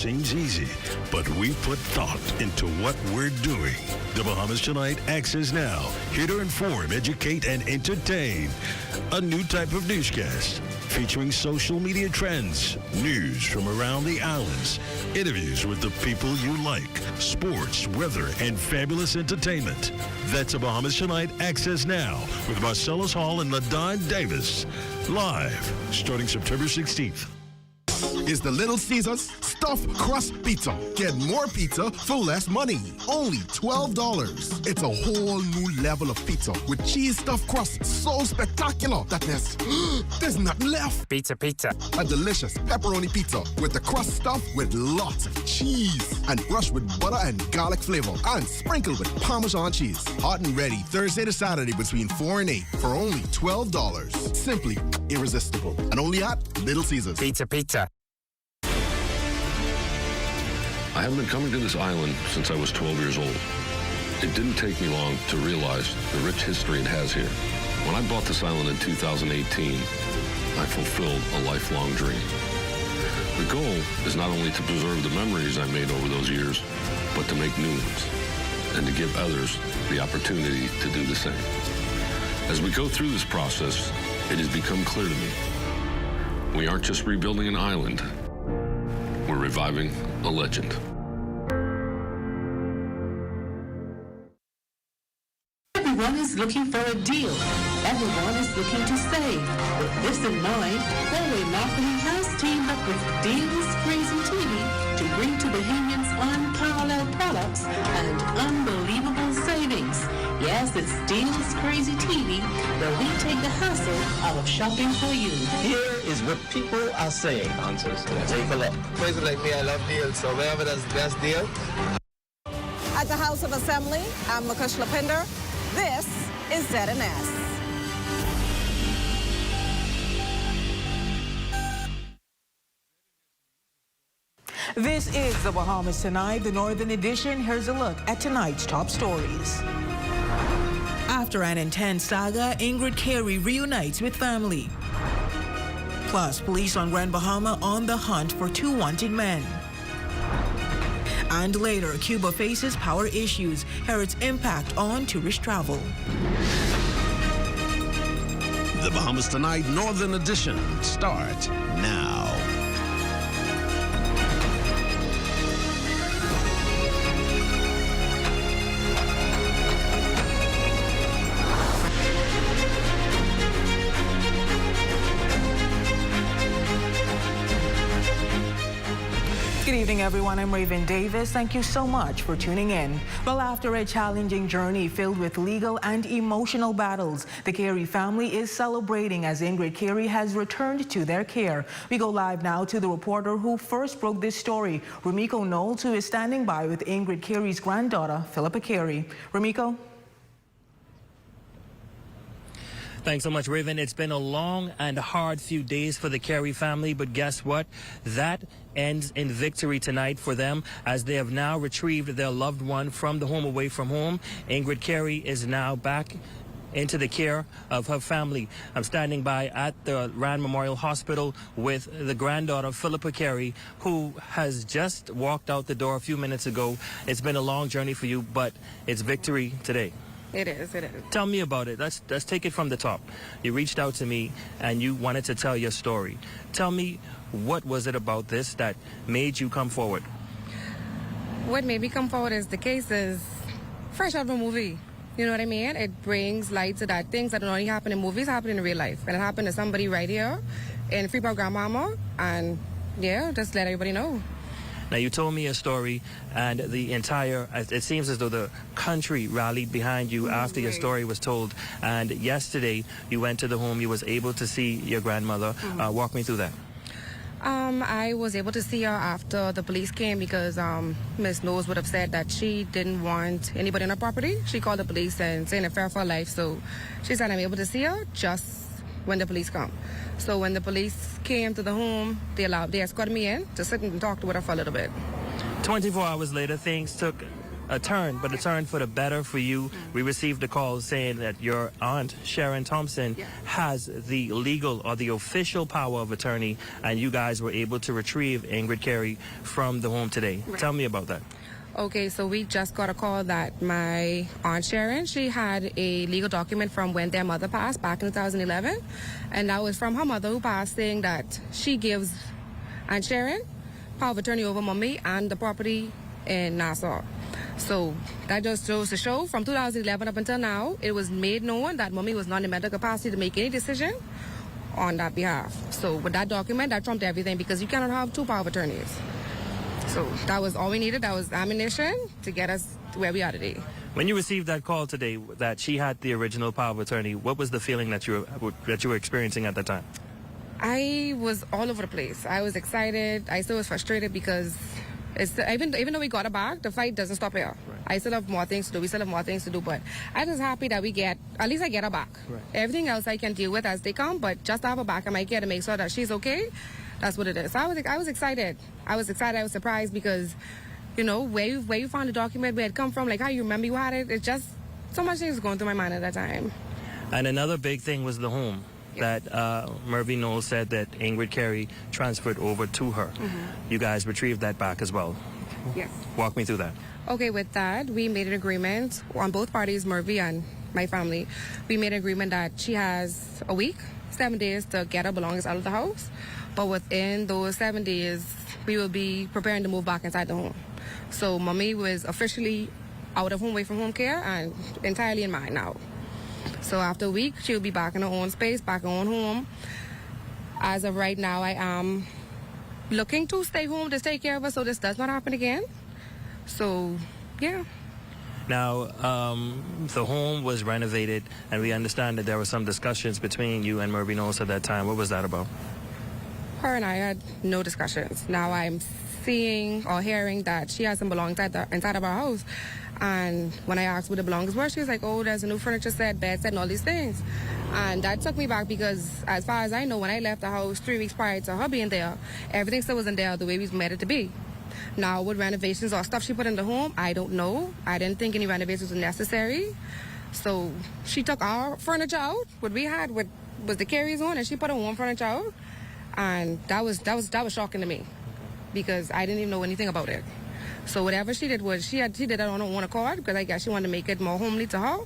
Seems easy, but we put thought into what we're doing. The Bahamas Tonight access now, here to inform, educate, and entertain. A new type of newscast featuring social media trends, news from around the islands, interviews with the people you like, sports, weather, and fabulous entertainment. That's a Bahamas Tonight access now with Marcellus Hall and LaDon Davis. Live, starting September 16th. Is the Little Caesars Stuffed Crust Pizza. Get more pizza for less money. Only $12. It's a whole new level of pizza with cheese stuffed crust so spectacular that there's nothing left. Pizza. A delicious pepperoni pizza with the crust stuffed with lots of cheese and brushed with butter and garlic flavor and sprinkled with Parmesan cheese. Hot and ready Thursday to Saturday between 4 and 8 for only $12. Simply irresistible. And only at Little Caesars. Pizza. I have been coming to this island since I was 12 years old. It didn't take me long to realize the rich history it has here. When I bought this island in 2018, I fulfilled a lifelong dream. The goal is not only to preserve the memories I made over those years, but to make new ones and to give others the opportunity to do the same. As we go through this process, it has become clear to me, we aren't just rebuilding an island, we're reviving a legend. Everyone is looking for a deal. Everyone is looking to save. With this in mind, Huawei Marketing has teamed up with Deals Crazy TV to bring to Bahamians unparalleled products and unbelievable savings. Yes, it's Deals Crazy TV, where we take the hassle out of shopping for you. Here is what people are saying. Answers. Take a look. Person like me, I love deals, so wherever there's the best deal. At the House of Assembly, I'm Mukesh Lapinder. This is ZNS. This is the Bahamas Tonight, the Northern Edition. Here's a look at tonight's top stories. After an intense saga, Ingrid Carey reunites with family. Plus, police on Grand Bahama on the hunt for 2 wanted men. And later, Cuba faces power issues. Here its impact on tourist travel. The Bahamas Tonight Northern Edition starts now. Good evening, everyone. I'm Raven Davis. Thank you so much for tuning in. Well, after a challenging journey filled with legal and emotional battles, the Carey family is celebrating as Ingrid Carey has returned to their care. We go live now to the reporter who first broke this story, Ramiko Knowles, who is standing by with Ingrid Carey's granddaughter, Philippa Carey. Ramiko? Thanks so much, Raven. It's been a long and hard few days for the Carey family, but guess what? That ends in victory tonight for them as they have now retrieved their loved one from the home away from home. Ingrid Carey is now back into the care of her family. I'm standing by at the Rand Memorial Hospital with the granddaughter, Philippa Carey, who has just walked out the door a few minutes ago. It's been a long journey for you, but it's victory today. It is. Tell me about it. Let's take it from the top. You reached out to me and you wanted to tell your story. Tell me, what was it about this that made you come forward? What made me come forward is the case is fresh out of a movie. You know what I mean? It brings light to that things that don't only happen in movies happen in real life. And it happened to somebody right here in Freeport Grandmama. And yeah, just let everybody know. Now, you told me a story, and the entire, it seems as though the country rallied behind you after your story was told. And yesterday, you went to the home, you was able to see your grandmother. Walk me through that. I was able to see her after the police came because Miss Knowles would have said that she didn't want anybody on her property. She called the police and saying a fear for her life. So she said, I'm able to see her just when the police come. So when the police came to the home, they escorted me in to sit and talk to her for a little bit. 24 hours later, things took a turn, but a turn for the better for you. We received a call saying that your aunt, Sharon Thompson, has the legal or the official power of attorney, and you guys were able to retrieve Ingrid Carey from the home today. Right. Tell me about that. Okay, so we just got a call that my Aunt Sharon, she had a legal document from when their mother passed back in 2011. And that was from her mother who passed, saying that she gives Aunt Sharon power of attorney over Mommy and the property in Nassau. So that just goes to show from 2011 up until now, it was made known that Mommy was not in the mental capacity to make any decision on that behalf. So with that document, that trumped everything, because you cannot have two power of attorneys. So that was all we needed. That was ammunition to get us to where we are today. When you received that call today that she had the original power of attorney, what was the feeling that you were experiencing at the time? I was all over the place. I was excited. I still was frustrated because even though we got it back, the fight doesn't stop here. Right. I still have more things to do. We still have more things to do. But I'm just happy that at least I get her back. Right. Everything else I can deal with as they come, but just to have her back, I might get to make sure that she's okay. That's what it is. So I was excited. I was surprised because, you know, where you found the document, where it come from, like how you remember you had it. It's just so much things going through my mind at that time. And another big thing was the home. That Murphy Knowles said that Ingrid Carey transferred over to her. You guys retrieved that back as well. Yes. Walk me through that. Okay, with that, we made an agreement on both parties, Murphy and my family. We made an agreement that she has a week, 7 days to get her belongings out of the house. But within those 7 days, we will be preparing to move back inside the home. So Mommy was officially out of home, away from home care, and entirely in mine now. So after a week, she'll be back in her own space, back in her own home. As of right now, I am looking to stay home to take care of her so this does not happen again. So, yeah. Now, the home was renovated, and we understand that there were some discussions between you and Murphy Knowles at that time. What was that about? Her and I had no discussions. Now I'm seeing or hearing that she has some belongings inside of our house. And when I asked where the belongings were, she was like, oh, there's a new furniture set, bed set, and all these things. And that took me back because, as far as I know, when I left the house 3 weeks prior to her being there, everything still wasn't there the way we meant it to be. Now, with renovations or stuff she put in the home, I don't know. I didn't think any renovations were necessary. So she took our furniture out. What we had was the Carey's on, and she put her own furniture out. And that was shocking to me because I didn't even know anything about it. So whatever she did was she did that on her own accord because I guess she wanted to make it more homely to her.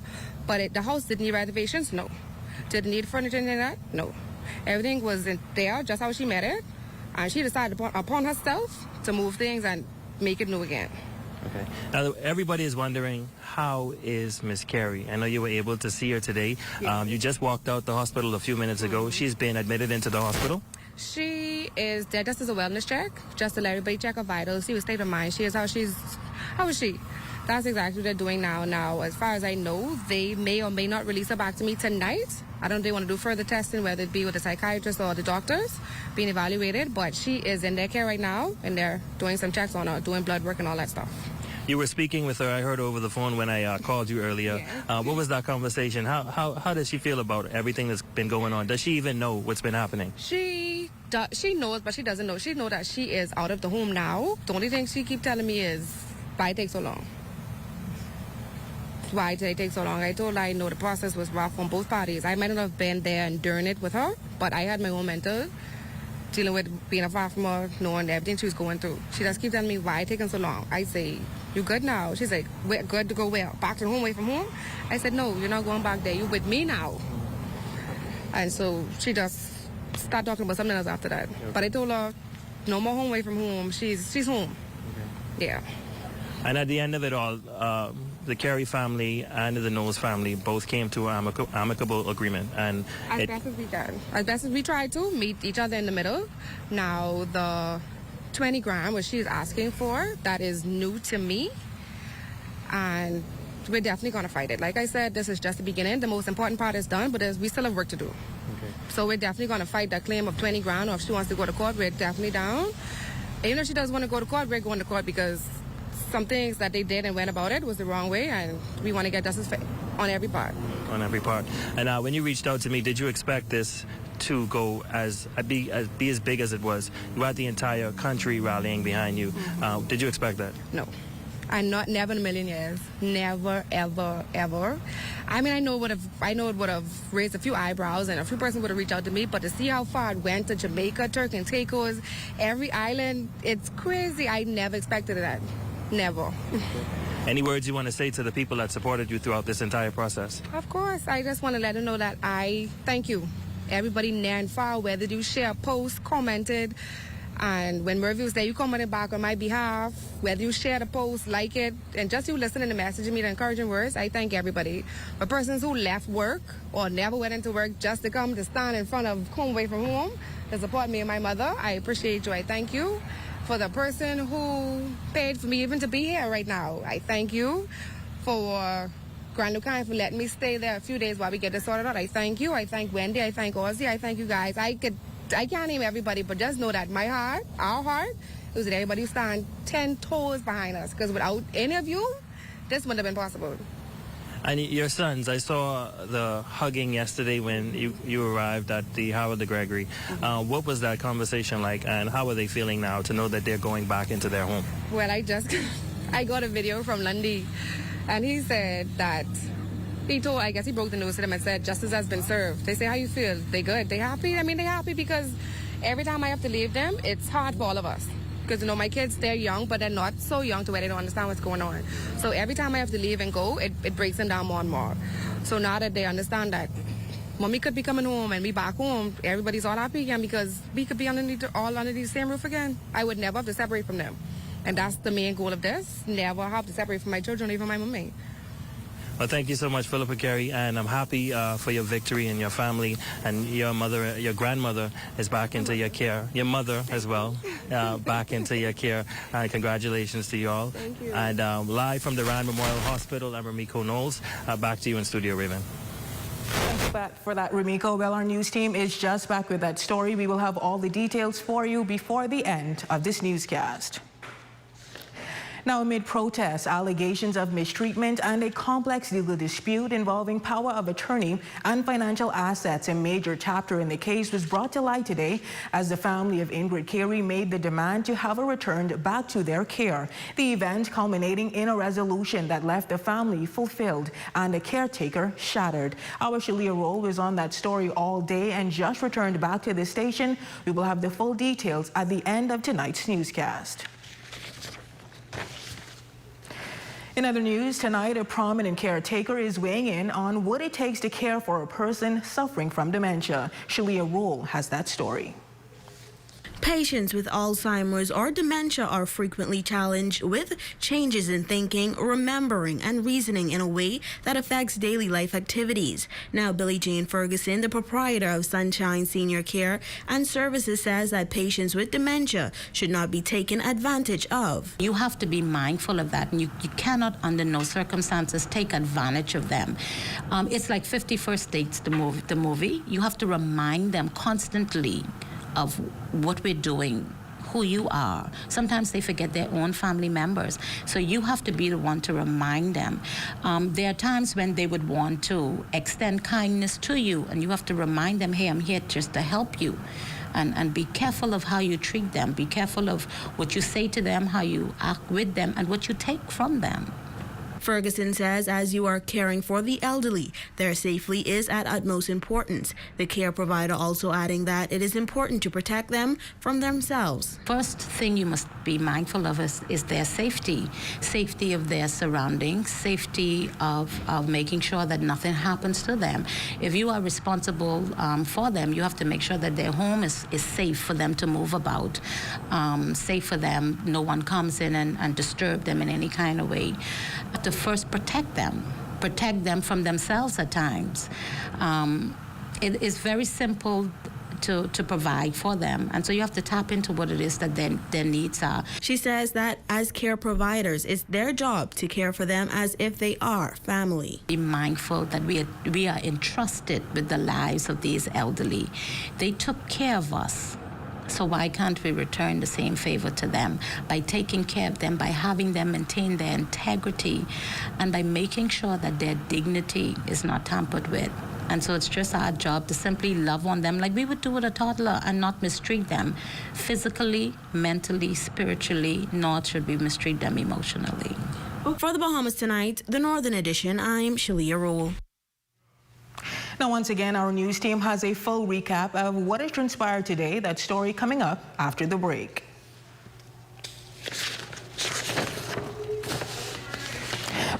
But the house didn't need renovations? No. Did it need furniture and that? No. Everything was in there just how she made it. And she decided upon herself to move things and make it new again. Okay. Now, everybody is wondering, how is Miss Carey? I know you were able to see her today. Yes. You just walked out the hospital a few minutes ago. She's been admitted into the hospital? She is there just as a wellness check, just to let everybody check her vitals, see what state of mind she is, how is she? That's exactly what they're doing now. Now, as far as I know, they may or may not release her back to me tonight. I don't know if they want to do further testing, whether it be with the psychiatrist or the doctors being evaluated, but she is in their care right now, and they're doing some checks on her, doing blood work and all that stuff. You were speaking with her, I heard over the phone when I called you earlier. Yeah. What was that conversation? How does she feel about everything that's been going on? Does she even know what's been happening? She knows, but she doesn't know. She knows that she is out of the home now. The only thing she keeps telling me is, why it take so long? Why did it take so long? I told her I know the process was rough on both parties. I might not have been there and during it with her, but I had my own mental dealing with being afar from her, knowing everything she was going through. She just keeps telling me, why it taking so long? I say, you good now? She's like, we're good to go where? Back to home, away from home? I said, no, you're not going back there. You're with me now. And so she just started talking about something else after that. Okay. But I told her, no more home, away from home. She's home. Okay. Yeah. And at the end of it all, the Carey family and the Knowles family both came to an amicable agreement. And as best as we can. As best as we tried to meet each other in the middle. Now, the 20 grand, what she's asking for, that is new to me. And we're definitely going to fight it. Like I said, this is just the beginning. The most important part is done, but we still have work to do. Okay. So we're definitely going to fight that claim of 20 grand, or if she wants to go to court, we're definitely down. Even if she does want to go to court, we're going to court because some things that they did and went about it was the wrong way, and we want to get justice on every part. On every part. And when you reached out to me, did you expect this to go be as big as it was? You had the entire country rallying behind you. Did you expect that? No. And never in a million years. Never, ever, ever. I mean, I know it would have raised a few eyebrows and a few persons would have reached out to me, but to see how far it went to Jamaica, Turks and Caicos, every island, it's crazy. I never expected that. Never. Any words you want to say to the people that supported you throughout this entire process? Of course. I just want to let them know that I thank you. Everybody near and far, whether you share, post, commented, and when Murphy was there, you commented back on my behalf, whether you share the post, like it, and just you listening to messaging me the encouraging words, I thank everybody. For persons who left work or never went into work just to come to stand in front of home away from home to support me and my mother, I appreciate you. I thank you. For the person who paid for me even to be here right now, I thank you. For Grand Lucan for letting me stay there a few days while we get this sorted out, I thank you. I thank Wendy, I thank Ozzy, I thank you guys. I can't name everybody, but just know that my heart, our heart, is that everybody who stand 10 toes behind us. Because without any of you, this wouldn't have been possible. And your sons, I saw the hugging yesterday when you arrived at the Howard de Gregory. What was that conversation like, and how are they feeling now to know that they're going back into their home? Well, I got a video from Lundy, and he said that I guess he broke the news to them and said, justice has been served. They say, how you feel? They good? They happy? I mean, they happy because every time I have to leave them, it's hard for all of us. Because, you know, my kids, they're young, but they're not so young to where they don't understand what's going on. So every time I have to leave and go, it breaks them down more and more. So now that they understand that Mommy could be coming home and me back home, everybody's all happy again because we could be all under the same roof again. I would never have to separate from them. And that's the main goal of this. Never have to separate from my children, even my mommy. Well, thank you so much, Philippa Carey, and I'm happy for your victory and your family, and your mother, your grandmother is back into your care, your mother as well, back into your care. Congratulations to you all. Thank you. And live from the Rand Memorial Hospital, I'm Ramiko Knowles. Back to you in studio, Raven. Thanks for that, Ramiko. Well, our news team is just back with that story. We will have all the details for you before the end of this newscast. Now, amid protests, allegations of mistreatment, and a complex legal dispute involving power of attorney and financial assets, a major chapter in the case was brought to light today as the family of Ingrid Carey made the demand to have her returned back to their care. The event culminating in a resolution that left the family fulfilled and a caretaker shattered. Our Shalia Roll was on that story all day and just returned back to the station. We will have the full details at the end of tonight's newscast. In other news, tonight a prominent caretaker is weighing in on what it takes to care for a person suffering from dementia. Shalia Roll has that story. Patients with Alzheimer's or dementia are frequently challenged with changes in thinking, remembering, and reasoning in a way that affects daily life activities. Now, Billie Jane Ferguson, the proprietor of Sunshine Senior Care and Services, says that patients with dementia should not be taken advantage of. You have to be mindful of that, and you cannot, under no circumstances, take advantage of them. It's like 50 First Dates, the movie. You have to remind them constantly of what we're doing, who you are. Sometimes they forget their own family members. So you have to be the one to remind them. There are times when they would want to extend kindness to you, and you have to remind them, hey, I'm here just to help you. And be careful of how you treat them. Be careful of what you say to them, how you act with them, and what you take from them. Ferguson says as you are caring for the elderly, their safety is at utmost importance. The care provider also adding that it is important to protect them from themselves. First thing you must be mindful of is their safety. Safety of their surroundings, safety of making sure that nothing happens to them. If you are responsible for them, you have to make sure that their home is safe for them to move about, safe for them, no one comes in and disturb them in any kind of way. To first protect them from themselves at times. It is very simple to provide for them, and so you have to tap into what it is that their needs are. She says that as care providers, it's their job to care for them as if they are family. Be mindful that we are entrusted with the lives of these elderly. They took care of us. So why can't we return the same favor to them by taking care of them, by having them maintain their integrity, and by making sure that their dignity is not tampered with? And so it's just our job to simply love on them like we would do with a toddler and not mistreat them physically, mentally, spiritually, nor should we mistreat them emotionally. For the Bahamas Tonight, the Northern Edition, I'm Shalia Rule. Now, once again, our news team has a full recap of what has transpired today. That story coming up after the break.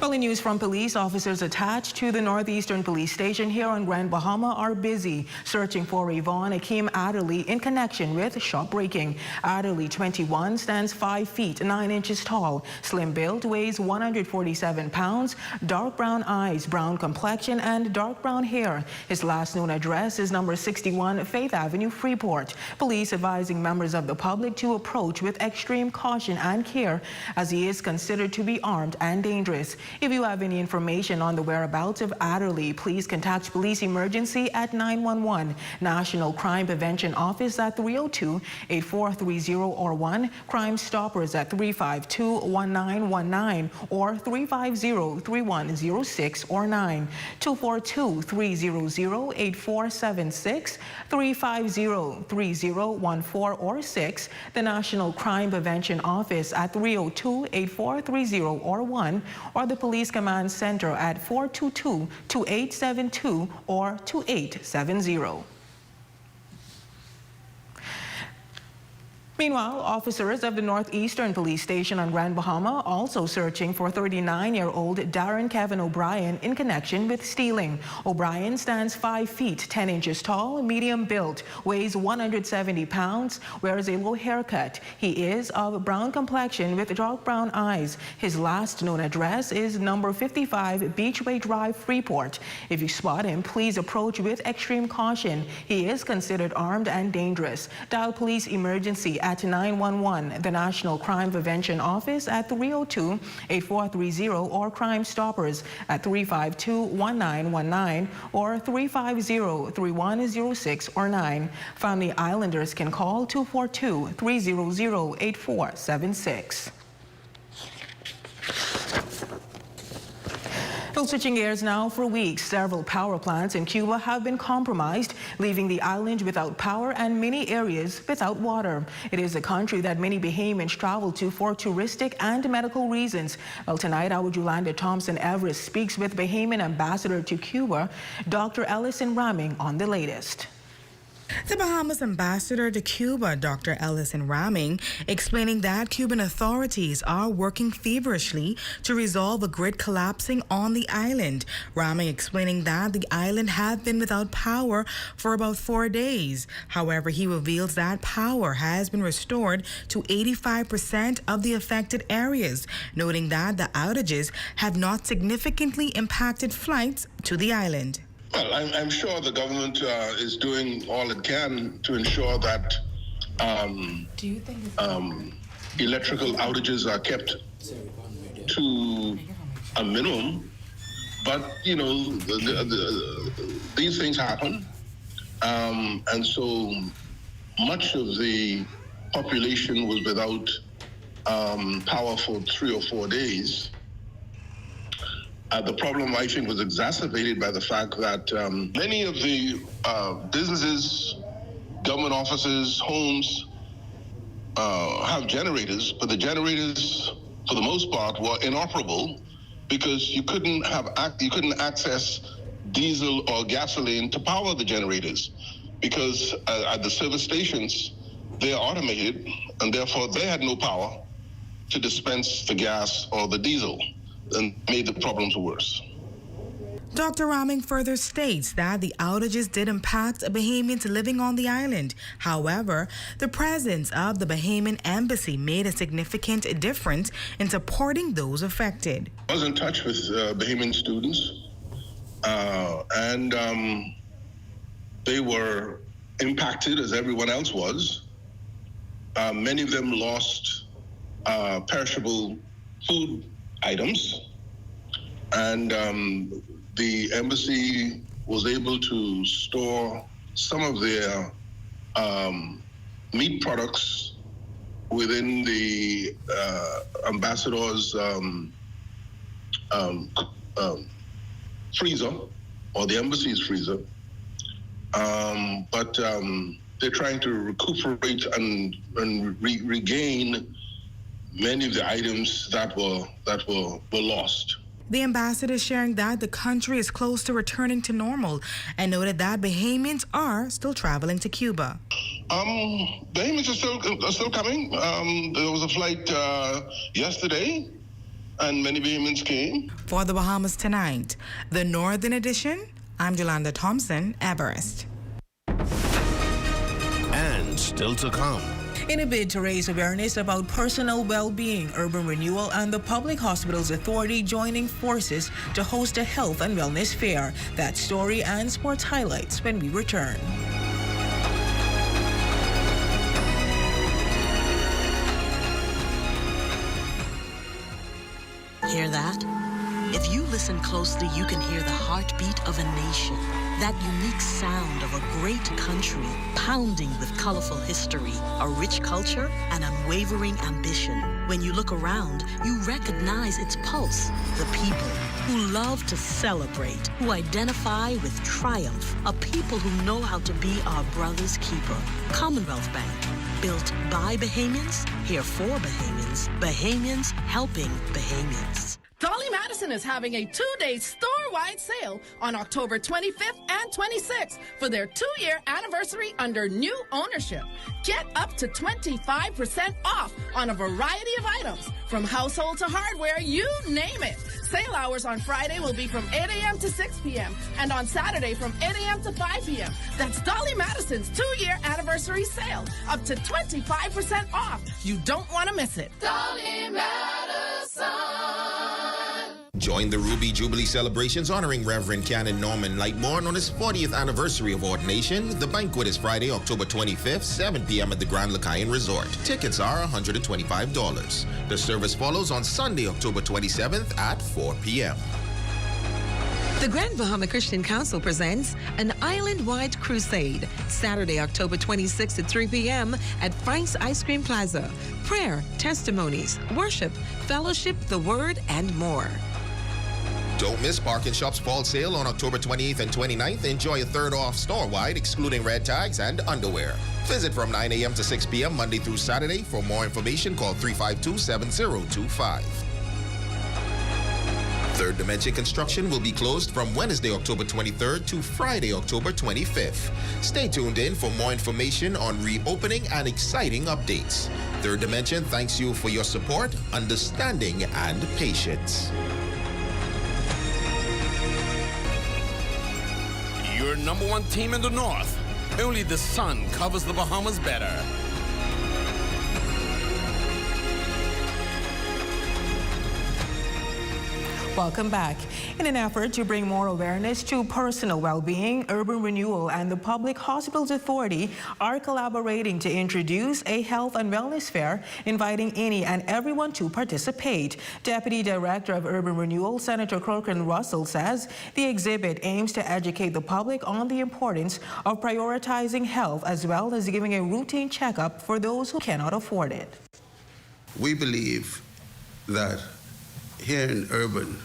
Well, in news from police, officers attached to the Northeastern Police Station here on Grand Bahama are busy searching for Yvonne Akeem Adderley in connection with shop breaking. Adderley, 21, stands 5 feet 9 inches tall, slim build, weighs 147 pounds, dark brown eyes, brown complexion, and dark brown hair. His last known address is number 61 Faith Avenue, Freeport. Police advising members of the public to approach with extreme caution and care, as he is considered to be armed and dangerous. If you have any information on the whereabouts of Adderley, please contact Police Emergency at 911, National Crime Prevention Office at 302-8430 or 1, Crime Stoppers at 352-1919 or 350-3106 or 9, 242-300-8476, 350-3014 or 6, the National Crime Prevention Office at 302-8430 or 1, or the Police Command Center at 422-2872 or 2870. Meanwhile, officers of the Northeastern Police Station on Grand Bahama also searching for 39-year-old Darren Kevin O'Brien in connection with stealing. O'Brien stands 5 feet 10 inches tall, medium built, weighs 170 pounds, wears a low haircut. He is of brown complexion with dark brown eyes. His last known address is number 55 Beachway Drive, Freeport. If you spot him, please approach with extreme caution. He is considered armed and dangerous. Dial police emergency at 911, the National Crime Prevention Office at 302-8430 or Crime Stoppers at 352-1919 or 350-3106 or 9. Family Islanders can call 242-300-8476. Well, switching gears now, for weeks, several power plants in Cuba have been compromised, leaving the island without power and many areas without water. It is a country that many Bahamians travel to for touristic and medical reasons. Well, tonight, our Yolanda Thompson Everest speaks with Bahamian Ambassador to Cuba, Dr. Ellison Raming, on the latest. The Bahamas ambassador to Cuba, Dr. Ellison Raming, explaining that Cuban authorities are working feverishly to resolve a grid collapsing on the island. Raming explaining that the island had been without power for about 4 days. However, he reveals that power has been restored to 85% of the affected areas, noting that the outages have not significantly impacted flights to the island. Well, I'm sure the government is doing all it can to ensure that electrical outages are kept to a minimum. But, you know, these things happen. And so much of the population was without power for 3 or 4 days. The problem, I think, was exacerbated by the fact that many of the businesses, government offices, homes have generators, but the generators, for the most part, were inoperable because you couldn't access diesel or gasoline to power the generators, because at the service stations, they're automated, and therefore they had no power to dispense the gas or the diesel, and made the problems worse. Dr. Raming further states that the outages did impact Bahamians living on the island. However, the presence of the Bahamian embassy made a significant difference in supporting those affected. I was in touch with Bahamian students, and they were impacted as everyone else was. Many of them lost perishable food items, and the embassy was able to store some of their meat products within the ambassador's freezer, or the embassy's freezer. But they're trying to recuperate and regain many of the items that were lost. The ambassador sharing that the country is close to returning to normal and noted that Bahamians are still traveling to Cuba. Bahamians are still coming. There was a flight yesterday, and many Bahamians came. For the Bahamas Tonight, the Northern Edition, I'm Jolanda Thompson, Everest. And still to come. In a bid to raise awareness about personal well-being, Urban Renewal and the Public Hospitals Authority joining forces to host a health and wellness fair. That story and sports highlights when we return. Hear that? If you listen closely, you can hear the heartbeat of a nation. That unique sound of a great country, pounding with colorful history, a rich culture, and unwavering ambition. When you look around, you recognize its pulse. The people who love to celebrate, who identify with triumph, a people who know how to be our brother's keeper. Commonwealth Bank, built by Bahamians, here for Bahamians, Bahamians helping Bahamians. Dolly Madison is having a 2-day store-wide sale on October 25th and 26th for their 2-year anniversary under new ownership. Get up to 25% off on a variety of items, from household to hardware, you name it. Sale hours on Friday will be from 8 a.m. to 6 p.m. and on Saturday from 8 a.m. to 5 p.m. That's Dolly Madison's 2-year anniversary sale, up to 25% off. You don't want to miss it. Dolly Madison. Join the Ruby Jubilee celebrations honoring Reverend Canon Norman Lightborn on his 40th anniversary of ordination. The banquet is Friday, October 25th, 7 p.m. at the Grand Lacayan Resort. Tickets are $125. The service follows on Sunday, October 27th at 4 p.m. The Grand Bahama Christian Council presents an island-wide crusade, Saturday, October 26th at 3 p.m. at Frank's Ice Cream Plaza. Prayer, testimonies, worship, fellowship, the word, and more. Don't miss Park and Shop's fall sale on October 28th and 29th. Enjoy a third off store-wide, excluding red tags and underwear. Visit from 9 a.m. to 6 p.m. Monday through Saturday. For more information, call 352-7025. Third Dementia construction will be closed from Wednesday, October 23rd to Friday, October 25th. Stay tuned in for more information on reopening and exciting updates. Third Dimension thanks you for your support, understanding, and patience. Your number one team in the North. Only the sun covers the Bahamas better. Welcome back. In an effort to bring more awareness to personal well-being, Urban Renewal and the Public Hospitals Authority are collaborating to introduce a health and wellness fair, inviting any and everyone to participate. Deputy Director of Urban Renewal, Senator Corcoran Russell, says the exhibit aims to educate the public on the importance of prioritizing health, as well as giving a routine checkup for those who cannot afford it. We believe that here in Urban,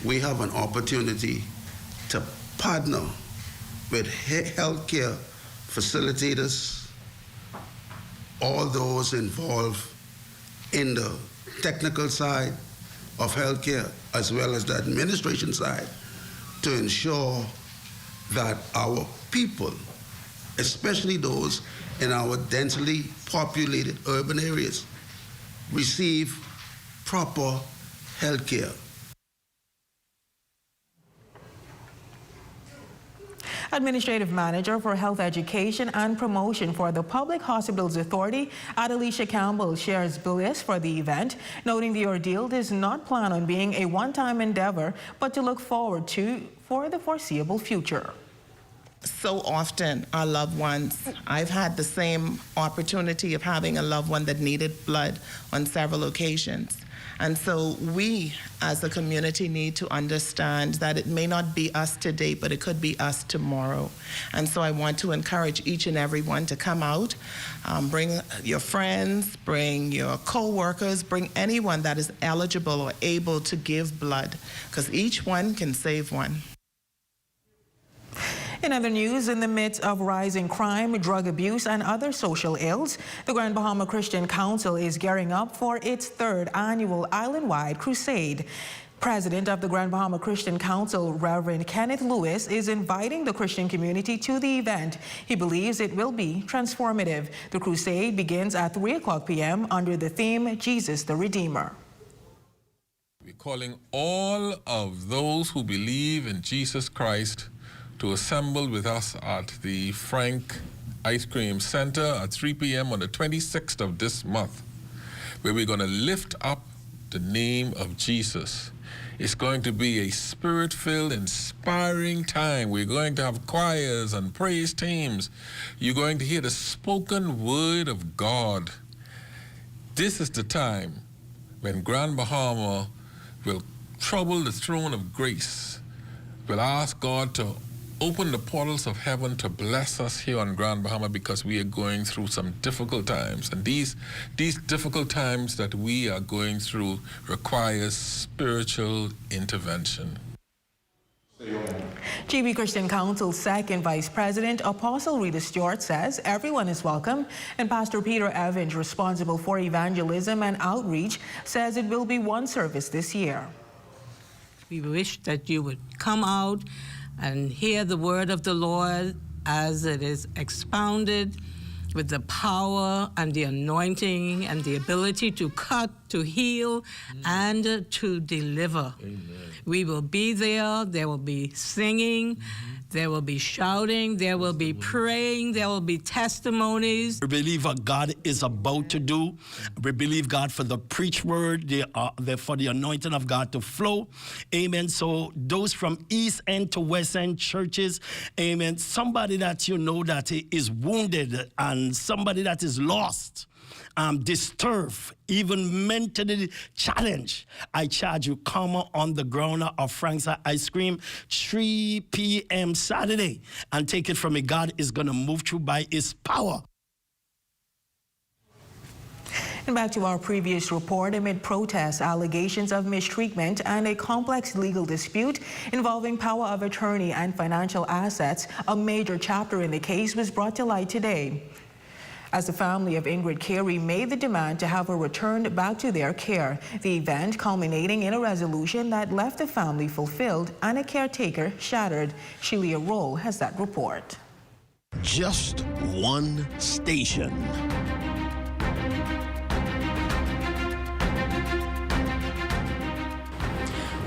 we have an opportunity to partner with healthcare facilitators, all those involved in the technical side of healthcare, as well as the administration side, to ensure that our people, especially those in our densely populated urban areas, receive proper health care. Administrative Manager for Health Education and Promotion for the Public Hospitals Authority, Adelicia Campbell, shares bliss for the event, noting the ordeal does not plan on being a one-time endeavor, but to look forward to for the foreseeable future. So often our loved ones, I've had the same opportunity of having a loved one that needed blood on several occasions. And so we, as a community, need to understand that it may not be us today, but it could be us tomorrow. And so I want to encourage each and every one to come out, bring your friends, bring your co-workers, bring anyone that is eligible or able to give blood, because each one can save one. In other news, in the midst of rising crime, drug abuse, and other social ills, the Grand Bahama Christian Council is gearing up for its third annual island-wide crusade. President of the Grand Bahama Christian Council, Reverend Kenneth Lewis, is inviting the Christian community to the event. He believes it will be transformative. The crusade begins at 3:00 p.m. under the theme, Jesus the Redeemer. We're calling all of those who believe in Jesus Christ to assemble with us at the Frank Ice Cream Center at 3 p.m. on the 26th of this month, where we're going to lift up the name of Jesus. It's going to be a spirit-filled, inspiring time. We're going to have choirs and praise teams. You're going to hear the spoken word of God. This is the time when Grand Bahama will trouble the throne of grace. We'll ask God to open the portals of heaven to bless us here on Grand Bahama, because we are going through some difficult times. And these difficult times that we are going through requires spiritual intervention. GB Christian Council's second Vice President, Apostle Rita Stewart, says everyone is welcome, and Pastor Peter Evans, responsible for evangelism and outreach, says it will be one service this year. We wish that you would come out and hear the word of the Lord as it is expounded with the power and the anointing and the ability to cut, to heal, and to deliver. Amen. We will be there. There will be singing. There will be shouting. There will be praying. There will be testimonies. We believe what God is about to do. We believe God for the preach word, for the anointing of God to flow. Amen. So those from East End to West End churches, amen, somebody that you know that is wounded and somebody that is lost, disturbed, even mentally challenged, I charge you, come on the ground of Frank's Ice Cream, 3 p.m. Saturday, and take it from me. God is going to move through by his power. And back to our previous report, amid protests, allegations of mistreatment, and a complex legal dispute involving power of attorney and financial assets, a major chapter in the case was brought to light today, as the family of Ingrid Carey made the demand to have her returned back to their care. The event culminating in a resolution that left the family fulfilled and a caretaker shattered. Shelia Roll has that report. Just one station.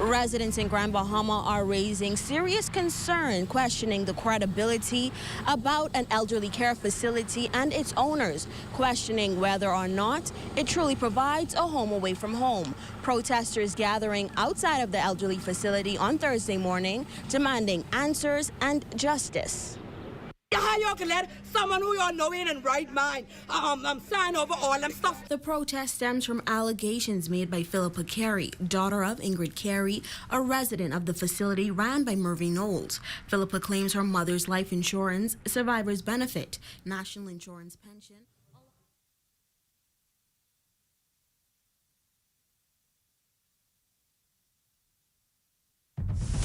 Residents in Grand Bahama are raising serious concern, questioning the credibility about an elderly care facility and its owners, questioning whether or not it truly provides a home away from home. Protesters gathering outside of the elderly facility on Thursday morning, demanding answers and justice. How you can let someone who you know in and right mind sign over all them stuff? The protest stems from allegations made by Philippa Carey, daughter of Ingrid Carey, a resident of the facility ran by Murphy Knowles. Philippa claims her mother's life insurance, survivor's benefit, national insurance pension.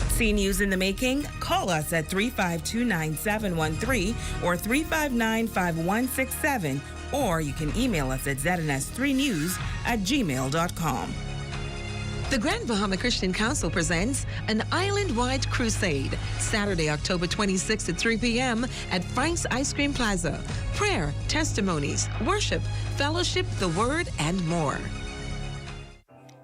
See news in the making? Call us at 352-9713 or 359-5167, or you can email us at zns3news@gmail.com. The Grand Bahama Christian Council presents an island-wide crusade, Saturday, October 26th at 3 p.m. at Frank's Ice Cream Plaza. Prayer, testimonies, worship, fellowship, the word, and more.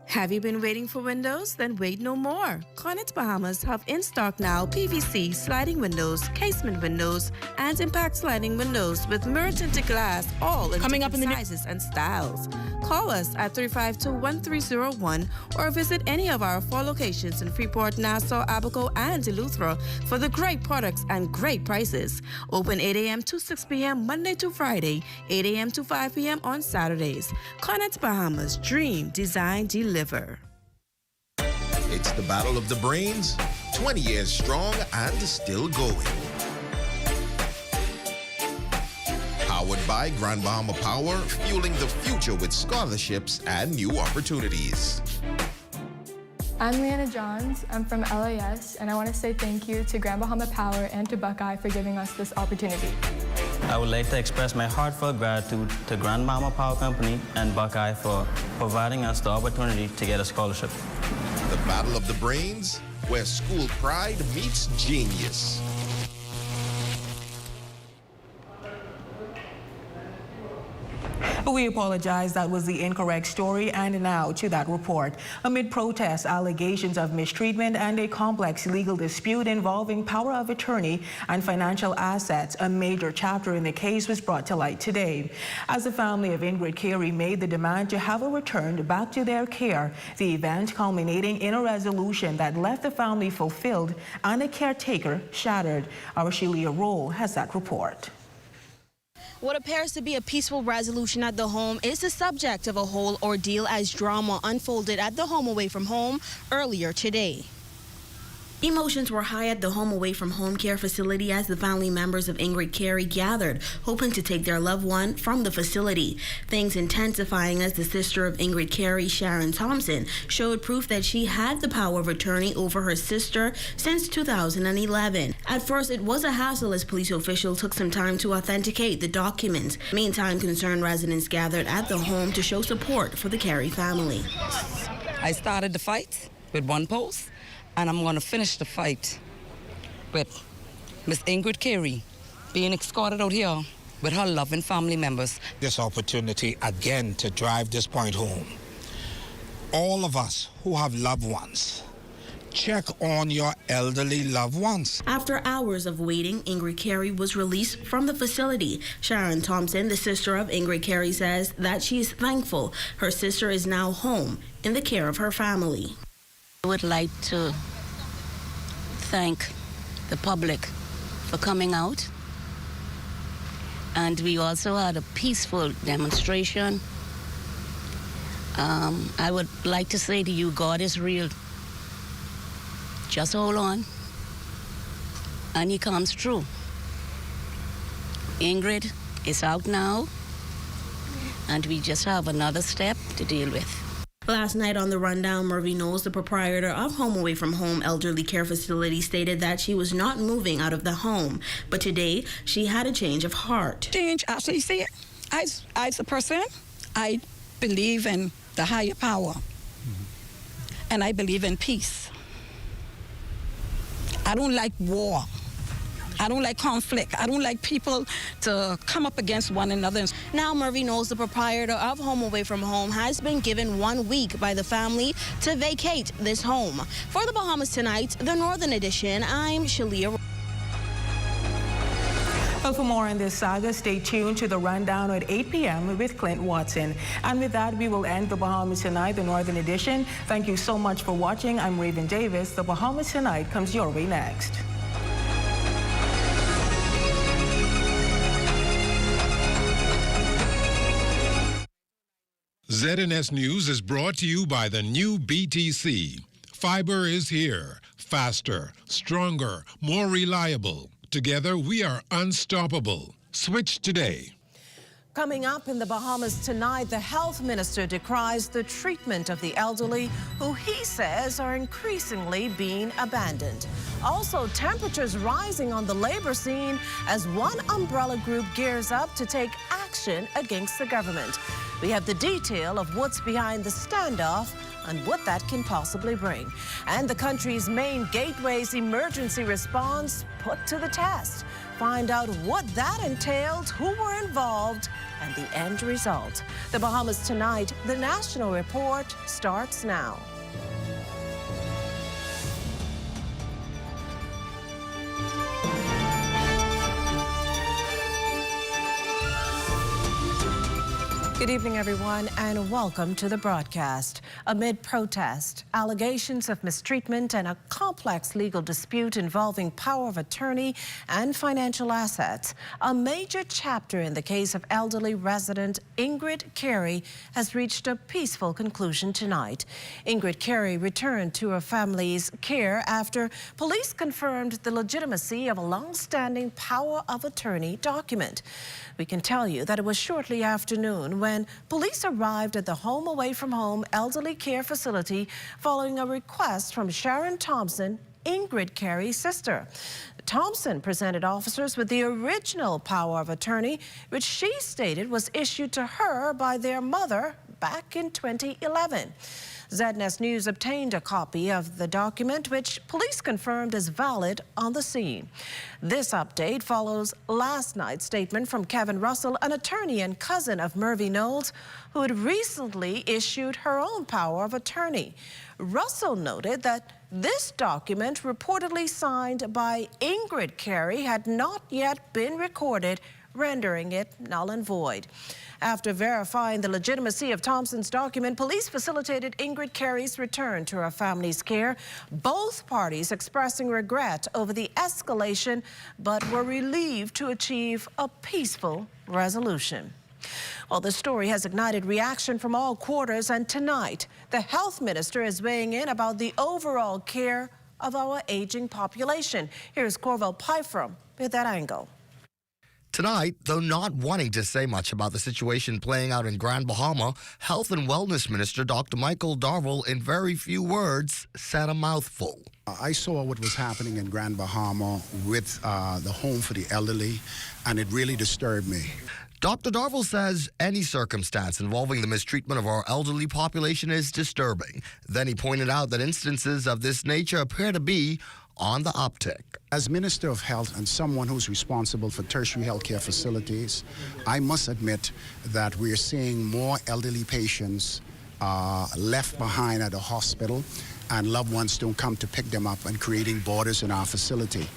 Have you been waiting for windows? Then wait no more. Caretaker Bahamas have in stock now PVC sliding windows, casement windows, and impact sliding windows with mirror tinted glass, all in Coming up in the sizes and styles. Call us at 352-1301 or visit any of our 4 locations in Freeport, Nassau, Abaco, and Eleuthera for the great products and great prices. Open 8 a.m. to 6 p.m. Monday to Friday, 8 a.m. to 5 p.m. on Saturdays. Caretaker Bahamas, dream, design, deliver. It's the battle of the brains, 20 years strong and still going. Powered by Grand Bahama Power, fueling the future with scholarships and new opportunities. I'm Leanna Johns. I'm from LAS, and I want to say thank you to Grand Bahama Power and to Buckeye for giving us this opportunity. I would like to express my heartfelt gratitude to Grand Bahama Power Company and Buckeye for providing us the opportunity to get a scholarship. The Battle of the Brains, where school pride meets genius. We apologize, that was the incorrect story. And now to that report. Amid protests, allegations of mistreatment, and a complex legal dispute involving power of attorney and financial assets, a major chapter in the case was brought to light today. As the family of Ingrid Carey made the demand to have her returned back to their care, the event culminating in a resolution that left the family fulfilled and a caretaker shattered. Our Shelia Roll has that report. What appears to be a peaceful resolution at the home is the subject of a whole ordeal as drama unfolded at the home away from home earlier today. Emotions were high at the home away from home care facility as the family members of Ingrid Carey gathered, hoping to take their loved one from the facility. Things intensifying as the sister of Ingrid Carey, Sharon Thompson, showed proof that she had the power of attorney over her sister since 2011. At first, it was a hassle as police officials took some time to authenticate the documents. Meantime, concerned residents gathered at the home to show support for the Carey family. I started the fight with one post, and I'm going to finish the fight with Miss Ingrid Carey being escorted out here with her loving family members. This opportunity again to drive this point home. All of us who have loved ones, check on your elderly loved ones. After hours of waiting, Ingrid Carey was released from the facility. Sharon Thompson, the sister of Ingrid Carey, says that she is thankful her sister is now home in the care of her family. I would like to thank the public for coming out. And we also had a peaceful demonstration. I would like to say to you, God is real. Just hold on. And He comes through. Ingrid is out now, and we just have another step to deal with. Last night on the rundown, Murphy Knowles, the proprietor of Home Away from Home Elderly Care Facility, stated that she was not moving out of the home. But today, she had a change of heart. Change, actually, see, as a person, I believe in the higher power. And I believe in peace. I don't like war. I don't like conflict. I don't like people to come up against one another. Now, Murphy Knowles, the proprietor of Home Away from Home, has been given 1 week by the family to vacate this home. For the Bahamas Tonight, the Northern Edition, I'm Shalia. Well, for more on this saga, stay tuned to the rundown at 8 p.m. with Clint Watson. And with that, we will end the Bahamas Tonight, the Northern Edition. Thank you so much for watching. I'm Raven Davis. The Bahamas Tonight comes your way next. ZNS News is brought to you by the new BTC. Fiber is here. Faster, stronger, more reliable. Together, we are unstoppable. Switch today. Coming up in the Bahamas tonight, the health minister decries the treatment of the elderly, who he says are increasingly being abandoned. Also, temperatures rising on the labor scene as one umbrella group gears up to take action against the government. We have the detail of what's behind the standoff and what that can possibly bring. And the country's main gateway's emergency response put to the test. Find out what that entailed, who were involved, and the end result. The Bahamas Tonight, the National Report starts now. Good evening, everyone, and welcome to the broadcast. Amid protest, allegations of mistreatment, and a complex legal dispute involving power of attorney and financial assets, a major chapter in the case of elderly resident Ingrid Carey has reached a peaceful conclusion tonight. Ingrid Carey returned to her family's care after police confirmed the legitimacy of a long-standing power of attorney document. We can tell you that it was shortly after noon when when police arrived at the home away from home elderly care facility following a request from Sharon Thompson, Ingrid Carey's sister. Thompson presented officers with the original power of attorney, which she stated was issued to her by their mother back in 2011. ZNS News obtained a copy of the document, which police confirmed is valid on the scene. This update follows last night's statement from Kevin Russell, an attorney and cousin of Murphy Knowles, who had recently issued her own power of attorney. Russell noted that this document, reportedly signed by Ingrid Carey, had not yet been recorded, rendering it null and void. After verifying the legitimacy of Thompson's document, police facilitated Ingrid Carey's return to her family's care, both parties expressing regret over the escalation, but were relieved to achieve a peaceful resolution. Well, the story has ignited reaction from all quarters, and tonight, the health minister is weighing in about the overall care of our aging population. Here's Corval Pyfrom with that angle. Tonight, though not wanting to say much about the situation playing out in Grand Bahama, Health and Wellness Minister Dr. Michael Darville, in very few words, said a mouthful. I saw what was happening in Grand Bahama with the home for the elderly, and it really disturbed me. Dr. Darville says any circumstance involving the mistreatment of our elderly population is disturbing. Then he pointed out that instances of this nature appear to be on the uptick. As Minister of Health and someone who's responsible for tertiary healthcare facilities, I must admit that we're seeing more elderly patients left behind at the hospital, and loved ones don't come to pick them up, and creating borders in our facility.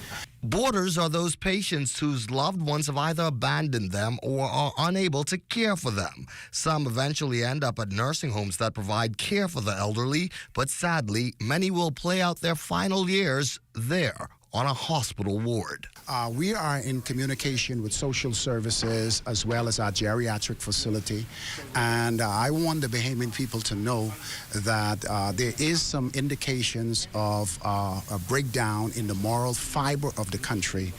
Boarders are those patients whose loved ones have either abandoned them or are unable to care for them. Some eventually end up at nursing homes that provide care for the elderly, but sadly, many will play out their final years there on a hospital ward. We are in communication with social services as well as our geriatric facility, and I want the Bahamian people to know that there is some indications of a breakdown in the moral fiber of the country,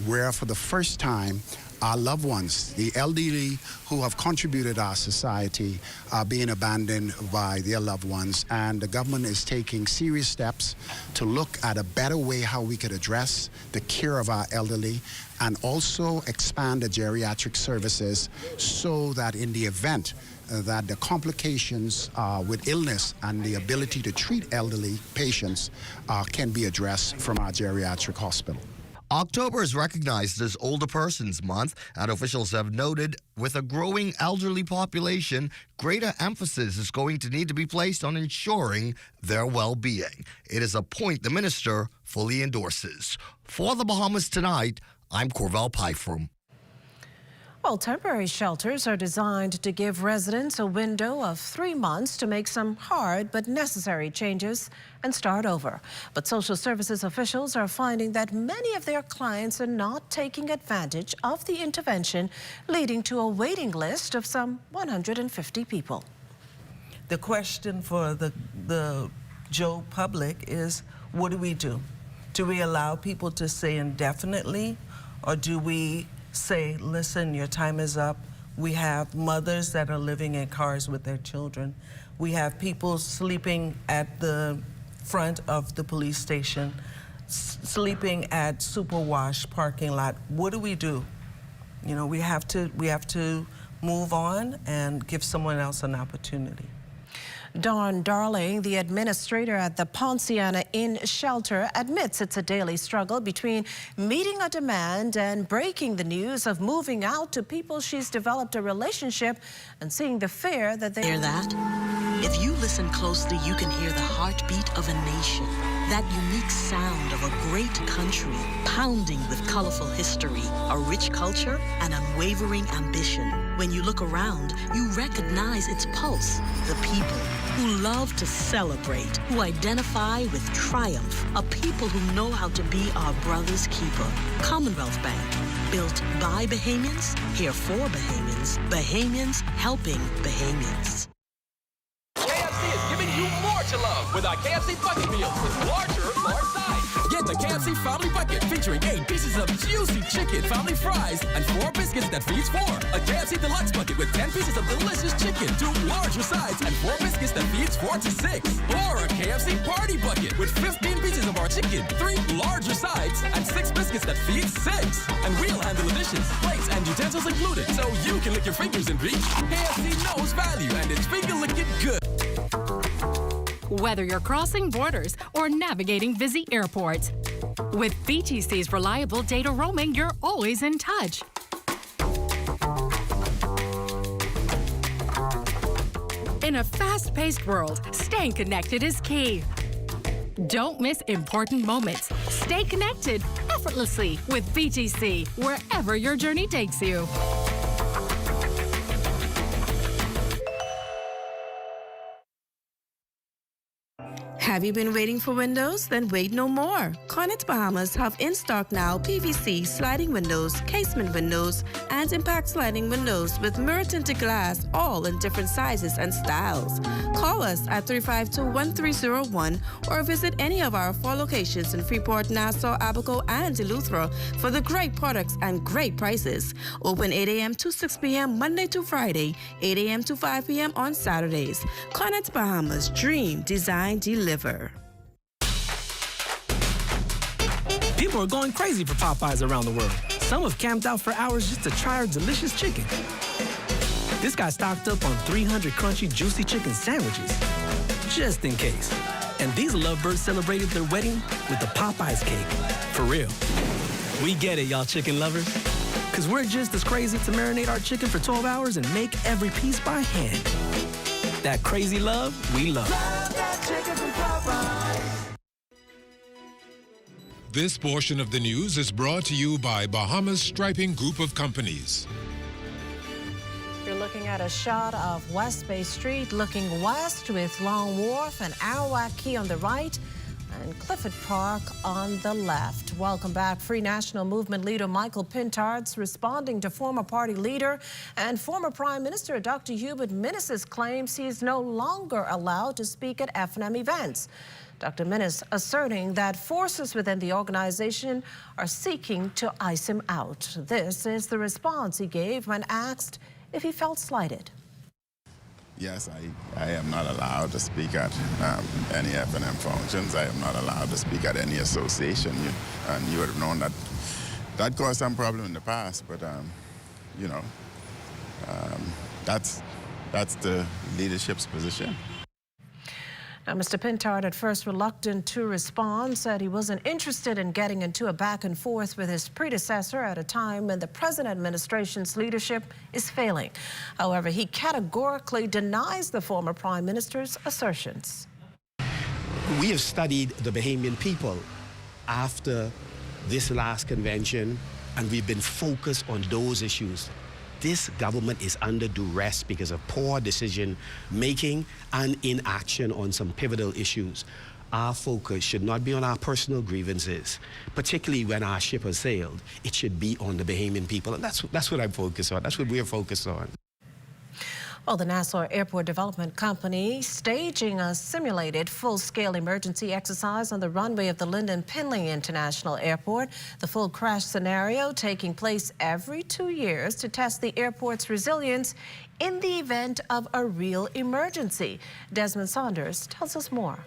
where for the first time our loved ones, the elderly who have contributed our society, are being abandoned by their loved ones. And the government is taking serious steps to look at a better way how we could address the care of our elderly, and also expand the geriatric services so that in the event that the complications with illness and the ability to treat elderly patients can be addressed from our geriatric hospital. October is recognized as Older Persons Month, and officials have noted with a growing elderly population, greater emphasis is going to need to be placed on ensuring their well-being. It is a point the minister fully endorses. For the Bahamas Tonight, I'm Corval Pyfrom. Well, temporary shelters are designed to give residents a window of 3 months to make some hard but necessary changes and start over. But social services officials are finding that many of their clients are not taking advantage of the intervention, leading to a waiting list of some 150 people. The question for the Joe public is, what do we do? Do we allow people to stay indefinitely, or do we say, listen, your time is up? We have mothers that are living in cars with their children. We have people sleeping at the front of the police station, sleeping at Superwash parking lot. What do we do? You know, we have to move on and give someone else an opportunity. Dawn Darling, the administrator at the Ponciana Inn shelter, admits it's a daily struggle between meeting a demand and breaking the news of moving out to people she's developed a relationship and seeing the fear that they... Hear that? If you listen closely, you can hear the heartbeat of a nation. That unique sound of a great country, pounding with colorful history, a rich culture, and unwavering ambition. When you look around, you recognize its pulse, the people who love to celebrate, who identify with triumph, a people who know how to be our brother's keeper. Commonwealth Bank, built by Bahamians, here for Bahamians, Bahamians helping Bahamians. KFC is giving you more to love with our KFC bucket meals with large size. Get the KFC Family Bucket featuring 8 pieces of juicy chicken, family fries, and 4 biscuits that feeds 4. A KFC Deluxe Bucket with 10 pieces of delicious chicken, 2 larger sides, and 4 biscuits that feeds 4 to 6. Or a KFC Party Bucket with 15 pieces of our chicken, 3 larger sides, and 6 biscuits that feeds 6. And we'll handle the dishes, plates, and utensils included, so you can lick your fingers and reach. KFC knows value, and it's finger licking good. Whether you're crossing borders or navigating busy airports, with BTC's reliable data roaming, you're always in touch. In a fast-paced world, staying connected is key. Don't miss important moments. Stay connected effortlessly with BTC wherever your journey takes you. Have you been waiting for windows? Then wait no more. Connect Bahamas have in stock now PVC sliding windows, casement windows, and impact sliding windows with mirror tinted glass, all in different sizes and styles. Call us at 352-1301 or visit any of our 4 locations in Freeport, Nassau, Abaco, and Eleuthera for the great products and great prices. Open 8 a.m. to 6 p.m. Monday to Friday, 8 a.m. to 5 p.m. on Saturdays. Connect Bahamas, dream, design, deliver. People are going crazy for Popeyes around the world. Some have camped out for hours just to try our delicious chicken. This guy stocked up on 300 crunchy, juicy chicken sandwiches, just in case. And these lovebirds celebrated their wedding with the Popeyes cake. For real. We get it, y'all chicken lovers. Because we're just as crazy to marinate our chicken for 12 hours and make every piece by hand. That crazy love, we love. This portion of the news is brought to you by Bahamas Striping Group of Companies. You're looking at a shot of West Bay Street looking west with Long Wharf and Arawak Key on the right and Clifford Park on the left. Welcome back. Free National Movement leader Michael Pintard's responding to former party leader and former Prime Minister Dr. Hubert Minnis's claims he is no longer allowed to speak at F&M events. Dr. Minnis asserting that forces within the organization are seeking to ice him out. This is the response he gave when asked if he felt slighted. Yes, I am not allowed to speak at any F&M functions. I am not allowed to speak at any association. And you would have known that that caused some problem in the past, but you know, that's the leadership's position. Now, Mr. Pintard, at first reluctant to respond, said he wasn't interested in getting into a back and forth with his predecessor at a time when the present administration's leadership is failing. However, he categorically denies the former prime minister's assertions. We have studied the Bahamian people after this last convention, and we've been focused on those issues. This government is under duress because of poor decision making and inaction on some pivotal issues. Our focus should not be on our personal grievances, particularly when our ship has sailed. It should be on the Bahamian people, and that's what I'm focused on. That's what we're focused on. Well, the Nassau Airport Development Company staging a simulated full-scale emergency exercise on the runway of the Lyndon Pinley International Airport. The full crash scenario taking place every 2 years to test the airport's resilience in the event of a real emergency. Desmond Saunders tells us more.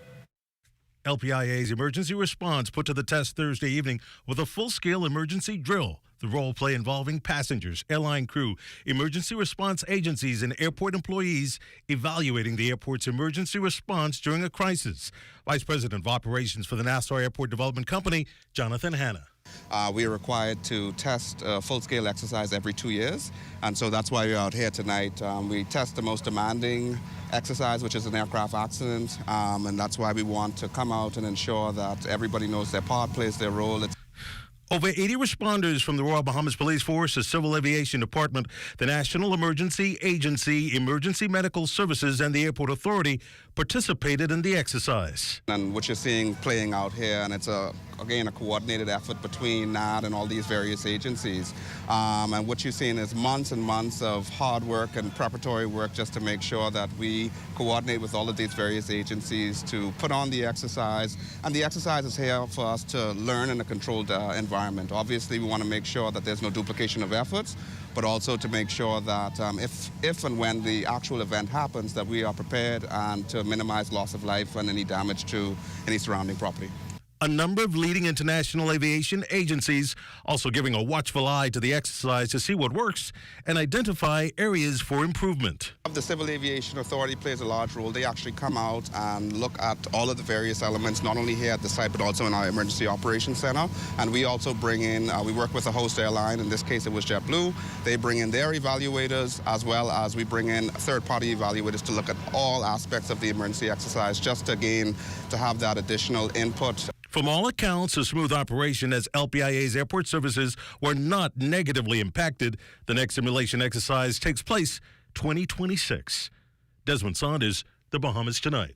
LPIA's emergency response put to the test Thursday evening with a full-scale emergency drill. The role play involving passengers, airline crew, emergency response agencies, and airport employees evaluating the airport's emergency response during a crisis. Vice President of Operations for the Nassau Airport Development Company, Jonathan Hanna. We are required to test a full-scale exercise every 2 years, and so that's why we're out here tonight. We test the most demanding exercise, which is an aircraft accident, and that's why we want to come out and ensure that everybody knows their part, plays their role. Over 80 responders from the Royal Bahamas Police Force, the Civil Aviation Department, the National Emergency Agency, Emergency Medical Services, and the Airport Authority participated in the exercise. And what you're seeing playing out here, and it's again a coordinated effort between NAD and all these various agencies. And what you're seeing is months and months of hard work and preparatory work just to make sure that we coordinate with all of these various agencies to put on the exercise. And the exercise is here for us to learn in a controlled environment. Obviously, we want to make sure that there's no duplication of efforts, but also to make sure that if and when the actual event happens, that we are prepared and to minimize loss of life and any damage to any surrounding property. A number of leading international aviation agencies also giving a watchful eye to the exercise to see what works and identify areas for improvement. The Civil Aviation Authority plays a large role. They actually come out and look at all of the various elements, not only here at the site, but also in our Emergency Operations Center. And we also bring in, we work with a host airline. In this case, it was JetBlue. They bring in their evaluators, as well as we bring in third-party evaluators to look at all aspects of the emergency exercise, just again, to have that additional input. From all accounts, a smooth operation as LPIA's airport services were not negatively impacted. The next simulation exercise takes place 2026. Desmond Saunders, The Bahamas Tonight.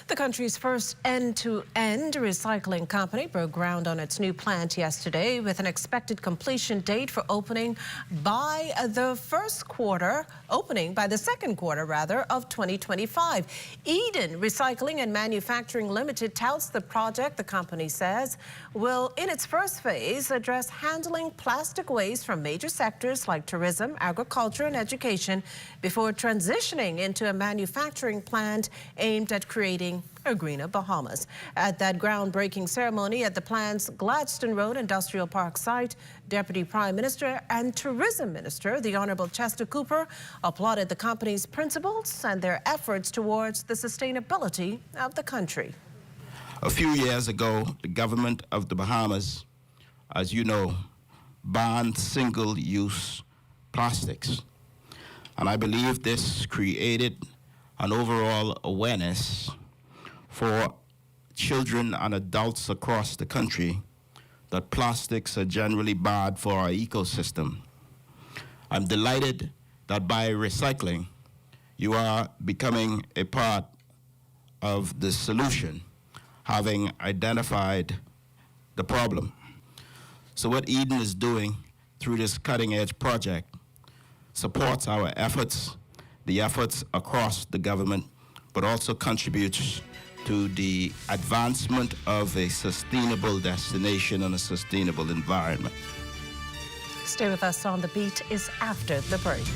The country's first end-to-end recycling company broke ground on its new plant yesterday with an expected completion date for opening by the second quarter of 2025. Eden Recycling and Manufacturing Limited touts the project, the company says, will, in its first phase, address handling plastic waste from major sectors like tourism, agriculture, and education before transitioning into a manufacturing plant aimed at creating a greener Bahamas. At that groundbreaking ceremony at the plant's Gladstone Road Industrial Park site, Deputy Prime Minister and Tourism Minister, the Honorable Chester Cooper, applauded the company's principles and their efforts towards the sustainability of the country. A few years ago, the government of the Bahamas, as you know, banned single-use plastics. And I believe this created an overall awareness for children and adults across the country that plastics are generally bad for our ecosystem. I'm delighted that by recycling, you are becoming a part of the solution, having identified the problem. So what Eden is doing through this cutting-edge project supports our efforts, the efforts across the government, but also contributes to the advancement of a sustainable destination and a sustainable environment. Stay with us on The Beat is after the break.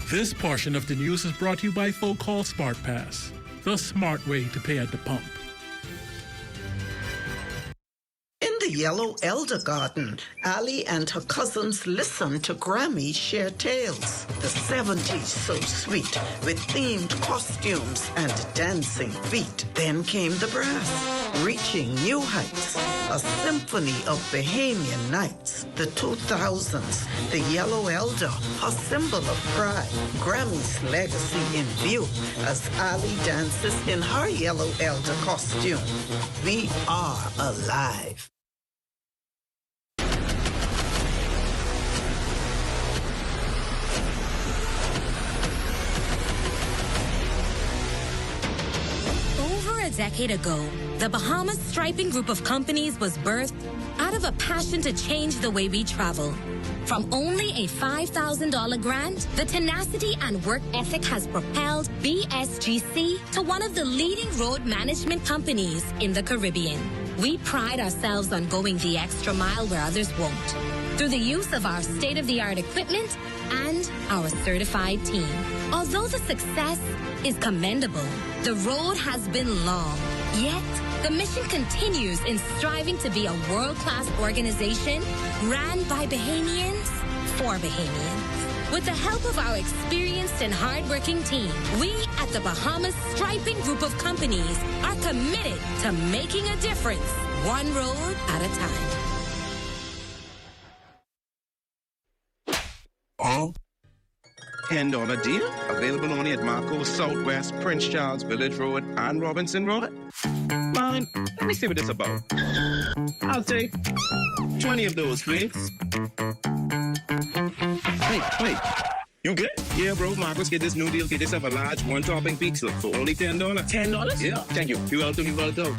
This portion of the news is brought to you by FOCOL Smart Pass, the smart way to pay at the pump. In the Yellow Elder Garden, Ali and her cousins listened to Grammy share tales. The 70s so sweet, with themed costumes and dancing feet. Then came the brass, reaching new heights. A symphony of Bahamian nights. The 2000s, the Yellow Elder, a symbol of pride. Grammy's legacy in view as Ali dances in her Yellow Elder costume. We are alive. A decade ago, the Bahamas Striping Group of companies was birthed out of a passion to change the way we travel. From only a $5,000 grant, the tenacity and work ethic has propelled BSGC to one of the leading road management companies in the Caribbean. We pride ourselves on going the extra mile where others won't, through the use of our state-of-the-art equipment and our certified team. Although the success is commendable, the road has been long. Yet, the mission continues in striving to be a world-class organization ran by Bahamians for Bahamians. With the help of our experienced and hardworking team, we at the Bahamas Striping Group of companies are committed to making a difference, one road at a time. $10 deal. Available only at Marco's Southwest, Prince Charles, Village Road, and Robinson Road. Mine, let me see what it's about. I'll take 20 of those, please. Wait. You good? Yeah, bro. Marcus, get this new deal. Get yourself a large one-topping pizza for only $10. $10? Yeah. Thank you. You're welcome. You're welcome.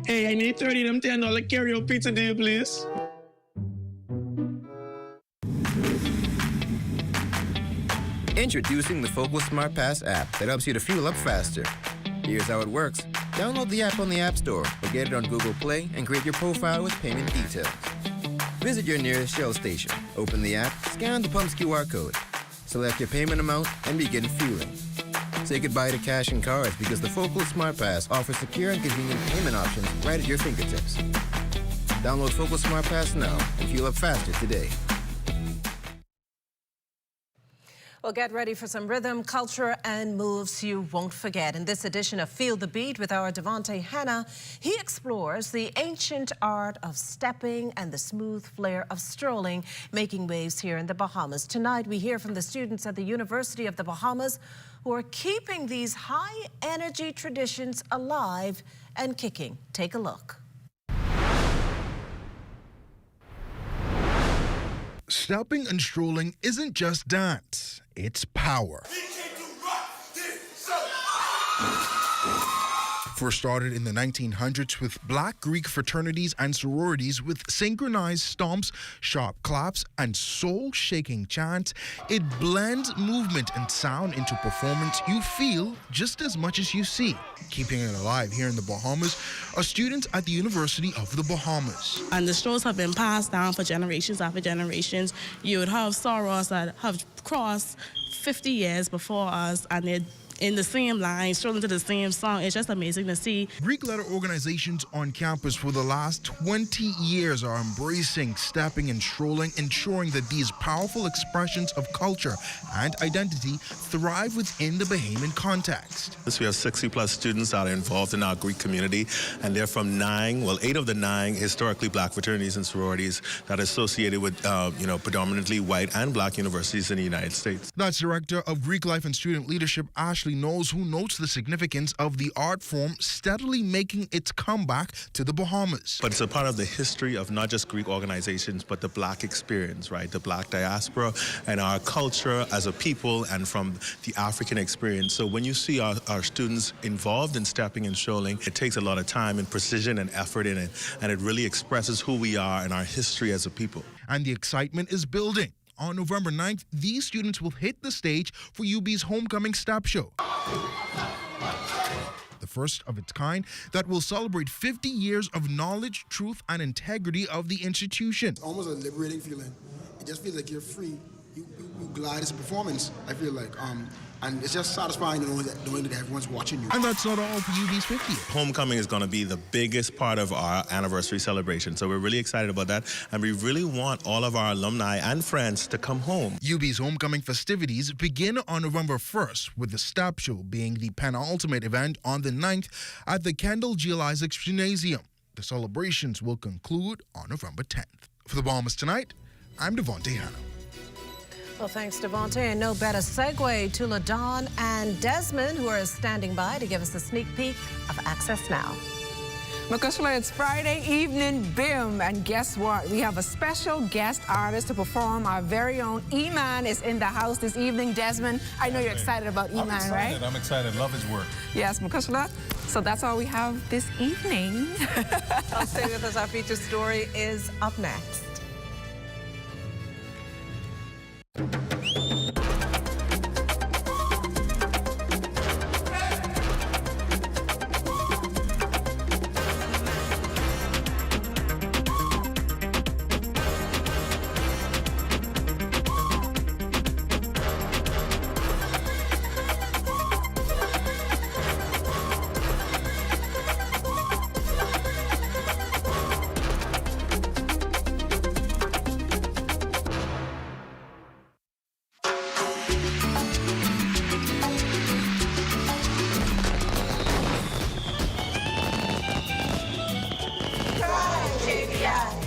Hey, I need 30 of them $10 carry-out pizza deal, please. Introducing the FOCOL Smart Pass app that helps you to fuel up faster. Here's how it works. Download the app on the App Store or get it on Google Play and create your profile with payment details. Visit your nearest Shell station. Open the app, scan the pump's QR code. Select your payment amount and begin fueling. Say goodbye to cash and cards because the FOCOL Smart Pass offers secure and convenient payment options right at your fingertips. Download FOCOL Smart Pass now and fuel up faster today. Well, get ready for some rhythm, culture, and moves you won't forget. In this edition of Feel the Beat with our Devontae Hanna, he explores the ancient art of stepping and the smooth flair of strolling, making waves here in the Bahamas. Tonight, we hear from the students at the University of the Bahamas who are keeping these high-energy traditions alive and kicking. Take a look. Stepping and strolling isn't just dance, it's power. First started in the 1900s with black Greek fraternities and sororities with synchronized stomps, sharp claps, and soul-shaking chants, it blends movement and sound into performance you feel just as much as you see. Keeping it alive here in the Bahamas are students at the University of the Bahamas. And the strolls have been passed down for generations after generations. You would have sorors that have crossed 50 years before us, and they're in the same line, strolling to the same song. It's just amazing to see. Greek letter organizations on campus for the last 20 years are embracing stepping and strolling, ensuring that these powerful expressions of culture and identity thrive within the Bahamian context. We have 60+ students that are involved in our Greek community, and they're from 8 of the 9 historically black fraternities and sororities that are associated with, predominantly white and black universities in the United States. That's Director of Greek Life and Student Leadership, Ashley Knowles, who notes the significance of the art form steadily making its comeback to the Bahamas. But it's a part of the history of not just Greek organizations, but the black experience, right? The black diaspora and our culture as a people and from the African experience. So when you see our students involved in stepping and strolling, it takes a lot of time and precision and effort in it, and it really expresses who we are and our history as a people. And the excitement is building. On November 9th, these students will hit the stage for UB's Homecoming Step Show. The first of its kind that will celebrate 50 years of knowledge, truth, and integrity of the institution. It's almost a liberating feeling. It just feels like you're free. You glide as a performance, I feel like. And it's just satisfying knowing that everyone's watching you. And that's not all for UB's 50th. Homecoming is going to be the biggest part of our anniversary celebration. So we're really excited about that. And we really want all of our alumni and friends to come home. UB's Homecoming festivities begin on November 1st, with the Step Show being the penultimate event on the 9th at the Kendall G. Isaacs Gymnasium. The celebrations will conclude on November 10th. For the Bahamas Tonight, I'm Devontae Hanna. Well, thanks, Devontae. And no better segue to LaDawn and Desmond, who are standing by to give us a sneak peek of Access Now. Makushla, it's Friday evening, BIM, and guess what? We have a special guest artist to perform. Our very own E-Man is in the house this evening. Desmond, I know you're excited about E-Man, right? I'm excited. Love his work. Yes, Makushla. So that's all we have this evening. I'll stay with us. Our feature story is up next.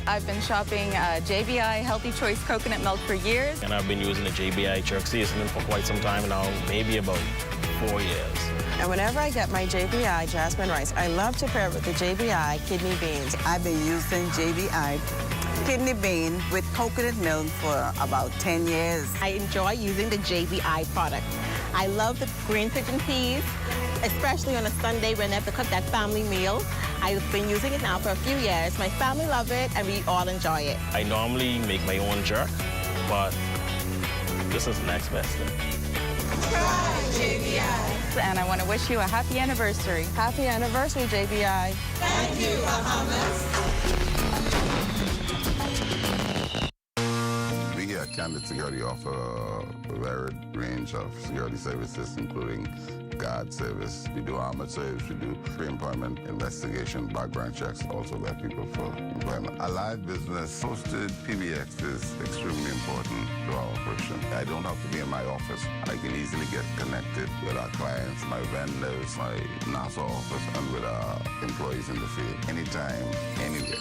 I've been shopping JBI Healthy Choice Coconut Milk for years. And I've been using the JBI jerk seasoning for quite some time now, maybe about 4 years. And whenever I get my JBI jasmine rice, I love to pair it with the JBI kidney beans. I've been using JBI kidney bean with coconut milk for about 10 years. I enjoy using the JBI product. I love the green pigeon peas, especially on a Sunday when I have to cook that family meal. I've been using it now for a few years. My family love it, and we all enjoy it. I normally make my own jerk, but this is the next best thing. Try JBI. And I want to wish you a happy anniversary. Happy anniversary, JBI. Thank you, Bahamas. We at Candid Security offer a varied range of security services, including guard service. We do armored service, we do pre-employment investigation, background checks, also vet people for employment. A live business hosted PBX is extremely important to our operation. I don't have to be in my office. I can easily get connected with our clients, my vendors, my NASA office, and with our employees in the field, anytime, anywhere.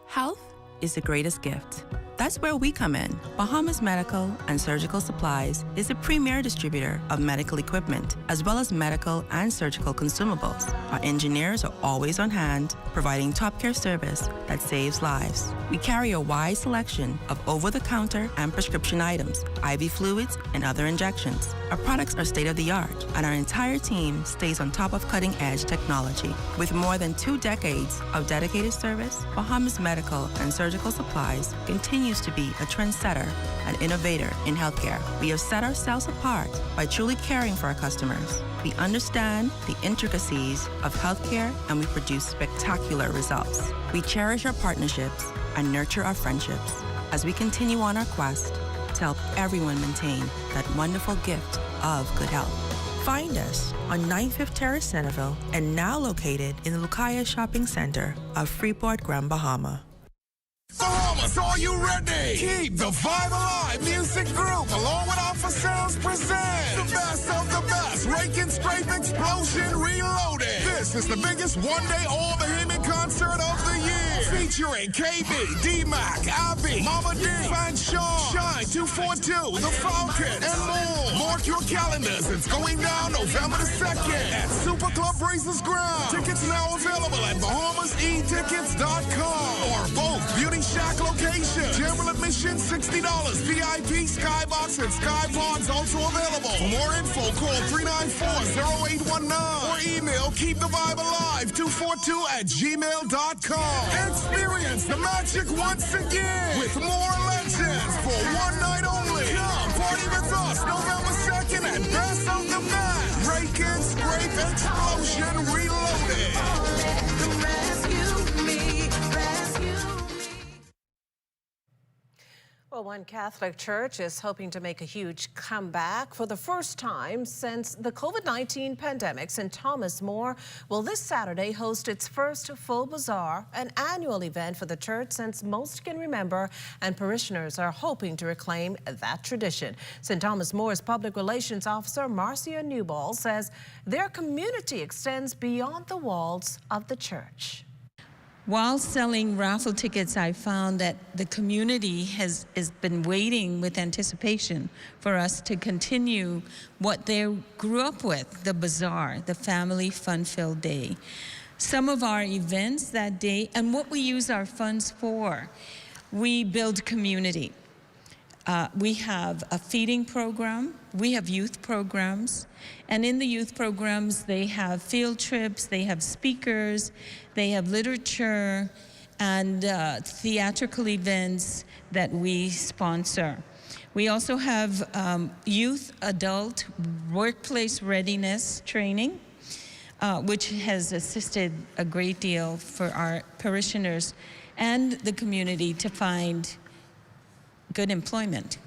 Health is the greatest gift. That's where we come in. Bahamas Medical and Surgical Supplies is a premier distributor of medical equipment, as well as medical and surgical consumables. Our engineers are always on hand, providing top care service that saves lives. We carry a wide selection of over-the-counter and prescription items, IV fluids, and other injections. Our products are state-of-the-art, and our entire team stays on top of cutting-edge technology. With more than 2 decades of dedicated service, Bahamas Medical and Surgical Supplies continues to be a trendsetter and innovator in healthcare. We have set ourselves apart by truly caring for our customers. We understand the intricacies of healthcare, and we produce spectacular results. We cherish our partnerships and nurture our friendships as we continue on our quest to help everyone maintain that wonderful gift of good health. Find us on 95th Terrace, Centerville, and now located in the Lucaya Shopping Center of Freeport, Grand Bahama. Bahamas, are you ready? Keep the vibe alive. Music group, along with Alpha Sounds, present the best of the best. Rake and Scrape Explosion Reloaded. This is the biggest one-day all-Bahamian concert of the year. Featuring KB, D-Mac, Abby, Mama D, Fan Sean, Shine 242, The Falcon, and more. Mark your calendars. It's going down November the 2nd at Super Club Racers Ground. Tickets now available at BahamasEtickets.com or both Beauty Shack location. General admission $60. VIP, Skybox, and Skypods also available. For more info, call 394-0819 or email keepthevibealive242@gmail.com. Experience the magic once again with more legends for one night only. Come party with us November 2nd at Best of the Best. Rake and Scrape Explosion Reloaded. Well, one Catholic church is hoping to make a huge comeback for the first time since the COVID-19 pandemic. St. Thomas More will this Saturday host its first full bazaar, an annual event for the church since most can remember, and parishioners are hoping to reclaim that tradition. St. Thomas More's public relations officer, Marcia Newball, says their community extends beyond the walls of the church. While selling raffle tickets, I found that the community has been waiting with anticipation for us to continue what they grew up with, the bazaar, the family fun-filled day. Some of our events that day, and what we use our funds for, we build community. We have a feeding program, we have youth programs, and in the youth programs they have field trips, they have speakers, they have literature and theatrical events that we sponsor. We also have youth, adult, workplace readiness training, which has assisted a great deal for our parishioners and the community to find good employment.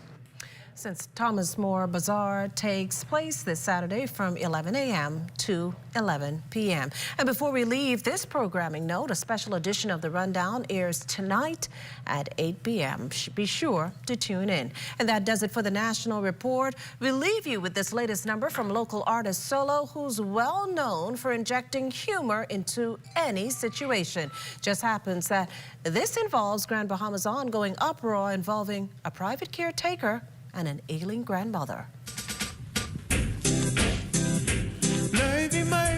Since Thomas More Bazaar takes place this Saturday from 11 a.m. to 11 p.m. And before we leave this programming note, a special edition of The Rundown airs tonight at 8 p.m. Be sure to tune in. And that does it for the National Report. We'll leave you with this latest number from local artist Solo, who's well known for injecting humor into any situation. Just happens that this involves Grand Bahama's ongoing uproar involving a private caretaker and an ailing grandmother. Life in my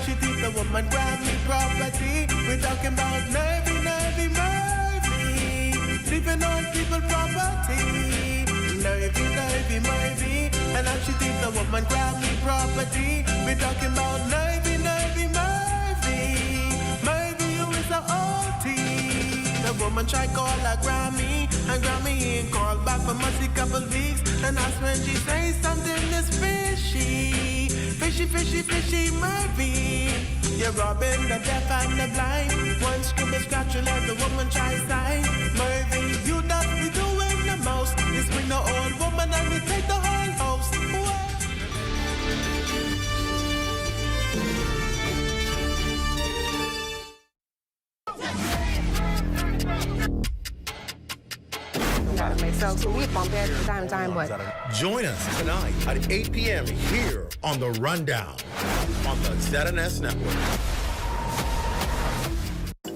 she think the woman grab me property. We're talking about nervy, nervy, nervy. Sleeping on people property. Nervy, nervy, nervy. And now she think the woman grab me property. We're talking about nervy, nervy, nervy. Nervy, you is a OT. The woman try call her Grammy, and Grammy ain't called back for a couple weeks. And that's when she say something is fishy. Fishy, fishy, fishy, Murphy. You're robbing the deaf and the blind. One scribble scratch, you let the woman try sign. Murphy, you don't be doing the most. This bring the old woman and we take the whole house. So we bump it from time, but join us tonight at 8 p.m. here on The Rundown on the ZNS Network.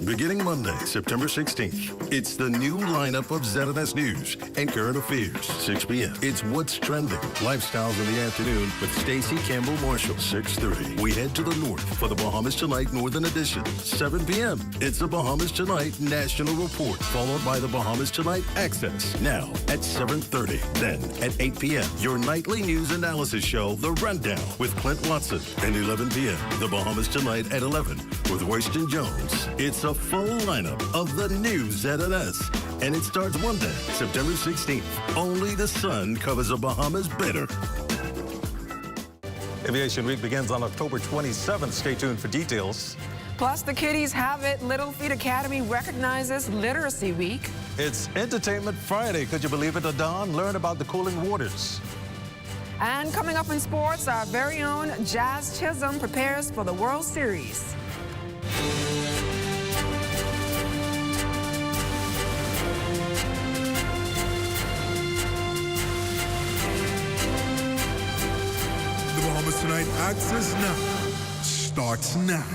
Beginning Monday, September 16th, it's the new lineup of ZNS News and Current Affairs, 6 p.m. It's What's Trending, Lifestyles in the Afternoon with Stacey Campbell Marshall, 6:30. We head to the north for the Bahamas Tonight Northern Edition, 7 p.m. It's the Bahamas Tonight National Report, followed by the Bahamas Tonight Access, now at 7:30. Then at 8 p.m., your nightly news analysis show, The Rundown, with Clint Watson, and 11 p.m., the Bahamas Tonight at 11 with Royston Jones. It's a full lineup of the new ZNS, and it starts Monday, September 16th. Only the sun covers the Bahamas better. Aviation Week begins on October 27th. Stay tuned for details. plus the kiddies have it. Little Feet Academy recognizes Literacy Week. It's Entertainment Friday. Could you believe it, Adon? Learn about the cooling waters. And coming up in sports, our very own Jazz Chisholm prepares for the World Series. The Bahamas Tonight Access Now starts now.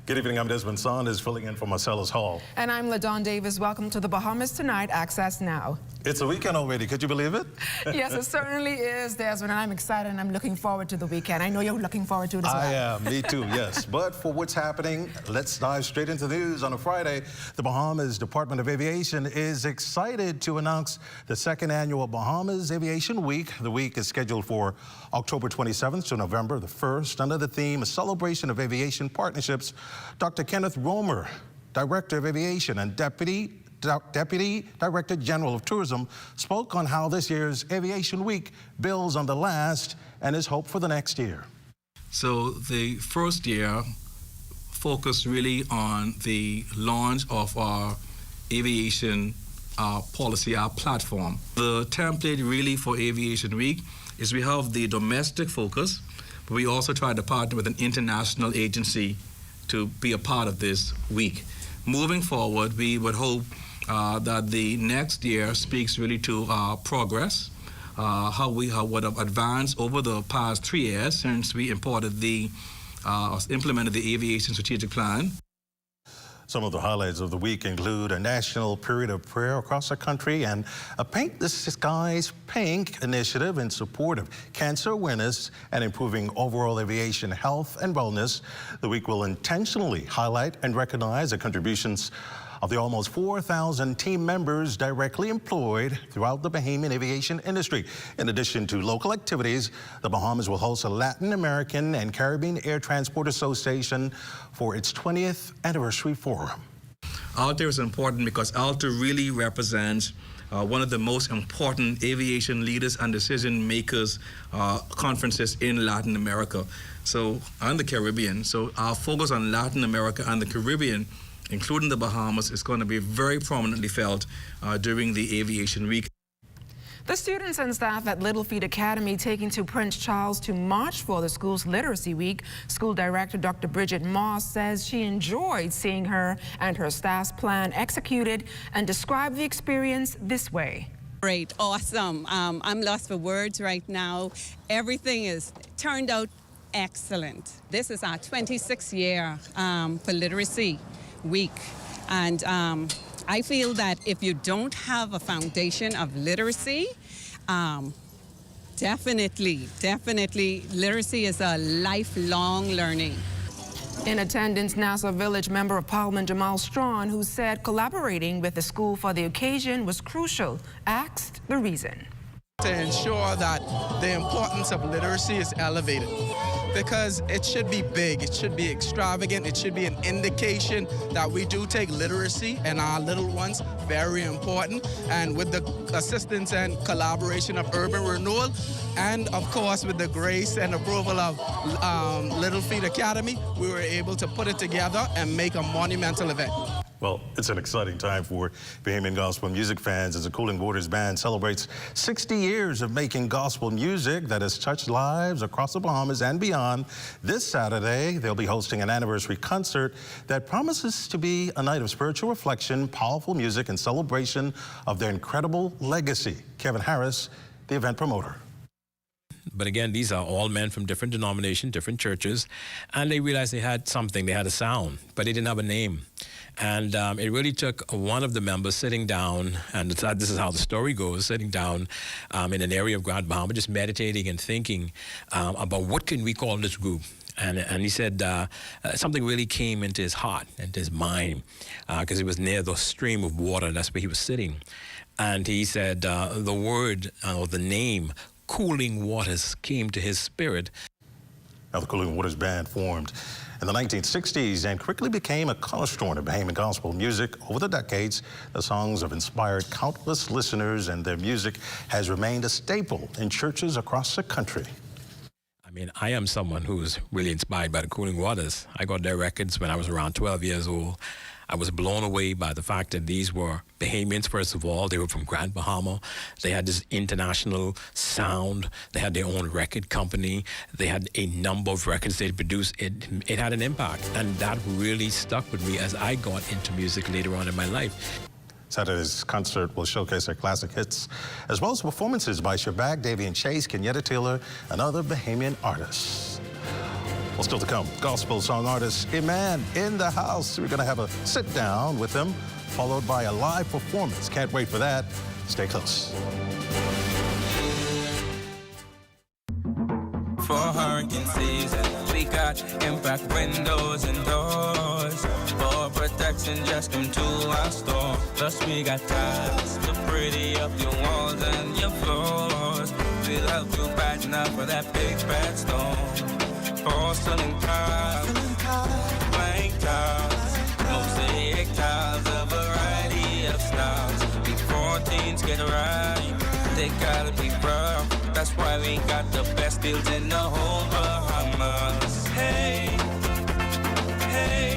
Good evening, I'm Desmond Saunders, filling in for Marcellus Hall. And I'm LaDon Davis. Welcome to the Bahamas Tonight Access Now. It's a weekend already. Could you believe it? Yes, it certainly is, Desmond. And I'm excited and I'm looking forward to the weekend. I know you're looking forward to it as well. I am. Me too, yes. But for what's happening, let's dive straight into the news. On a Friday, the Bahamas Department of Aviation is excited to announce the second annual Bahamas Aviation Week. The week is scheduled for October 27th to November the 1st under the theme, A Celebration of Aviation Partnerships. Dr. Kenneth Romer, Director of Aviation and Deputy Director General of Tourism, spoke on how this year's Aviation Week builds on the last and is hope for the next year. So the first year focused really on the launch of our aviation policy, our platform. The template really for Aviation Week is we have the domestic focus, but we also try to partner with an international agency to be a part of this week. Moving forward, we would hope that the next year speaks really to our progress, how we would have advanced over the past 3 years since we implemented the Aviation Strategic Plan. Some of the highlights of the week include a national period of prayer across the country and a Paint the Skies Pink initiative in support of cancer awareness and improving overall aviation health and wellness. The week will intentionally highlight and recognize the contributions of the almost 4,000 team members directly employed throughout the Bahamian aviation industry. In addition to local activities, the Bahamas will host a Latin American and Caribbean Air Transport Association for its 20th anniversary forum. ALTA is important because ALTA really represents one of the most important aviation leaders and decision makers conferences in Latin America, and the Caribbean. So our focus on Latin America and the Caribbean, including the Bahamas, is going to be very prominently felt during the Aviation Week. The students and staff at Little Feet Academy taking to Prince Charles to march for the school's Literacy Week. School Director Dr. Bridget Moss says she enjoyed seeing her and her staff's plan executed and described the experience this way. Great, awesome. I'm lost for words right now. Everything is turned out excellent. This is our 26th year for Literacy Week, and I feel that if you don't have a foundation of literacy, definitely literacy is a lifelong learning. In attendance, Nassau Village Member of Parliament Jamal Strawn, who said collaborating with the school for the occasion was crucial, asked the reason. To ensure that the importance of literacy is elevated, because it should be big, it should be extravagant, it should be an indication that we do take literacy and our little ones very important. And with the assistance and collaboration of Urban Renewal, and of course with the grace and approval of Little Feet Academy, we were able to put it together and make a monumental event. Well, it's an exciting time for Bahamian gospel music fans as the Cooling Waters Band celebrates 60 years of making gospel music that has touched lives across the Bahamas and beyond. This Saturday, they'll be hosting an anniversary concert that promises to be a night of spiritual reflection, powerful music, and celebration of their incredible legacy. Kevin Harris, the event promoter. But again, these are all men from different denominations, different churches, and they realized they had something, they had a sound, but they didn't have a name. And it really took one of the members sitting down, and this is how the story goes, sitting down in an area of Grand Bahama, just meditating and thinking about what can we call this group. And he said something really came into his heart, into his mind, because he was near the stream of water, that's where he was sitting. And he said the word, or the name, Cooling Waters, came to his spirit. Now, the Cooling Waters Band formed in the 1960s and quickly became a cornerstone of Bahamian gospel music. Over the decades, the songs have inspired countless listeners, and their music has remained a staple in churches across the country. I mean, I am someone who's really inspired by the Cooling Waters. I got their records when I was around 12 years old. I was blown away by the fact that these were Bahamians, first of all. They were from Grand Bahama. They had this international sound. They had their own record company. They had a number of records they produced. It had an impact, and that really stuck with me as I got into music later on in my life. Saturday's concert will showcase their classic hits, as well as performances by Shabag, Davian Chase, Kenyatta Taylor, and other Bahamian artists. Well, still to come, gospel song artist Iman in the house. We're going to have a sit down with him, followed by a live performance. Can't wait for that. Stay close. For hurricane season, we got impact windows and doors. For protection, just come to our store. Plus, we got tiles to pretty up your walls and your floors. We'll help you brighten up for that big bad storm. Porcelain tiles, blank tiles, mosaic tiles, a variety of styles. Before teens get right, they gotta be rough. That's why we got the best deals in the whole Bahamas. Hey, hey.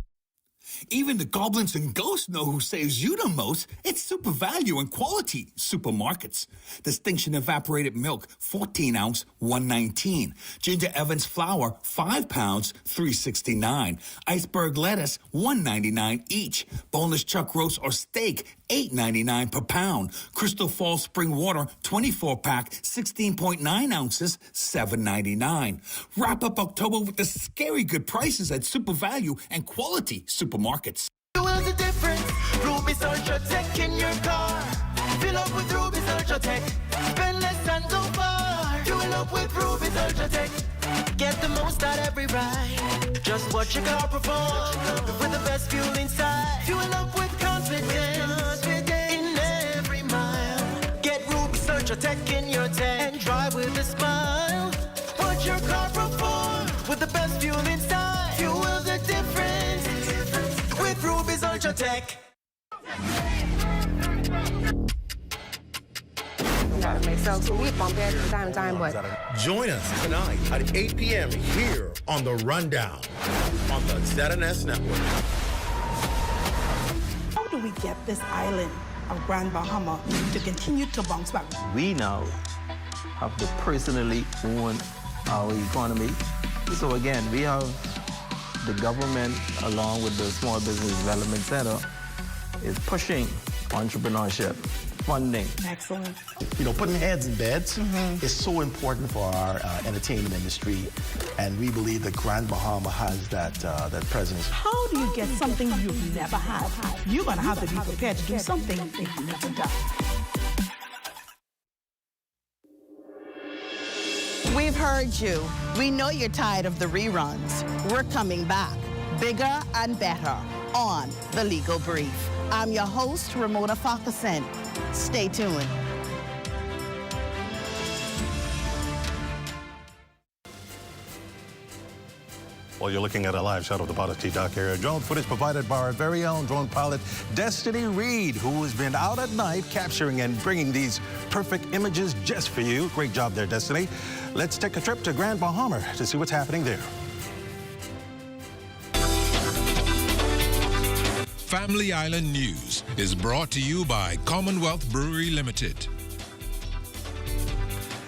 Even the goblins and ghosts know who saves you the most. It's Super Value and Quality Supermarkets. Distinction Evaporated Milk, 14 ounce, $1.19. Ginger Evans Flour, 5 pounds, $3.69. Iceberg Lettuce, $1.99 each. Boneless chuck roast or steak, $8.99 per pound. Crystal Falls Spring Water, 24-pack, 16.9 ounces, $7.99. Wrap up October with the scary good prices at Super Value and Quality Supermarkets. You will the difference. Ruby's Ultra Tech in your car. Fill up with Ruby's Ultra Tech. Spend less and go far. Fuel up with Ruby's Ultra Tech. Get the most out every ride. Just watch your car perform with the best fuel inside. Fuel up with confidence in every mile. Get Ruby's Ultra Tech in your tank and drive with a smile. Watch your car perform with the best fuel inside. Fuel the difference with Ruby's Ultra Tech. Join us tonight at 8 p.m. here on The Rundown on the ZNS Network. How do we get this island of Grand Bahama to continue to bounce back? We now have to personally own our economy. So again, we have the government, along with the Small Business Development Center, is pushing entrepreneurship, funding. Excellent. You know, putting heads in beds is so important for our entertainment industry, and we believe that Grand Bahama has that presence. How do you get something you've never had? You're going to have to be prepared to do something you've never done. We've heard you. We know you're tired of the reruns. We're coming back. bigger and better on The Legal Brief. I'm your host, Ramona Farquharson. Stay tuned. Well, you're looking at a live shot of the Bottom T Dock area. Drone footage provided by our very own drone pilot, Destiny Reed, who has been out at night capturing and bringing these perfect images just for you. Great job there, Destiny. Let's take a trip to Grand Bahama to see what's happening there. Family Island News is brought to you by Commonwealth Brewery Limited.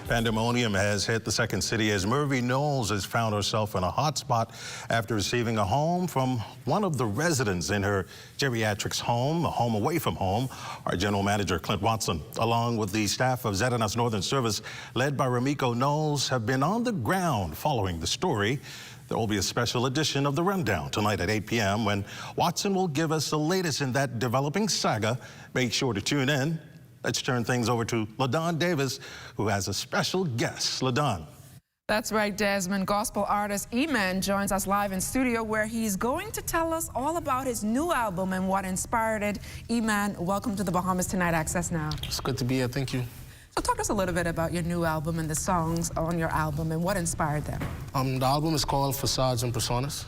Pandemonium has hit the second city as Murphy Knowles has found herself in a hot spot after receiving a home from one of the residents in her geriatrics home, a home away from home. Our general manager, Clint Watson, along with the staff of ZNS Northern Service, led by Ramiko Knowles, have been on the ground following the story. There will be a special edition of The Rundown tonight at 8 p.m. when Watson will give us the latest in that developing saga. Make sure to tune in. Let's turn things over to LaDon Davis, who has a special guest. LaDon. That's right, Desmond. Gospel artist E-Man joins us live in studio where he's going to tell us all about his new album and what inspired it. E-Man, welcome to the Bahamas Tonight Access Now. It's good to be here. Thank you. So talk to us a little bit about your new album and the songs on your album and what inspired them. The album is called Facades and Personas.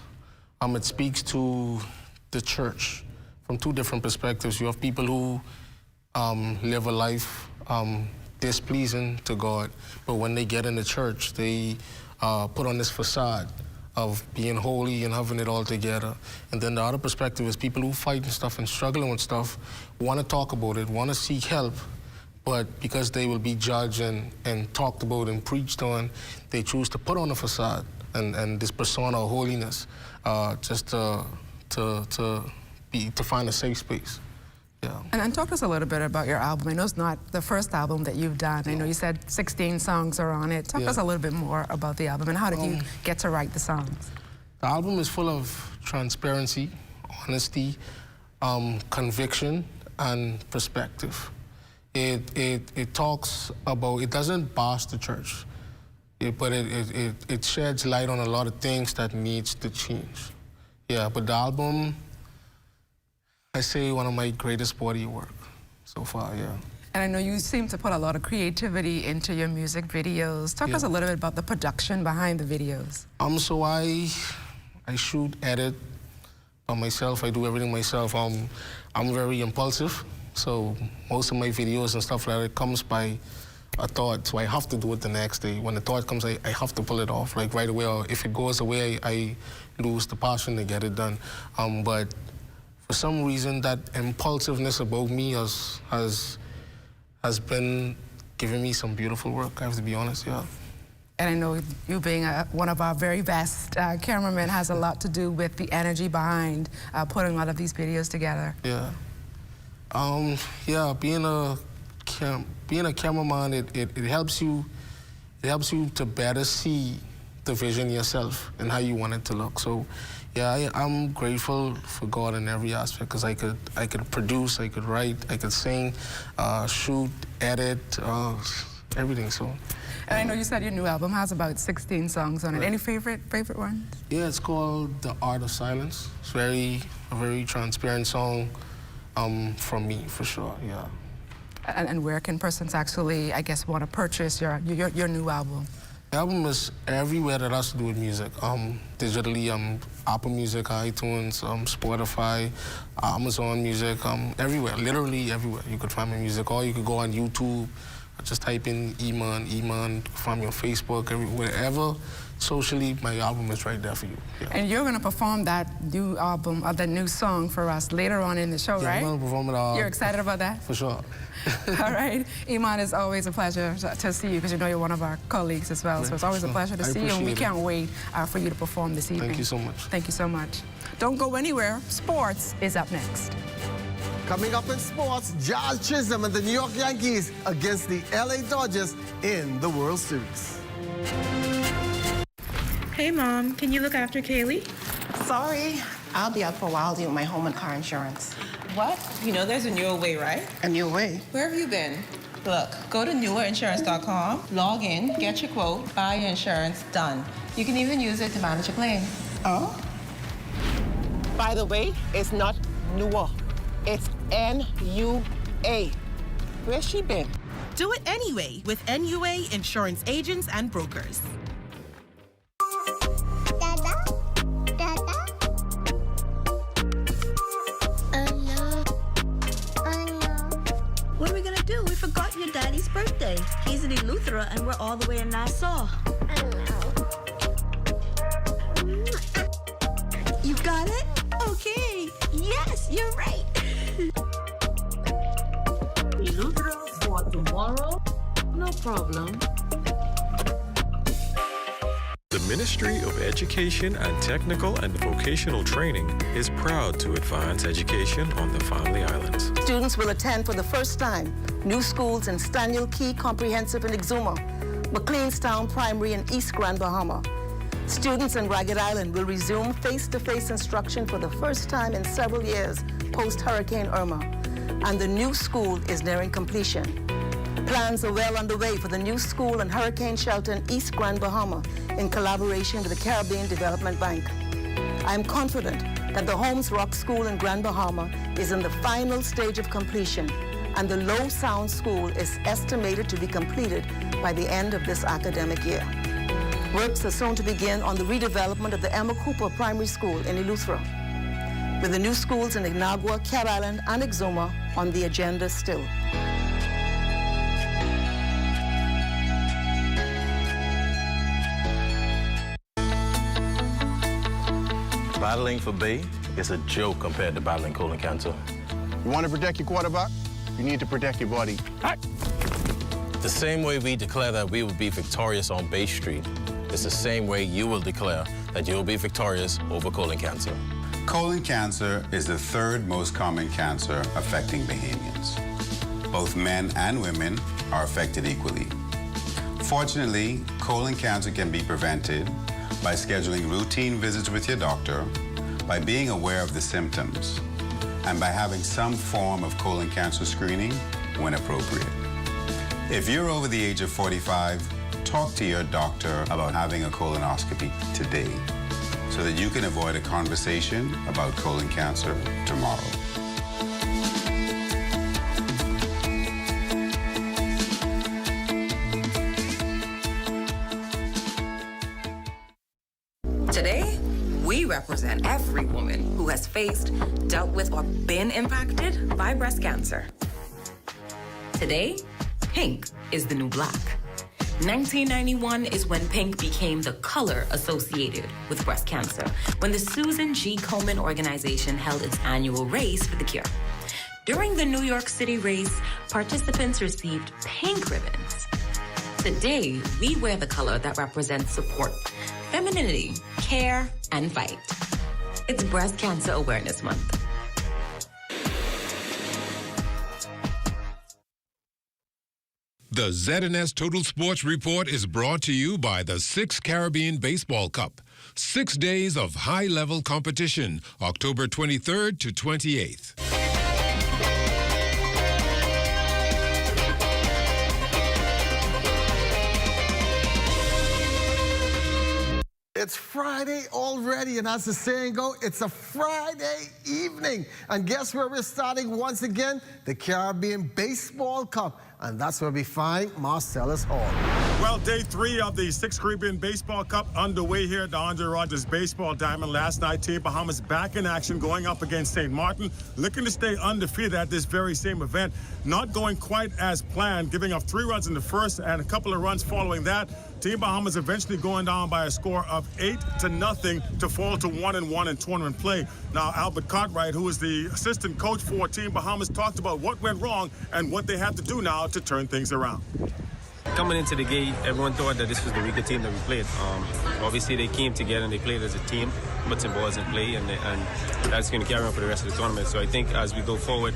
It speaks to the church from two different perspectives. You have people who live a life displeasing to God, but when they get in the church, they put on this facade of being holy and having it all together. And then the other perspective is people who fight and stuff and struggling with stuff, want to talk about it, want to seek help, but because they will be judged and talked about and preached on, they choose to put on a facade and this persona of holiness just to find a safe space. Yeah. And talk to us a little bit about your album. I know it's not the first album that you've done. I know you said 16 songs are on it. Talk to us a little bit more about the album and how did you get to write the songs? The album is full of transparency, honesty, conviction, and perspective. It talks about, it doesn't bash the church, but it sheds light on a lot of things that needs to change. Yeah, but the album, I say one of my greatest body of work so far, yeah. And I know you seem to put a lot of creativity into your music videos. Talk to us a little bit about the production behind the videos. So I shoot, edit by myself. I do everything myself. I'm very impulsive, so most of my videos and stuff like that, it comes by a thought, so I have to do it the next day. When the thought comes, I have to pull it off, like right away, or if it goes away, I lose the passion to get it done. But for some reason, that impulsiveness about me has been giving me some beautiful work, I have to be honest, yeah. And I know you being one of our very best cameramen has a lot to do with the energy behind putting a lot of these videos together. Yeah. Yeah, being a cameraman, it helps you to better see the vision yourself and how you want it to look. So yeah, I'm grateful for God in every aspect because I could produce, I could write, I could sing, shoot, edit, everything. So. And I know you said your new album has about 16 songs on it. Any favorite ones? Yeah, it's called The Art of Silence. It's a very transparent song from me, for sure, yeah. And where can persons actually, I guess, want to purchase your new album? The album is everywhere that has to do with music. Digitally, Apple Music, iTunes, Spotify, Amazon Music, everywhere, literally everywhere. You could find my music, or you could go on YouTube, just type in E-Man, find me on Facebook, wherever. Socially, my album is right there for you. Yeah. And you're going to perform that new album, that new song for us later on in the show, right? I'm going to perform it. You're excited about that? For sure. All right. Iman, it's always a pleasure to see you because you know you're one of our colleagues as well. So it's always a pleasure to see you, and we can't wait for you to perform this evening. Thank you so much. Thank you so much. Don't go anywhere. Sports is up next. Coming up in sports, Josh Chisholm and the New York Yankees against the LA Dodgers in the World Series. Hey, Mom, can you look after Kaylee? Sorry, I'll be out for a while doing my home and car insurance. What? You know there's a newer way, right? A new way? Where have you been? Look, go to newerinsurance.com, log in, get your quote, buy your insurance, done. You can even use it to manage a claim. Oh? By the way, it's not NUA. It's NUA. Where's she been? Do it anyway with NUA Insurance Agents and Brokers. What are we gonna do? We forgot your daddy's birthday. He's in Eleuthera and we're all the way in Nassau. You got it? Okay. Yes, you're right. Eleuthera for tomorrow? No problem. The Ministry of Education and Technical and Vocational Training is proud to advance education on the Family Islands. Students will attend for the first time new schools in Staniel Key Comprehensive in Exuma, McLeanstown Primary in East Grand Bahama. Students in Ragged Island will resume face-to-face instruction for the first time in several years post-Hurricane Irma, and the new school is nearing completion. Plans are well underway for the new school and hurricane shelter in East Grand Bahama in collaboration with the Caribbean Development Bank. I am confident that the Holmes Rock School in Grand Bahama is in the final stage of completion, and the Low Sound School is estimated to be completed by the end of this academic year. Works are soon to begin on the redevelopment of the Emma Cooper Primary School in Eleuthera, with the new schools in Inagua, Cat Island, and Exuma on the agenda still. Battling for Bay is a joke compared to battling colon cancer. You want to protect your quarterback? You need to protect your body. The same way we declare that we will be victorious on Bay Street, it's the same way you will declare that you will be victorious over colon cancer. Colon cancer is the third most common cancer affecting Bahamians. Both men and women are affected equally. Fortunately, colon cancer can be prevented by scheduling routine visits with your doctor, by being aware of the symptoms, and by having some form of colon cancer screening when appropriate. If you're over the age of 45, talk to your doctor about having a colonoscopy today so that you can avoid a conversation about colon cancer tomorrow. Today, we represent every woman who has faced, dealt with, or been impacted by breast cancer. Today, pink is the new black. 1991 is when pink became the color associated with breast cancer, when the Susan G. Komen organization held its annual race for the cure. During the New York City race, participants received pink ribbons. Today, we wear the color that represents support, femininity, care, and fight. It's Breast Cancer Awareness Month. The ZNS Total Sports Report is brought to you by the 6th Caribbean Baseball Cup. 6 days of high-level competition, October 23rd to 28th. It's Friday already, and as the saying goes, it's a Friday evening. And guess where we're starting once again? The Caribbean Baseball Cup. And that's where we find Marcellus Hall. Well, day 3 of the 6th Caribbean Baseball Cup underway here at the Andre Rogers Baseball Diamond. Last night, Team Bahamas back in action, going up against St. Martin, looking to stay undefeated at this very same event. Not going quite as planned, giving up 3 runs in the first and a couple of runs following that. Team Bahamas eventually going down by a score of 8-0 to fall to 1-1 in tournament play. Now, Albert Cartwright, who is the assistant coach for Team Bahamas, talked about what went wrong and what they have to do now to turn things around. Coming into the game, everyone thought that this was the weaker team that we played. Obviously, they came together and they played as a team, put some balls in play, and that's going to carry on for the rest of the tournament. So I think as we go forward,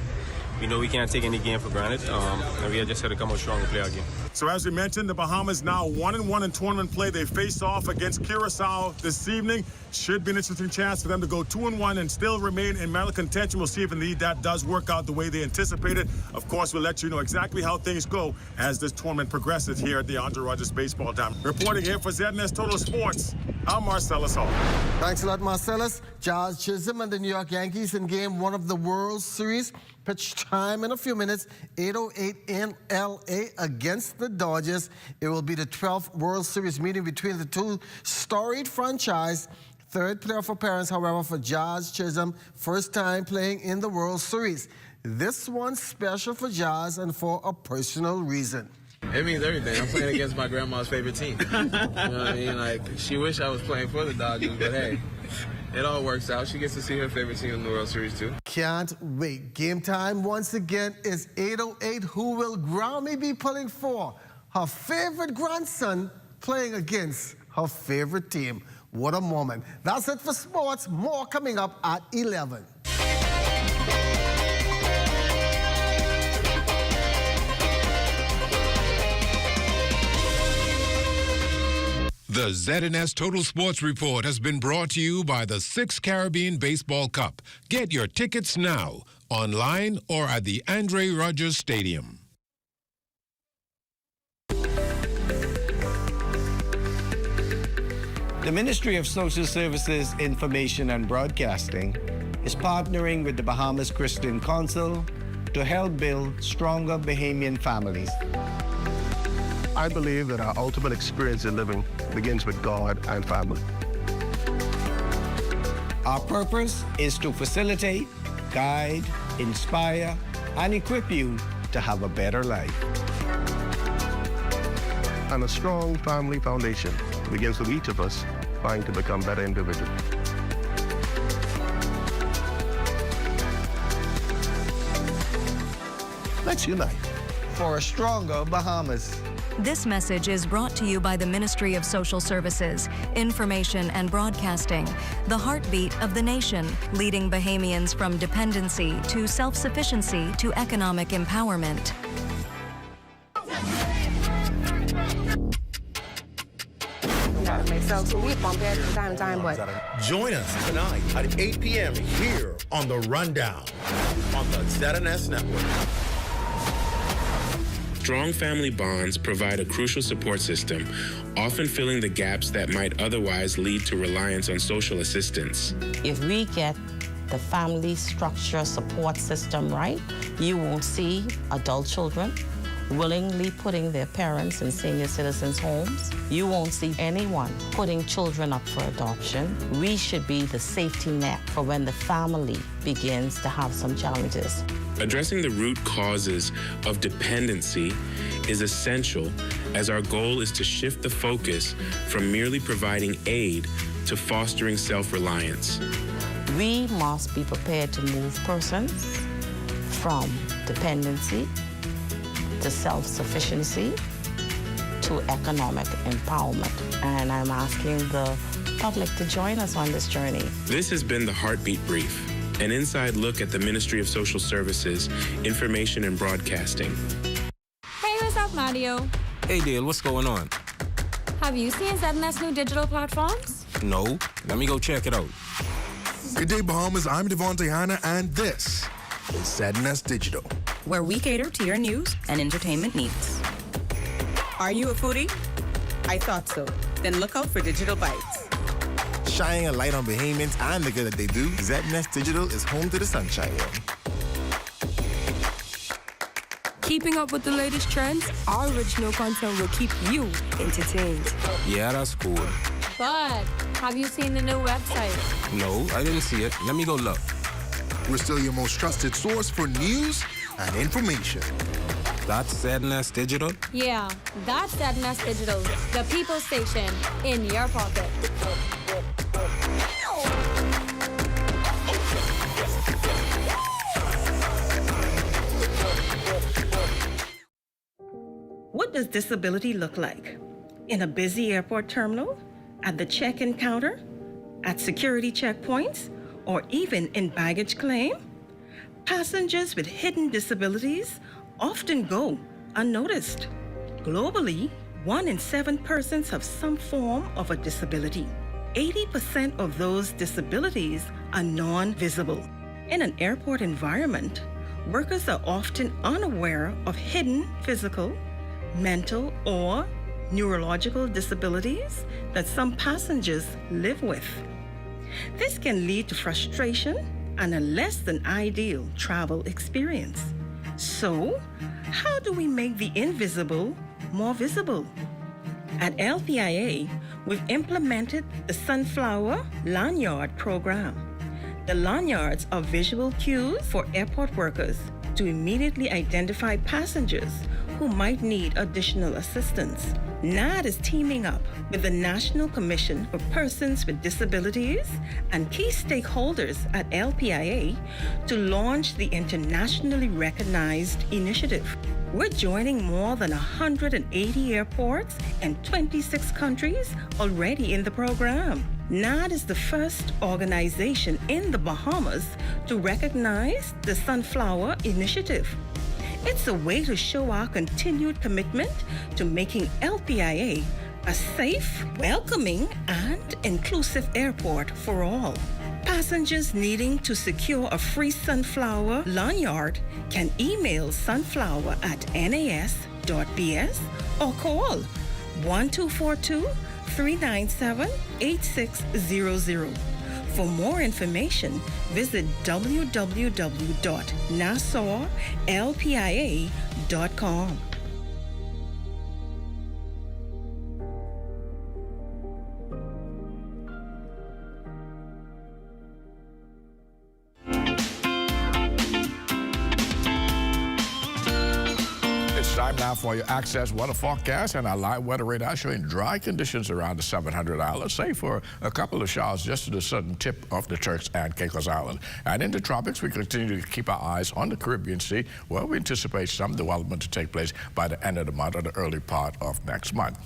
we know we can't take any game for granted, and we just had to come out strong and play our game. So as we mentioned, the Bahamas now 1-1 in tournament play. They face off against Curacao this evening. Should be an interesting chance for them to go 2-1 and still remain in medal contention. We'll see if indeed that does work out the way they anticipated. Of course, we'll let you know exactly how things go as this tournament progresses here at the Andre Rogers Baseball Diamond. Reporting here for ZNS Total Sports, I'm Marcellus Hall. Thanks a lot, Marcellus. Jazz Chisholm and the New York Yankees in Game 1 of the World Series. Pitch time in a few minutes, 8:08 in L.A. against the Dodgers. It will be the 12th World Series meeting between the two storied franchise. Third playoff appearance, however, for Jazz Chisholm. First time playing in the World Series. This one's special for Jazz and for a personal reason. It means everything. I'm playing against my grandma's favorite team. You know what I mean? Like, she wished I was playing for the Dodgers, but hey, it all works out. She gets to see her favorite team in the World Series, too. Can't wait. Game time once again is 8:08. Who will Grammy be pulling for? Her favorite grandson playing against her favorite team. What a moment. That's it for sports. More coming up at 11. The ZNS Total Sports Report has been brought to you by the 6th Caribbean Baseball Cup. Get your tickets now, online or at the Andre Rogers Stadium. The Ministry of Social Services, Information and Broadcasting is partnering with the Bahamas Christian Council to help build stronger Bahamian families. I believe that our ultimate experience in living begins with God and family. Our purpose is to facilitate, guide, inspire, and equip you to have a better life. And a strong family foundation begins with each of us trying to become better individuals. Let's unite for a stronger Bahamas. This message is brought to you by the Ministry of Social Services, Information and Broadcasting, the heartbeat of the nation, leading Bahamians from dependency to self-sufficiency to economic empowerment. Join us tonight at 8 p.m. here on The Rundown on the ZNS Network. Strong family bonds provide a crucial support system, often filling the gaps that might otherwise lead to reliance on social assistance. If we get the family structure support system right, you won't see adult children willingly putting their parents in senior citizens' homes. You won't see anyone putting children up for adoption. We should be the safety net for when the family begins to have some challenges. Addressing the root causes of dependency is essential, as our goal is to shift the focus from merely providing aid to fostering self-reliance. We must be prepared to move persons from dependency to self-sufficiency to economic empowerment. And I'm asking the public to join us on this journey. This has been the Heartbeat Brief, an inside look at the Ministry of Social Services, Information and Broadcasting. Hey, what's up, Mario? Hey, Dale, what's going on? Have you seen ZNS new digital platforms? No. Let me go check it out. Good day, Bahamas. I'm Devontae Hanna, and this is ZNS Digital, where we cater to your news and entertainment needs. Are you a foodie? I thought so. Then look out for Digital Bites. shining a light on Bahamians and the good that they do. ZNS Digital is home to the sunshine. Keeping up with the latest trends, our original content will keep you entertained. Yeah, that's cool. But have you seen the new website? No, I didn't see it. Let me go look. We're still your most trusted source for news and information. That's ZNS Digital? Yeah, that's ZNS Digital, the people station in your pocket. What does disability look like? In a busy airport terminal? At the check-in counter? At security checkpoints? Or even in baggage claim? Passengers with hidden disabilities often go unnoticed. Globally, 1 in 7 persons have some form of a disability. 80% of those disabilities are non-visible. In an airport environment, workers are often unaware of hidden physical, mental, or neurological disabilities that some passengers live with. This can lead to frustration and a less than ideal travel experience. So, how do we make the invisible more visible? At LPIA, we've implemented the Sunflower Lanyard program. The lanyards are visual cues for airport workers to immediately identify passengers who might need additional assistance. NAD is teaming up with the National Commission for Persons with Disabilities and key stakeholders at LPIA to launch the internationally recognized initiative. We're joining more than 180 airports and 26 countries already in the program. NAD is the first organization in the Bahamas to recognize the Sunflower Initiative. It's a way to show our continued commitment to making LPIA a safe, welcoming, and inclusive airport for all. Passengers needing to secure a free Sunflower lanyard can email sunflower@nas.bs or call 1242-397-8600. For more information, visit www.nassauLPIA.com. Time now for your Access weather forecast and our live weather radar showing dry conditions around the 700 Islands, save for a couple of showers just to the southern tip of the Turks and Caicos Island. And in the tropics, we continue to keep our eyes on the Caribbean Sea, where we anticipate some development to take place by the end of the month or the early part of next month.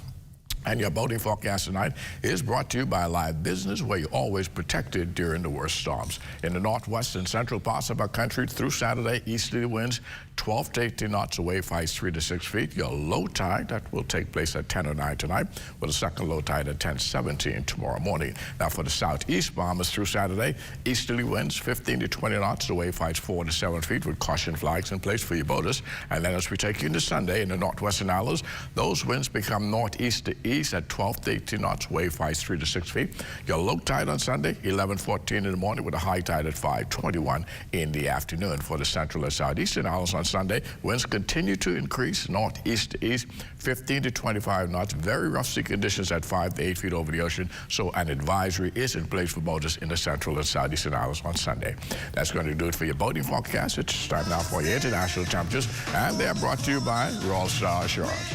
And your boating forecast tonight is brought to you by Live Business, where you're always protected during the worst storms. In the northwest and central parts of our country through Saturday, easterly winds 12 to 18 knots, wave heights 3 to 6 feet. Your low tide, that will take place at 10:09 tonight, with a second low tide at 10:17 tomorrow morning. Now for the southeast Bahamas through Saturday, easterly winds 15 to 20 knots, the wave heights 4 to 7 feet, with caution flags in place for your boaters. And then as we take into Sunday in the northwestern islands, those winds become northeast to east at 12 to 18 knots, wave heights 3 to 6 feet. Your low tide on Sunday, 11:14 in the morning, with a high tide at 5:21 in the afternoon. For the central and southeastern islands on Sunday, winds continue to increase northeast to east, 15 to 25 knots. Very rough sea conditions at 5 to 8 feet over the ocean. So an advisory is in place for boaters in the central and southeastern islands on Sunday. That's going to do it for your boating forecast. It's time now for your international temperatures, and they are brought to you by Royal Star Assurance.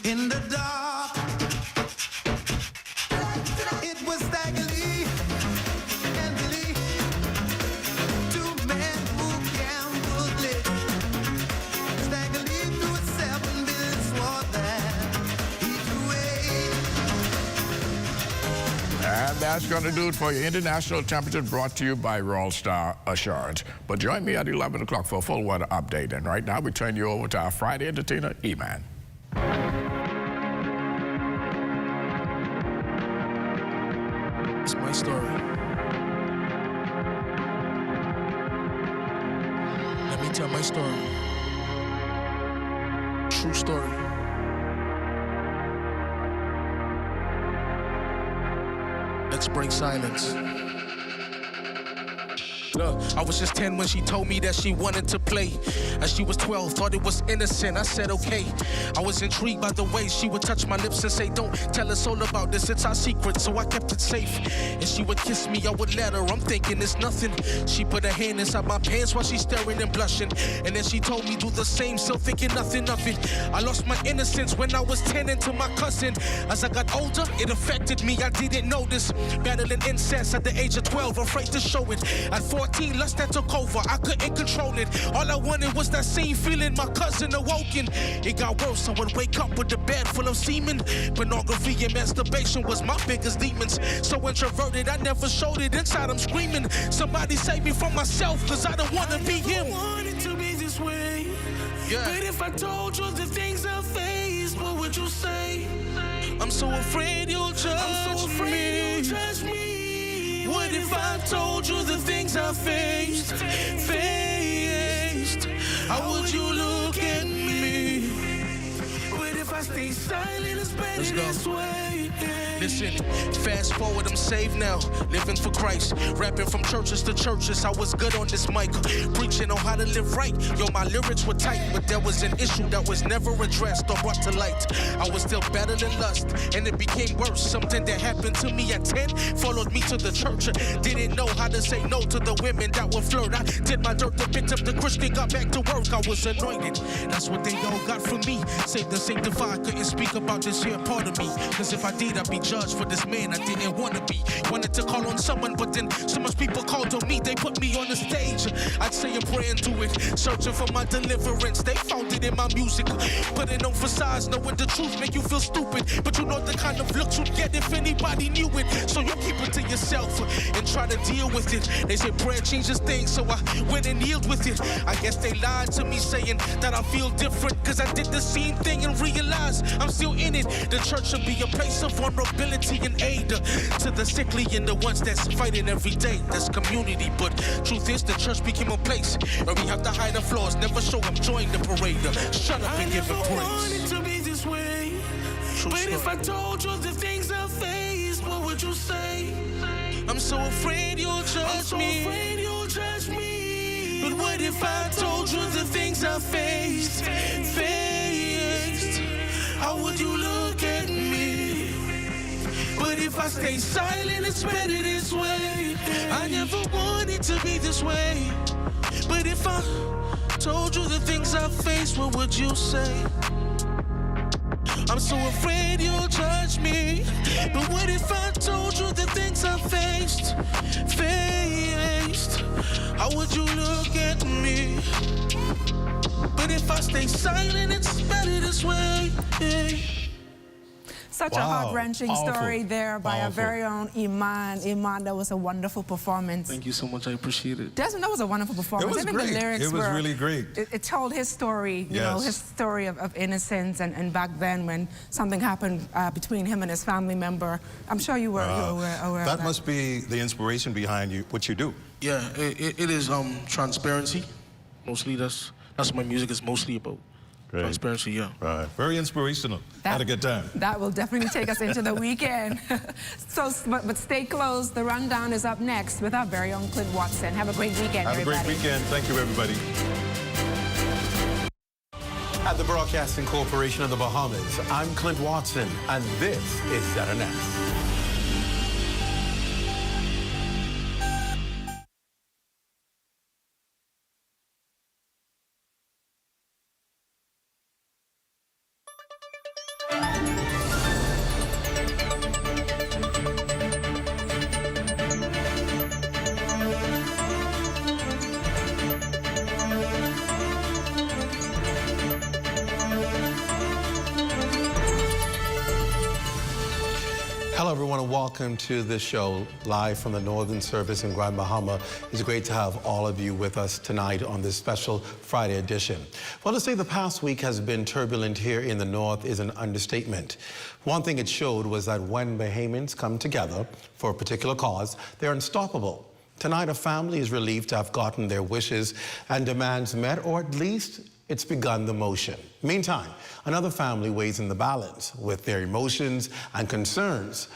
In the dark, it was staggerly and Billy, 2 men who gambled late. Staggerly threw a 7, Billy swore that he threw 8. And that's going to do it for your international temperature, brought to you by Royal Star Assurance. But join me at 11 o'clock for a full weather update. And right now, we turn you over to our Friday entertainer, E-Man. It's my story. Let me tell my story. True story. Let's break silence. Look, I was just 10 when she told me that she wanted to play. As she was 12, thought it was innocent. I said, okay. I was intrigued by the way she would touch my lips and say, don't tell us all about this, it's our secret. So I kept it safe. And she would kiss me, I would let her. I'm thinking it's nothing. She put her hand inside my pants while she's staring and blushing. And then she told me do the same, still thinking nothing of it. I lost my innocence when I was 10 into my cousin. As I got older, it affected me, I didn't know this. Battling incest at the age of 12, afraid to show it. At 14, 14, lust that took over. I couldn't control it. All I wanted was that same feeling, my cousin awoken. It got worse. I would wake up with a bed full of semen. Pornography and masturbation was my biggest demons. So introverted, I never showed it. Inside I'm screaming, somebody save me from myself, cause I don't wanna be him. I want it to be this way. Yeah. But if I told you the things I faced, what would you say? I'm so afraid you'll judge me. What if I told you the things I faced? How would you look at me? But if I stay silent, it's better this way. Listen, fast forward, I'm saved now, living for Christ. Rapping from churches to churches, I was good on this mic. Preaching on how to live right, yo, my lyrics were tight. But there was an issue that was never addressed or brought to light. I was still battling lust, and it became worse. Something that happened to me at 10 followed me to the church. Didn't know how to say no to the women that would flirt. I did my dirt to pick up the Christian, got back to work. I was anointed, that's what they all got from me. Saved and sanctified, couldn't speak about this here part of me. Cause if I did, I'd be judged for this man I didn't want to be. Wanted to call on someone, but then so much people called on me. They put me on the stage. I'd say a prayer and do it. Searching for my deliverance. They found it in my music. Putting on facades, knowing the truth make you feel stupid. But you know the kind of looks you'd get if anybody knew it. So you keep it to yourself and try to deal with it. They say prayer changes things, so I went and healed with it. I guess they lied to me saying that I feel different, cause I did the same thing and realized I'm still in it. The church should be a place of vulnerability and aid to the sickly and the ones that's fighting every day. That's community, but truth is the church became a place where we have to hide the flaws, never show I'm joining the parade. Shut up and give it praise. I never wanted to be this way. But if I told you the things I faced, what would you say? I'm so afraid you'll judge me. But what if I told you the things I faced? How would you look at me? But if I stay silent, it's better this way. I never wanted to be this way. But if I told you the things I faced, what would you say? I'm so afraid you'll judge me. But what if I told you the things I faced? How would you look at me? But if I stay silent, it's better this way. Such a heart-wrenching story there by our very own Iman. Iman, that was a wonderful performance. Thank you so much. I appreciate it. Desmond, that was a wonderful performance. It was great. It was really great. It told his story, you know, his story of innocence and back then when something happened between him and his family member. I'm sure you were aware of that. That must be the inspiration behind what you do. Yeah, it is transparency. Mostly that's what my music is mostly about. Great. Transparency, yeah. Right. Very inspirational. Had a good time. That will definitely take us into the weekend. But stay close. The rundown is up next with our very own Clint Watson. Have a great weekend, everybody. Have a great weekend. Thank you, everybody. At the Broadcasting Corporation of the Bahamas, I'm Clint Watson, and this is ZNS. Hello, everyone, and welcome to the show live from the Northern Service in Grand Bahama. It's great to have all of you with us tonight on this special Friday edition. Well, to say the past week has been turbulent here in the North is an understatement. One thing it showed was that when Bahamians come together for a particular cause, they're unstoppable. Tonight, a family is relieved to have gotten their wishes and demands met, or at least it's begun the motion. Meantime, another family weighs in the balance with their emotions and concerns.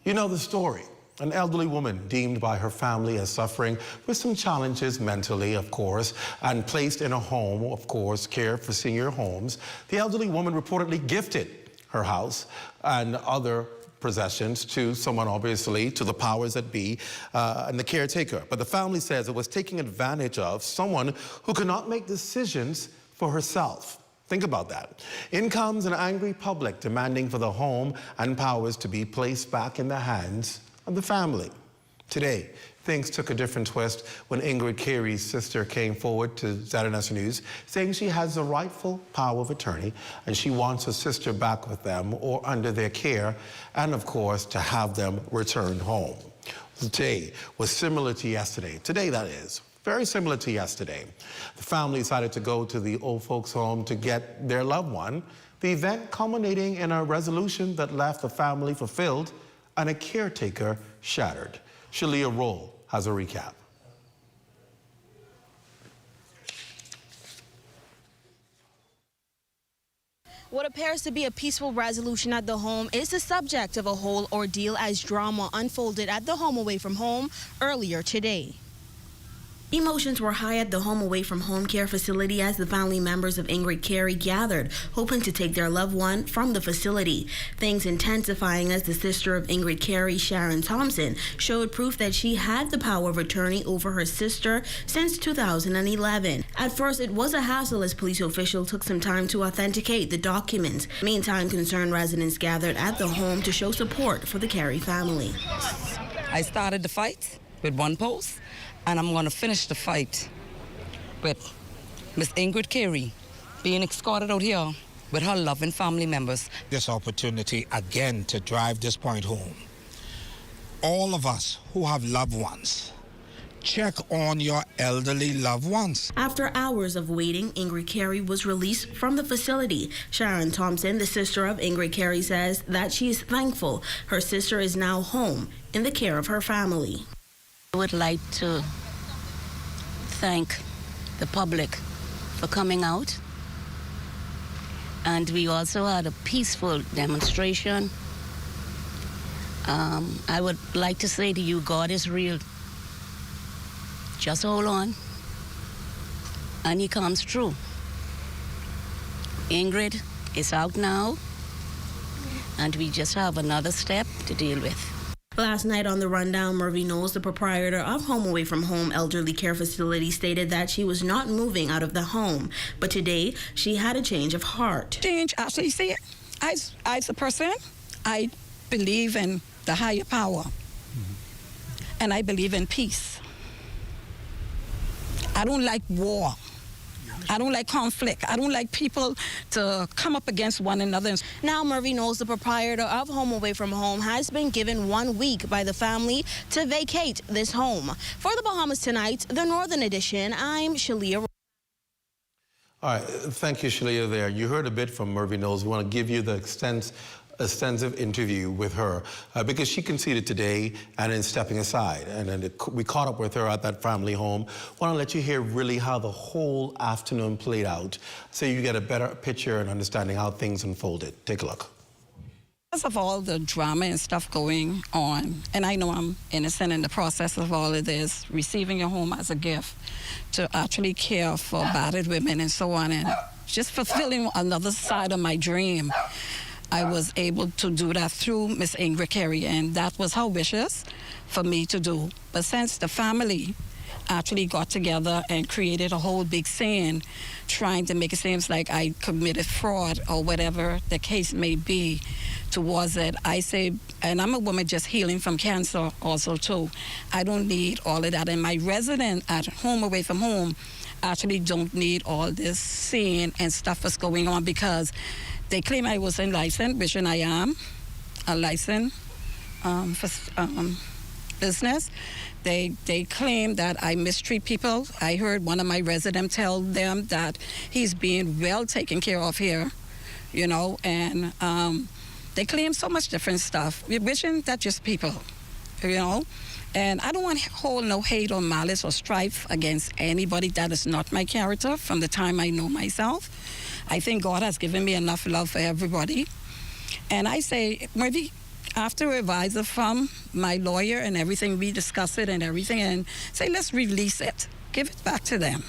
You know the story. An elderly woman deemed by her family as suffering with some challenges mentally, of course, and placed in a home, of course, care for senior homes. The elderly woman reportedly gifted her house and other possessions to someone, obviously, to the powers that be, and the caretaker. But the family says it was taking advantage of someone who could not make decisions for herself. Think about that. In comes an angry public demanding for the home and powers to be placed back in the hands of the family. Today, things took a different twist when Ingrid Carey's sister came forward to ZNS News saying she has the rightful power of attorney and she wants her sister back with them or under their care and, of course, to have them returned home. Today was similar to yesterday. Today, that is. Very similar to yesterday. The family decided to go to the old folks' home to get their loved one. The event culminating in a resolution that left the family fulfilled and a caretaker shattered. Shalia Roll has a recap. What appears to be a peaceful resolution at the home is the subject of a whole ordeal as drama unfolded at the home away from home earlier today. Emotions were high at the home away from home care facility as the family members of Ingrid Carey gathered, hoping to take their loved one from the facility. Things intensifying as the sister of Ingrid Carey, Sharon Thompson, showed proof that she had the power of attorney over her sister since 2011. At first, it was a hassle as police officials took some time to authenticate the documents. Meantime, concerned residents gathered at the home to show support for the Carey family. I started the fight with one post, and I'm going to finish the fight with Miss Ingrid Carey being escorted out here with her loving family members. This opportunity again to drive this point home. All of us who have loved ones, check on your elderly loved ones. After hours of waiting, Ingrid Carey was released from the facility. Sharon Thompson, the sister of Ingrid Carey, says that she is thankful her sister is now home in the care of her family. I would like to thank the public for coming out. And we also had a peaceful demonstration. I would like to say to you, God is real. Just hold on. And He comes through. Ingrid is out now. And we just have another step to deal with. Last night on the rundown, Murphy Knowles, the proprietor of Home Away from Home Elderly Care Facility, stated that she was not moving out of the home. But today, she had a change of heart. Change, actually, see, as a person, I believe in the higher power. And I believe in peace. I don't like war. I don't like conflict. I don't like people to come up against one another. Now, Murphy Knowles, the proprietor of Home Away from Home, has been given 1 week by the family to vacate this home. For the Bahamas Tonight, the Northern Edition, I'm Shalia. All right, thank you, Shalia, there. You heard a bit from Murphy Knowles. We want to give you the extensive interview with her because she conceded today and in stepping aside. And then we caught up with her at that family home. Want to let you hear really how the whole afternoon played out so you get a better picture and understanding how things unfolded. Take a look. Because of all the drama and stuff going on, and I know I'm innocent in the process of all of this, receiving a home as a gift to actually care for battered women and so on, and just fulfilling another side of my dream. I was able to do that through Miss Ingrid Carey, and that was her wishes for me to do. But since the family actually got together and created a whole big scene, trying to make it seem like I committed fraud or whatever the case may be towards it, I say, and I'm a woman just healing from cancer also too, I don't need all of that. And my resident at Home Away from Home actually don't need all this scene and stuff that's going on because they claim I wasn't licensed, which I am a licensed business. They claim that I mistreat people. I heard one of my residents tell them that he's being well taken care of here, you know, and they claim so much different stuff. We're wishing that just people, you know. And I don't want to hold no hate or malice or strife against anybody. That is not my character from the time I know myself. I think God has given me enough love for everybody. And I say, maybe after a advisor from my lawyer and everything, we discuss it and everything and say, let's release it. Give it back to them.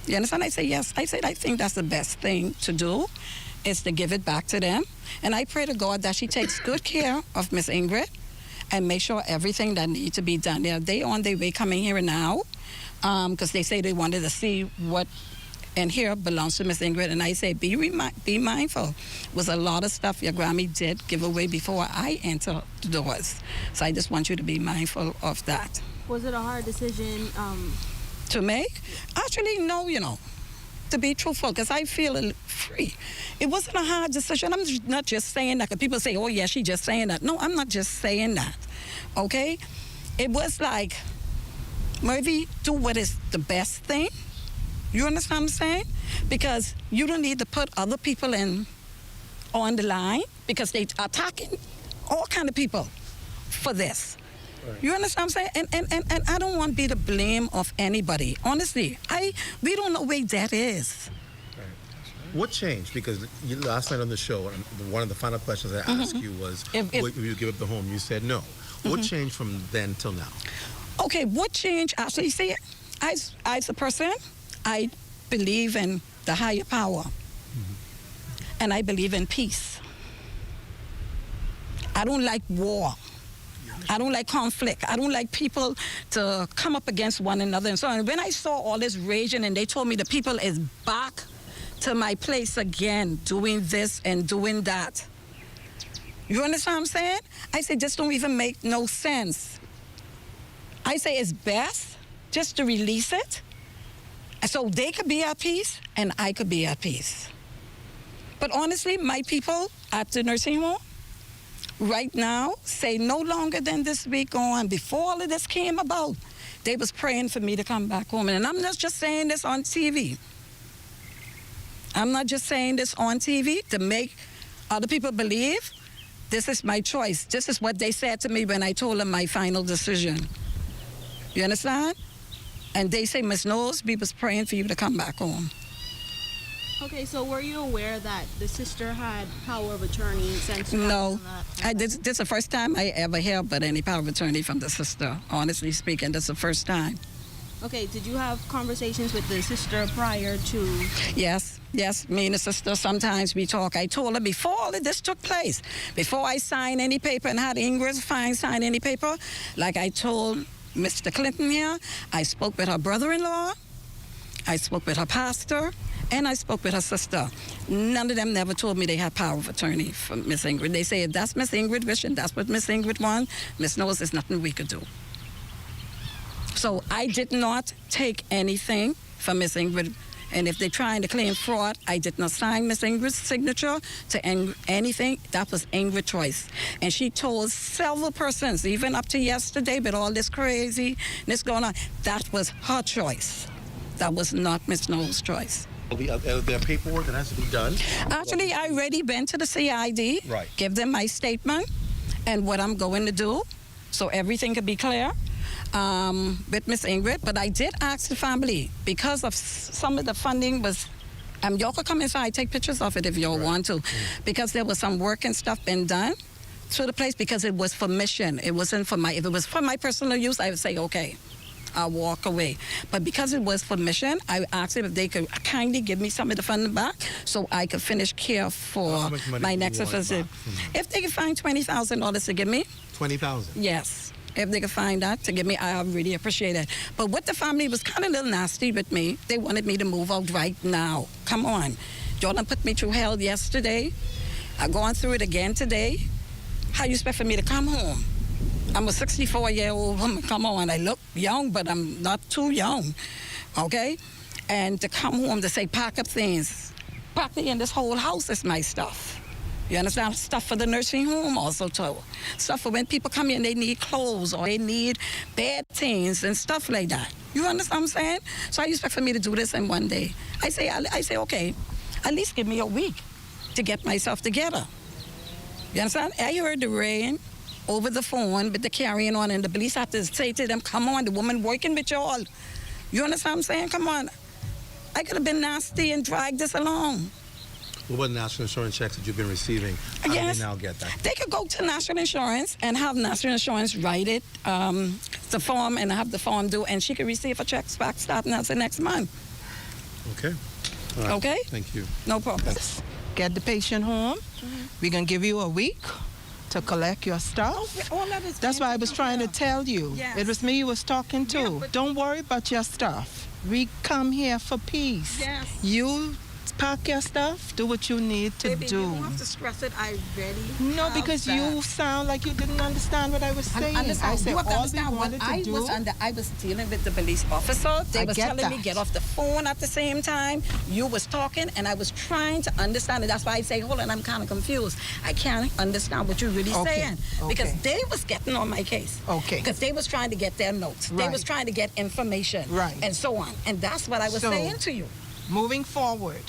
You understand? I say, yes. I said, I think that's the best thing to do is to give it back to them. And I pray to God that she takes good care of Miss Ingrid and make sure everything that needs to be done. They on their way coming here now because they say they wanted to see what and here belongs to Miss Ingrid. And I say, be mindful. Was a lot of stuff your Grammy did give away before I enter the doors. So I just want you to be mindful of that. Was it a hard decision to make? Actually, no, to be truthful, because I feel free. It wasn't a hard decision. I'm not just saying that, because people say, oh, yeah, she's just saying that. No, I'm not just saying that, okay? It was like, maybe do what is the best thing. You understand what I'm saying? Because you don't need to put other people on the line, because they are attacking all kind of people for this. Right. You understand what I'm saying? And I don't want to be the blame of anybody. Honestly, we don't know where that is. Right. What changed? Because last night on the show, one of the final questions I asked you was, would you give up the home? You said no. What changed from then till now? Okay, what changed? Actually, see, as a person, I believe in the higher power. And I believe in peace. I don't like war. I don't like conflict. I don't like people to come up against one another and so on. When I saw all this raging and they told me the people is back to my place again, doing this and doing that. You understand what I'm saying? I say, this don't even make no sense. I say it's best just to release it so they could be at peace and I could be at peace. But honestly, my people at the nursing home right now say no longer than this week on. Before all of this came about, they was praying for me to come back home. And I'm not just saying this on TV. I'm not just saying this on TV to make other people believe this is my choice. This is what they said to me when I told them my final decision. You understand? And they say, Miss Knowles, we was praying for you to come back home. Okay, so were you aware that the sister had power of attorney since? No, this is the first time I ever heard about any power of attorney from the sister. Honestly speaking, that's the first time. Okay, did you have conversations with the sister prior to? Yes, me and the sister, sometimes we talk. I told her before all of this took place, before I signed any paper and had Ingrid sign any paper, like I told Mr. Clinton here, I spoke with her brother-in-law, I spoke with her pastor, and I spoke with her sister. None of them never told me they had power of attorney for Miss Ingrid. They say if that's Miss Ingrid wishing, that's what Miss Ingrid wants, Miss Knowles, there's nothing we could do. So I did not take anything from Miss Ingrid. And if they're trying to claim fraud, I did not sign Miss Ingrid's signature to anything. That was Ingrid's choice. And she told several persons, even up to yesterday, with all this craziness going on, that was her choice. That was not Miss Knowles' choice. Are there paperwork that has to be done? Actually, I already went to the CID, right. Give them my statement and what I'm going to do, so everything could be clear with Miss Ingrid. But I did ask the family, because of some of the funding was, y'all could come inside, take pictures of it if y'all want to, because there was some work and stuff been done to the place, because it was for mission. It wasn't for if it was for my personal use, I would say, okay, I'll walk away. But because it was for mission, I asked them if they could kindly give me some of the funding back so I could finish care for my next visit. If they could find $20,000 to give me. $20,000? Yes. If they could find that to give me, I really appreciate it. But what the family was kind of a little nasty with me, they wanted me to move out right now. Come on. Jordan put me through hell yesterday. I'm going through it again today. How you expect for me to come home? I'm a 64-year-old woman. Come on, I look young, but I'm not too young, okay? And to come home to say, pack up things. Practically in this whole house is my stuff. You understand? Stuff for the nursing home also, too. Stuff for when people come in, they need clothes or they need bed things and stuff like that. You understand what I'm saying? So I expect for me to do this in one day. I say, okay, at least give me a week to get myself together. You understand? I heard the rain over the phone with the carrying on, and the police have to say to them, come on, the woman working with y'all. You understand what I'm saying? Come on. I could have been nasty and dragged this along. What about national insurance checks that you've been receiving? How do they now get that? They could go to national insurance and have national insurance write it, the form, and have the form due, and she could receive her checks back starting as the next month. Okay. All right. Okay? Thank you. No problem. Get the patient home. We're going to give you a week to collect your stuff. That's why I was trying to tell you. Yes. It was me you was talking to. Don't worry about your stuff. We come here for peace. Yes. You Pack your stuff. Do what you need to Baby, do. you don't have to stress it. I already No, have because that. you sound like you didn't understand what I was saying. I said You have to all understand we what wanted to I do. was under. I was dealing with the police officer. They I was get telling me that. get off the phone at the same time. You was talking, and I was trying to understand it. That's why I say, hold on, I'm kind of confused. I can't understand what you're really saying because they was getting on my case. Okay. Because they was trying to get their notes. They was trying to get information. Right. And so on. And that's what I was saying to you. Moving forward,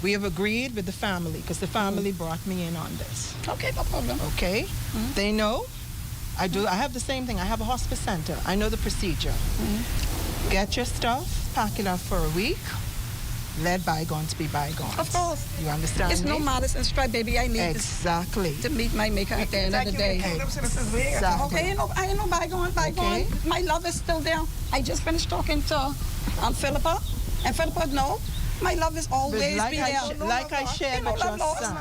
we have agreed with the family because the family brought me in on this. Okay, no problem. Okay. They know. I have the same thing. I have a hospice center. I know the procedure. Get your stuff, pack it up for a week. Let bygones be bygones. Of course. You understand It's me? no modest and stripe, baby. I need exactly to meet my maker at the end of the day. Exactly. Okay, I ain't no bygone. Okay. My love is still there. I just finished talking to Philippa, and Philippa, no, my love is always But be there. like I shared with your son.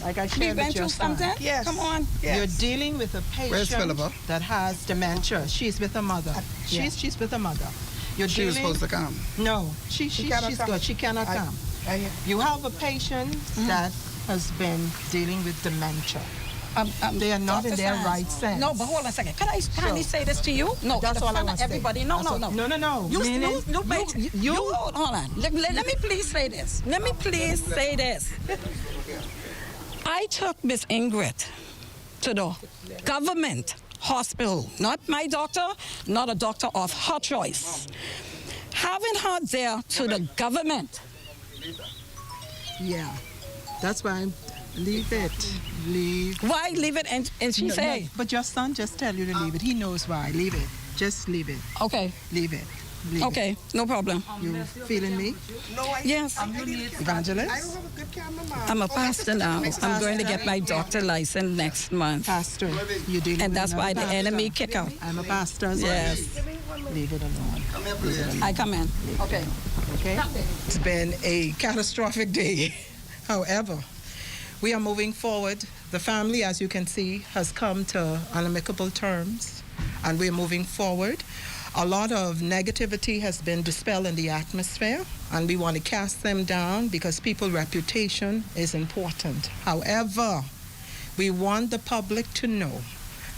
Like I shared went with your through son. something? Yes. Come on. Yes. You're dealing with a Where's patient Philippa? that has dementia. She's with her mother. She's with her mother. You're She was dealing- supposed to come. No, she's good. She cannot come. You have a patient that has been dealing with dementia. They are not in their right sense. No, but hold on a second. Can I say this to you? No, that's in all I front want of to say. everybody. No. You hold on. Let me please say this. Let me please say this. I took Miss Ingrid to the government hospital, not my doctor, not a doctor of her choice. Having her there to the government. Yeah, that's why I'm leave it. Leave. Why leave it? And she say. No, but your son just tell you to leave it. He knows why. Leave it. Just leave it. Okay. Leave it. Leave okay, no problem. You feeling me? Yes. Evangelist? I'm a pastor now. I'm going to get my doctor license next month. Pastor, you dealing and that's with why the another enemy pastor. kick out. I'm a pastor as well. Yes. Leave it alone. Leave it alone. I come in. Okay. Okay. It's been a catastrophic day. However, we are moving forward. The family, as you can see, has come to amicable terms, and we're moving forward. A lot of negativity has been dispelled in the atmosphere, and we want to cast them down because people's reputation is important. However, we want the public to know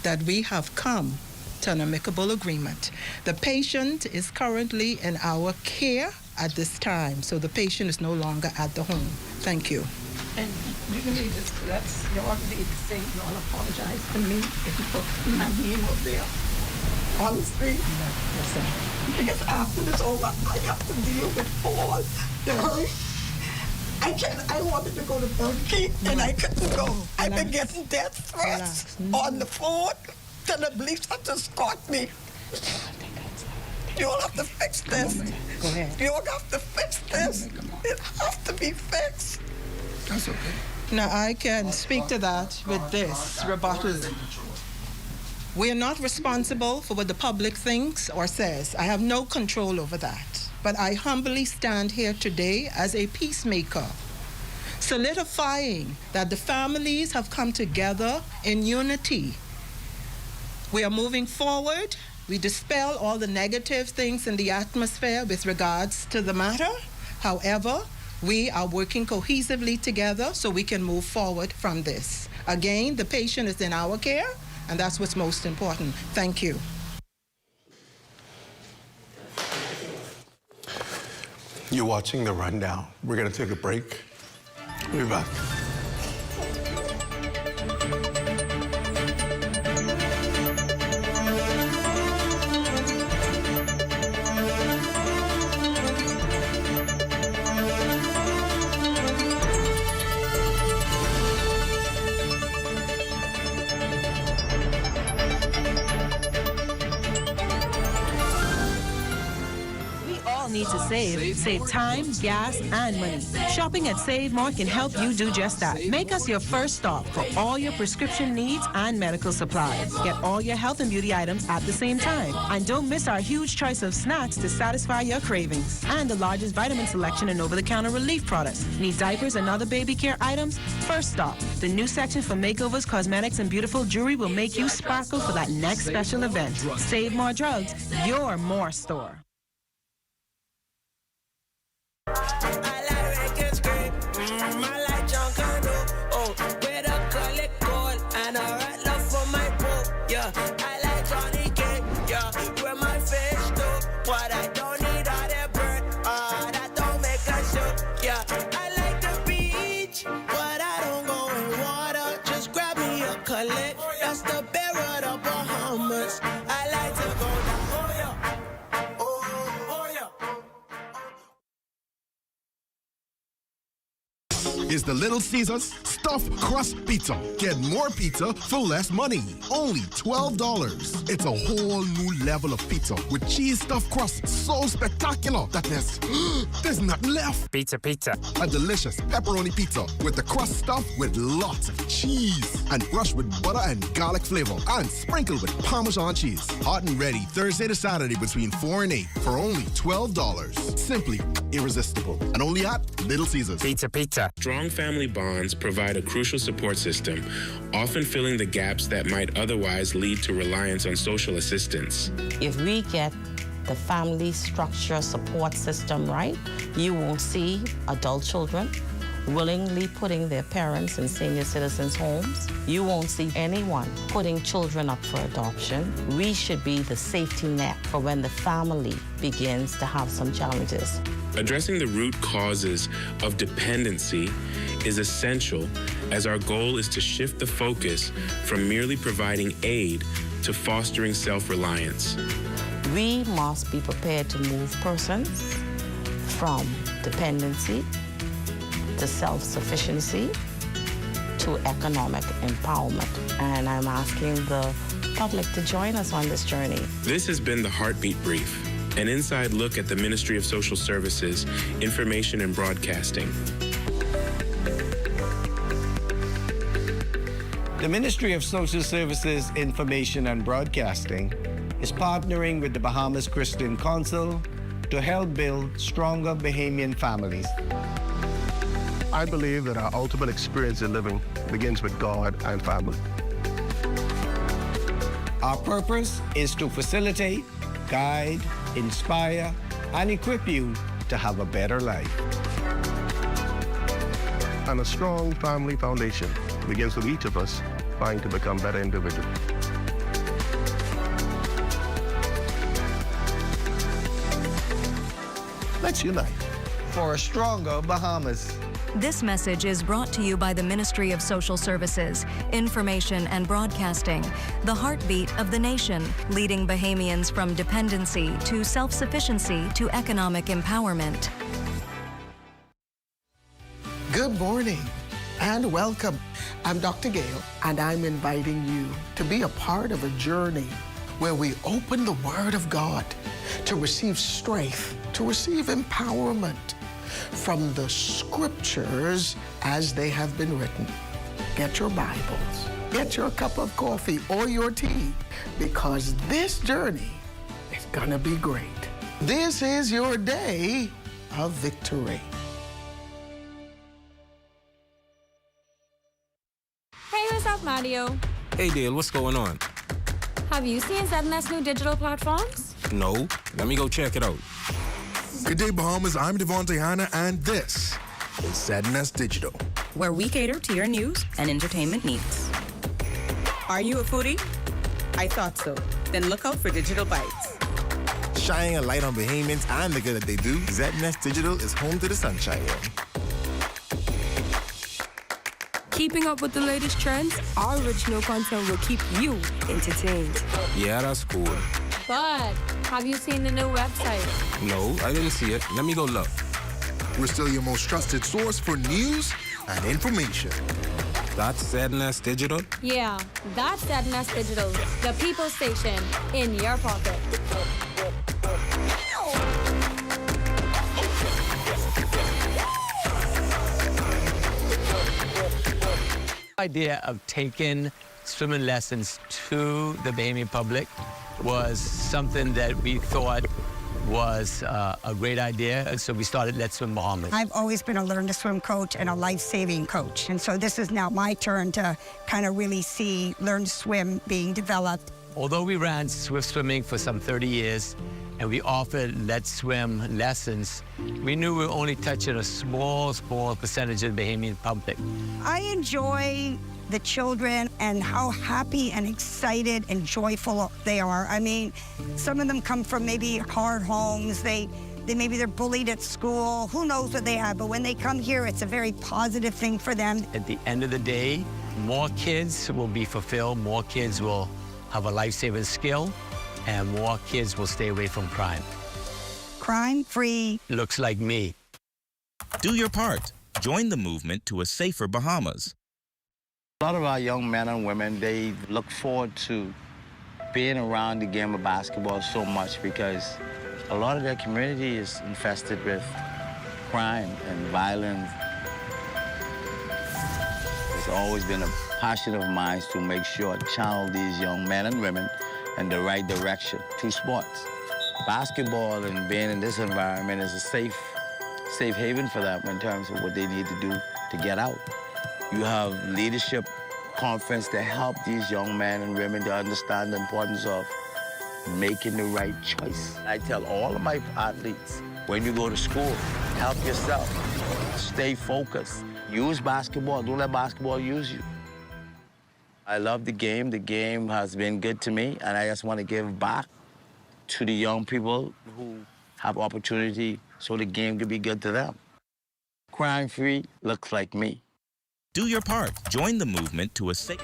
that we have come to an amicable agreement. The patient is currently in our care at this time, so the patient is no longer at the home. Thank you. And you can leave this. That's you all need to say you all apologize to me if you put my name up there on the street. Because after this over, I have to deal with all the hurt. I wanted to go to Burger King and I couldn't go. I've been getting death threats on the phone. Then the police have to escort me. You all have to fix this. Go ahead. You all have to fix this. It has to be fixed. That's okay. Now, I can speak to that with this rebuttal. We are not responsible for what the public thinks or says. I have no control over that. But I humbly stand here today as a peacemaker, solidifying that the families have come together in unity. We are moving forward. We dispel all the negative things in the atmosphere with regards to the matter. However, we are working cohesively together so we can move forward from this. Again, the patient is in our care, and that's what's most important. Thank you. You're watching The Rundown. We're going to take a break. We'll be back. Need to save time, gas, and money. Shopping at Save More can help you do just that. Make us your first stop for all your prescription needs and medical supplies. Get all your health and beauty items at the same time. And don't miss our huge choice of snacks to satisfy your cravings. And the largest vitamin selection and over-the-counter relief products. Need diapers and other baby care items? First stop. The new section for makeovers, cosmetics, and beautiful jewelry will make you sparkle for that next special event. Save More Drugs, your more store. I like is the Little Caesars Stuffed Crust Pizza. Get more pizza for less money. Only $12. It's a whole new level of pizza with cheese stuffed crust so spectacular that there's nothing left. Pizza. A delicious pepperoni pizza with the crust stuffed with lots of cheese and brushed with butter and garlic flavor and sprinkled with Parmesan cheese. Hot and ready Thursday to Saturday between 4 and 8 for only $12. Simply irresistible. And only at Little Caesars. Pizza. Strong family bonds provide a crucial support system, often filling the gaps that might otherwise lead to reliance on social assistance. If we get the family structure support system right, you won't see adult children willingly putting their parents in senior citizens' homes. You won't see anyone putting children up for adoption. We should be the safety net for when the family begins to have some challenges. Addressing the root causes of dependency is essential, as our goal is to shift the focus from merely providing aid to fostering self-reliance. We must be prepared to move persons from dependency to self-sufficiency to economic empowerment. And I'm asking the public to join us on this journey. This has been the Heartbeat Brief, an inside look at the Ministry of Social Services, Information and Broadcasting. The Ministry of Social Services, Information and Broadcasting is partnering with the Bahamas Christian Council to help build stronger Bahamian families. I believe that our ultimate experience in living begins with God and family. Our purpose is to facilitate, guide, inspire, and equip you to have a better life. And a strong family foundation begins with each of us trying to become better individuals. Let's unite for a stronger Bahamas. This message is brought to you by the Ministry of Social Services, Information and Broadcasting, the heartbeat of the nation, leading Bahamians from dependency to self-sufficiency to economic empowerment. Good morning and welcome. I'm Dr. Gale, and I'm inviting you to be a part of a journey where we open the Word of God to receive strength, to receive empowerment from the Scriptures as they have been written. Get your Bibles, get your cup of coffee or your tea, because this journey is gonna be great. This is your day of victory. Hey, what's up, Mario? Hey, Dale, what's going on? Have you seen ZNS new digital platforms? No. Let me go check it out. Good day, Bahamas. I'm Devontae Hanna, and this is ZNS Digital, where we cater to your news and entertainment needs. Are you a foodie? I thought so. Then look out for Digital Bites. Shining a light on Bahamians and the good that they do, ZNS Digital is home to the sunshine. Keeping up with the latest trends, our original content will keep you entertained. Yeah, that's cool. But have you seen the new website? No, I didn't see it. Let me go look. We're still your most trusted source for news and information. That's ZNS Digital? Yeah, that's ZNS Digital, the people station in your pocket. idea of taking swimming lessons to the Bahamian public was something that we thought was a great idea, so we started Let's Swim Bahamas. I've always been a learn-to-swim coach and a life-saving coach, and so this is now my turn to kind of really see Learn to Swim being developed. Although we ran swift swimming for some 30 years, and we offered Let's Swim lessons, we knew we were only touching a small percentage of the Bahamian public. I enjoy the children and how happy and excited and joyful they are. I mean, some of them come from maybe hard homes. Maybe they're bullied at school. Who knows what they have, but when they come here, it's a very positive thing for them. At the end of the day, more kids will be fulfilled, more kids will have a life-saving skill, and more kids will stay away from crime. Crime-free. Looks like me. Do your part. Join the movement to a safer Bahamas. A lot of our young men and women, they look forward to being around the game of basketball so much because a lot of their community is infested with crime and violence. It's always been a passion of mine to make sure I channel these young men and women in the right direction through sports. Basketball and being in this environment is a safe haven for them in terms of what they need to do to get out. You have leadership conference to help these young men and women to understand the importance of making the right choice. I tell all of my athletes, when you go to school, help yourself, stay focused, use basketball, don't let basketball use you. I love the game. The game has been good to me, and I just want to give back to the young people who have opportunity so the game can be good to them. Crime-free looks like me. Do your part. Join the movement to a safe...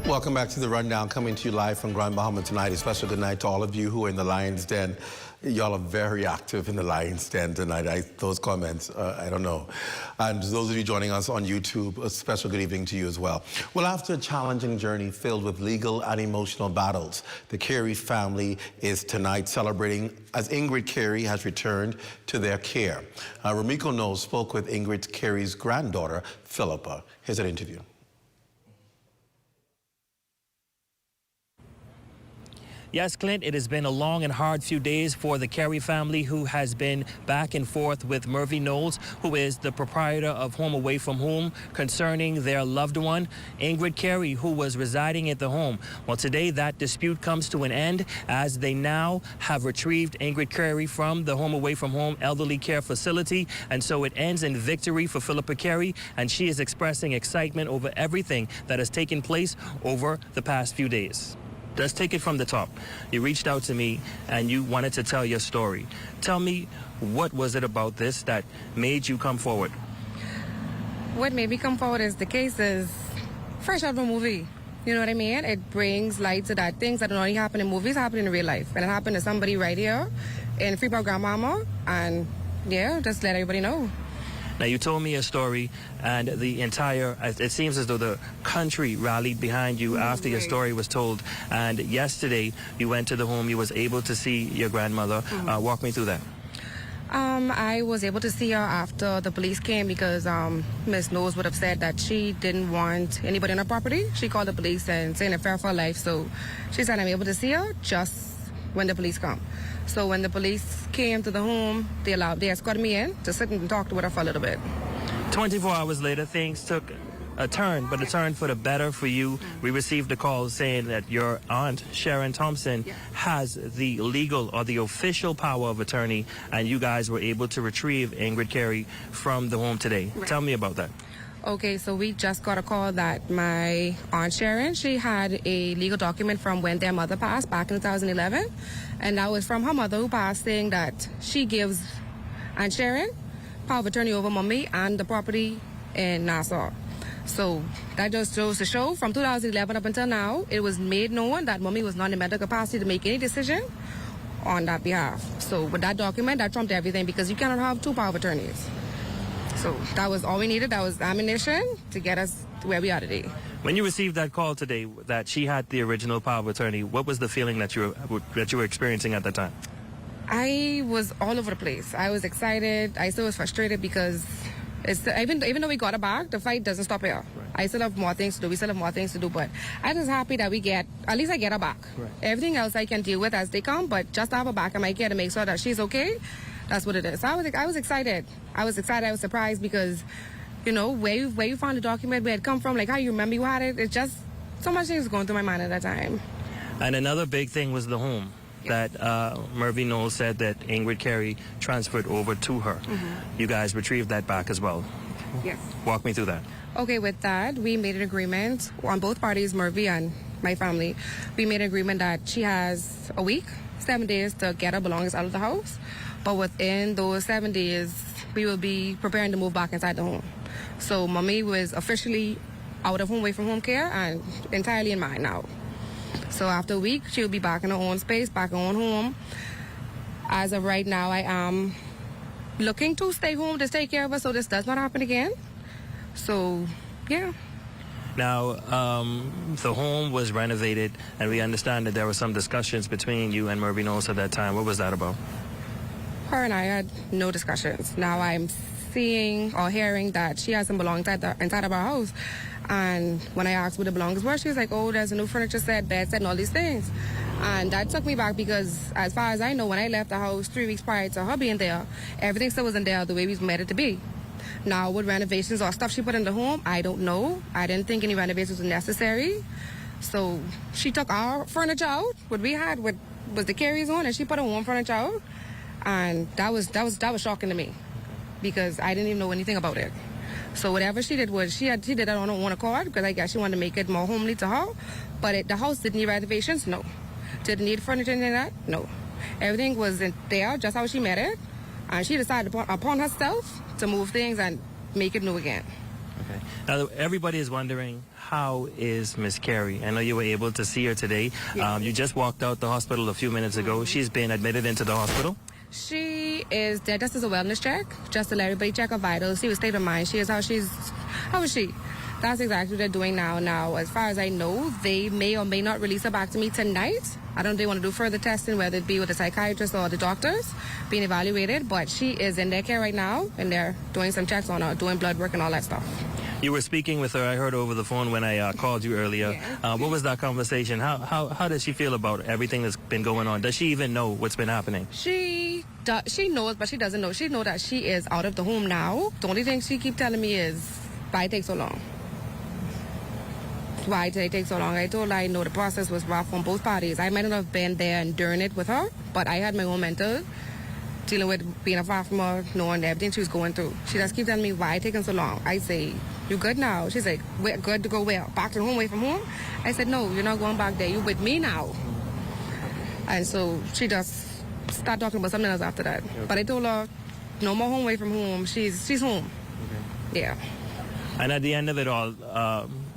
Welcome back to The Rundown, coming to you live from Grand Bahama tonight. A special good night to all of you who are in the Lion's Den. Y'all are very active in the Lion's Den tonight. Those comments, I don't know. And those of you joining us on YouTube, a special good evening to you as well. Well, after a challenging journey filled with legal and emotional battles, the Carey family is tonight celebrating as Ingrid Carey has returned to their care. Ramiko Knowles spoke with Ingrid Carey's granddaughter, Philippa. Here's an interview. Yes, Clint, it has been a long and hard few days for the Carey family, who has been back and forth with Murphy Knowles, who is the proprietor of Home Away From Home, concerning their loved one, Ingrid Carey, who was residing at the home. Well, today that dispute comes to an end as they now have retrieved Ingrid Carey from the Home Away From Home elderly care facility, and so it ends in victory for Philippa Carey, and she is expressing excitement over everything that has taken place over the past few days. Let's take it from the top. You reached out to me and you wanted to tell your story. Tell me, what was it about this that made you come forward? What made me come forward is the case is fresh out of a movie. You know what I mean? It brings light to that things that don't only happen in movies happen in real life. And it happened to somebody right here in Freeport Grandmama. And yeah, just let everybody know. Now, you told me a story, and the entire, it seems as though the country rallied behind you after your story was told. And yesterday, you went to the home, you was able to see your grandmother. Walk me through that. I was able to see her after the police came because Miss Knowles would have said that she didn't want anybody on her property. She called the police and saying a fear for her life. So she said, I'm able to see her just when the police come. So when the police came to the home, they escorted me in to sit and talk with her for a little bit. 24 hours later, things took a turn, but a turn for the better for you. We received a call saying that your aunt, Sharon Thompson, has the legal or the official power of attorney, and you guys were able to retrieve Ingrid Carey from the home today. Right. Tell me about that. Okay, so we just got a call that my Aunt Sharon, she had a legal document from when their mother passed back in 2011. And that was from her mother who passed, saying that she gives Aunt Sharon power of attorney over Mommy and the property in Nassau. So that just goes to show from 2011 up until now, it was made known that Mommy was not in the mental capacity to make any decision on that behalf. So with that document, that trumped everything because you cannot have two power of attorneys. So that was all we needed. That was ammunition to get us to where we are today. When you received that call today that she had the original power of attorney, what was the feeling that you were experiencing at that time? I was all over the place. I was excited. I still was frustrated because even though we got her back, the fight doesn't stop here. Right. I still have more things to do. We still have more things to do. But I'm just happy that at least I get her back. Right. Everything else I can deal with as they come, but just to have her back, I might get to make sure that she's okay. That's what it is. So I was excited. I was surprised because, you know, where you found the document, where it come from, like how you remember you had it. It's just so much things going through my mind at that time. And another big thing was the home that Murphy Knowles said that Ingrid Carey transferred over to her. You guys retrieved that back as well. Yes. Walk me through that. Okay, with that, we made an agreement on both parties, Murphy and my family. We made an agreement that she has a week, 7 days to get her belongings out of the house. But within those 7 days, we will be preparing to move back inside the home. So mommy was officially out of home, away from home care, and entirely in mine now. So after a week, she'll be back in her own space, back in her own home. As of right now, I am looking to stay home to take care of her so this does not happen again. So, yeah. Now, the home was renovated, and we understand that there were some discussions between you and Murphy Knowles at that time. What was that about? Her and I had no discussions. Now I'm seeing or hearing that she has some belongings inside of our house. And when I asked where the belongings were, she was like, oh, there's a new furniture set, bed set, and all these things. And that took me back because, as far as I know, when I left the house 3 weeks prior to her being there, everything still wasn't there the way we meant it to be. Now, with renovations or stuff she put in the home, I don't know. I didn't think any renovations were necessary. So she took our furniture out. What we had was the carries on, and she put her own furniture out. And that was shocking to me because I didn't even know anything about it. So whatever she did was she did that on her own accord because I guess she wanted to make it more homely to her. But the house didn't need renovations? No. Did it need furniture and that? No. Everything was in there just how she made it. And she decided upon herself to move things and make it new again. Okay. Now, everybody is wondering, how is Miss Carey? I know you were able to see her today. Yes. You just walked out the hospital a few minutes ago. She's been admitted into the hospital. She is there just as a wellness check, just to let everybody check her vitals, see what state of mind she is, how is she? That's exactly what they're doing now. Now, as far as I know, they may or may not release her back to me tonight. I don't know if they want to do further testing, whether it be with the psychiatrist or the doctors being evaluated, but she is in their care right now, and they're doing some checks on her, doing blood work and all that stuff. You were speaking with her, I heard over the phone when I called you earlier. Yeah. What was that conversation? How does she feel about everything that's been going on? Does she even know what's been happening? She knows, but she doesn't know. She knows that she is out of the home now. The only thing she keeps telling me is, why it take so long? Why did it take so long? I told her I know the process was rough on both parties. I might not have been there and during it with her, but I had my own mental dealing with being afar from her, knowing everything she was going through. She just keeps telling me, why it taking so long? I say, you good now? She's like, we're good to go where? Back to home, away from home? I said, no, you're not going back there. You're with me now. And so she just started talking about something else after that. Okay. But I told her, no more home, away from home. She's home. Okay. Yeah. And at the end of it all,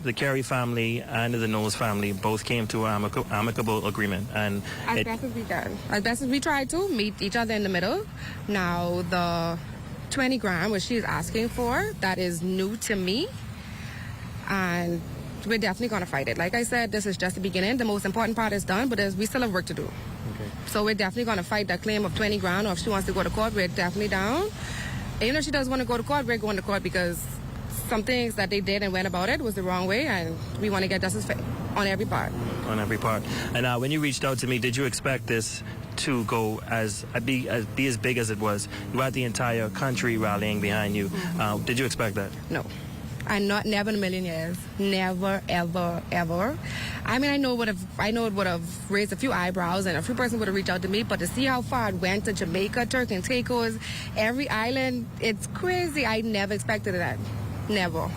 the Carey family and the Knowles family both came to an amicable agreement. And as best as we can. As best as we tried to meet each other in the middle. Now, the 20 grand, which she's asking for, that is new to me. And we're definitely going to fight it. Like I said, this is just the beginning. The most important part is done, but we still have work to do. Okay. So we're definitely going to fight that claim of 20 grand, or if she wants to go to court, we're definitely down. And even if she does want to go to court, we're going to court because some things that they did and went about it was the wrong way, and we want to get justice on every part. On every part. And when you reached out to me, did you expect this to go be as big as it was? You had the entire country rallying behind you. Mm-hmm. Did you expect that? No. And never in a million years. Never, ever, ever. I mean, I know it would have raised a few eyebrows and a few persons would have reached out to me, but to see how far it went to Jamaica, Turks and Caicos, every island, it's crazy. I never expected that. Never.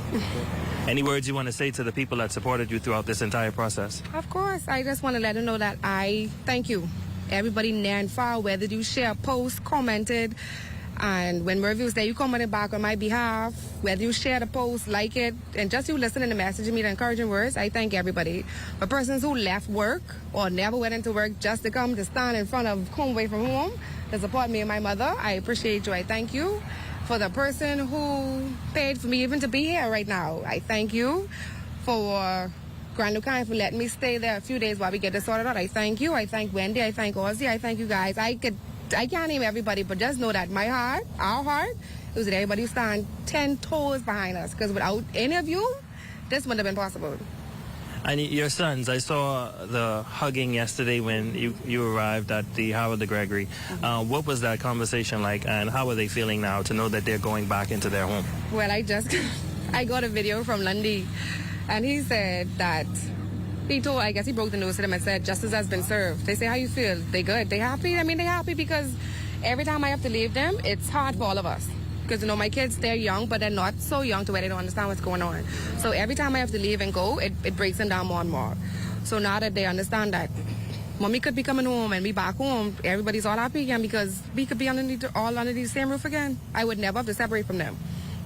Any words you want to say to the people that supported you throughout this entire process? Of course. I just want to let them know that I thank you. Everybody near and far, whether you share posts, commented, and when Murphy was there, you commented back on my behalf. Whether you share the post, like it, and just you listening to messaging me the encouraging words, I thank everybody. For persons who left work or never went into work just to come to stand in front of home, away from home, to support me and my mother, I appreciate you. I thank you. For the person who paid for me even to be here right now, I thank you. For Grand Lucan for letting me stay there a few days while we get this sorted out, I thank you. I thank Wendy, I thank Ozzy, I thank you guys. I can't name everybody, but just know that my heart, our heart, it was everybody who stand 10 toes behind us. Because without any of you, this wouldn't have been possible. And your sons, I saw the hugging yesterday when you arrived at the Howard de Gregory. What was that conversation like, and how are they feeling now to know that they're going back into their home? Well, I got a video from Lundy, and he said that I guess he broke the news to them and said, justice has been served. They say, how you feel? They good? They happy? I mean, they happy because every time I have to leave them, it's hard for all of us. Because, my kids, they're young, but they're not so young to where they don't understand what's going on. So every time I have to leave and go, it breaks them down more and more. So now that they understand that Mommy could be coming home and be back home. Everybody's all happy again because we could be all under the same roof again. I would never have to separate from them.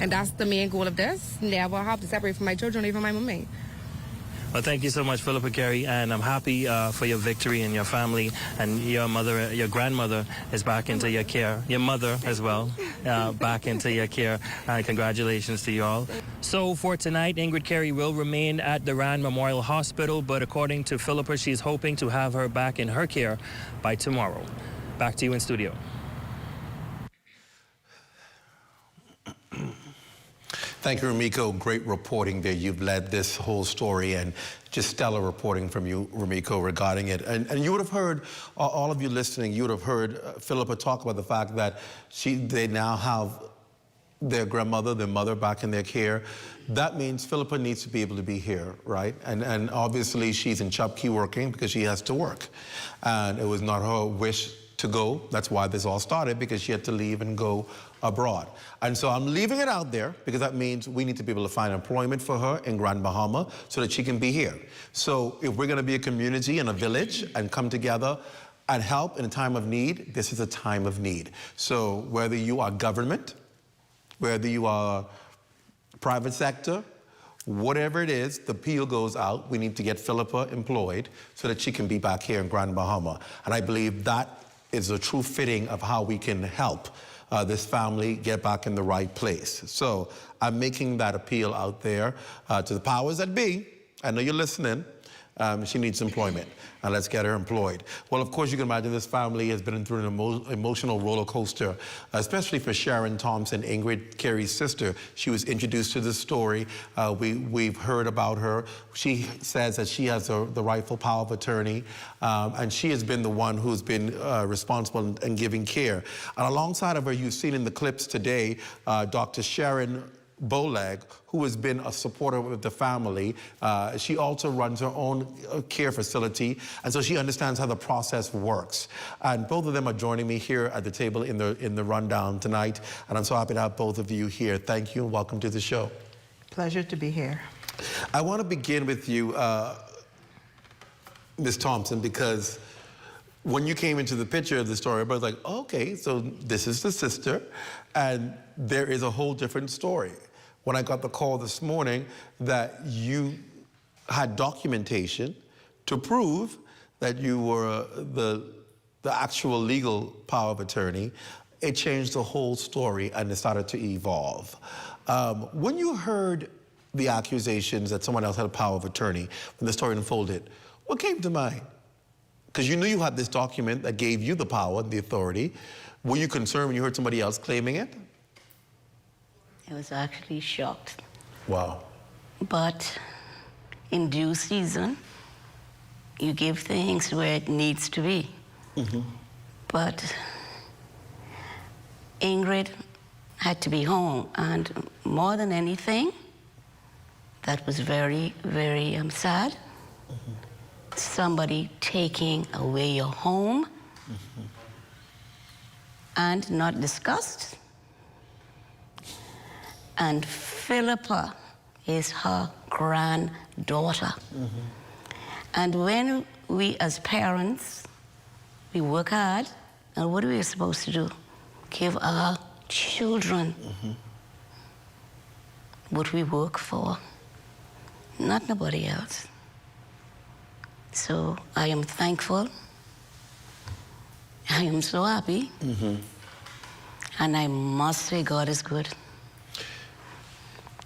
And that's the main goal of this. Never have to separate from my children, even my mommy. Well, thank you so much, Philippa Carey, and I'm happy for your victory and your family, and your mother, your grandmother is back into your care, your mother as well, back into your care. Congratulations to you all. So for tonight, Ingrid Carey will remain at the Rand Memorial Hospital, but according to Philippa, she's hoping to have her back in her care by tomorrow. Back to you in studio. Thank you, Rumiko. Great reporting there. You've led this whole story, and just stellar reporting from you, Rumiko, regarding it. And you would have heard, all of you listening, you would have heard Philippa talk about the fact that they now have their grandmother, their mother back in their care. That means Philippa needs to be able to be here, right? And obviously she's in Chupkey working because she has to work. And it was not her wish to go. That's why this all started, because she had to leave and go abroad. And so I'm leaving it out there because that means we need to be able to find employment for her in Grand Bahama so that she can be here. So if we're going to be a community and a village and come together and help in a time of need, this is a time of need. So whether you are government, whether you are private sector, whatever it is, the appeal goes out. We need to get Philippa employed so that she can be back here in Grand Bahama. And I believe that is a true fitting of how we can help this family get back in the right place. So I'm making that appeal out there to the powers that be. I know you're listening. She needs employment, and let's get her employed. Well, of course, you can imagine this family has been through an emotional roller coaster, especially for Sharon Thompson, Ingrid Carey's sister. She was introduced to this story. We've heard about her. She says that she has the rightful power of attorney, and she has been the one who's been responsible in giving care. And alongside of her, you've seen in the clips today, Dr. Sharon Boleg, who has been a supporter with the family. She also runs her own care facility, and so she understands how the process works. And both of them are joining me here at the table in the rundown tonight, and I'm so happy to have both of you here. Thank you and welcome to the show. Pleasure to be here. I want to begin with you, Ms. Thompson, because when you came into the picture of the story, everybody's like, oh, okay, so this is the sister, and there is a whole different story. When I got the call this morning that you had documentation to prove that you were the actual legal power of attorney, it changed the whole story and it started to evolve. When you heard the accusations that someone else had a power of attorney, when the story unfolded, what came to mind? Because you knew you had this document that gave you the power and the authority. Were you concerned when you heard somebody else claiming it? I was actually shocked. Wow. But in due season, you give things where it needs to be. Mm-hmm. But Ingrid had to be home, and more than anything, that was very, very sad. Mm-hmm. Somebody taking away your home, mm-hmm. and not discussed. And Philippa is her granddaughter. Mm-hmm. And when we as parents, we work hard, and what are we supposed to do? Give our children mm-hmm. what we work for, not nobody else. So I am thankful. I am so happy. Mm-hmm. And I must say God is good.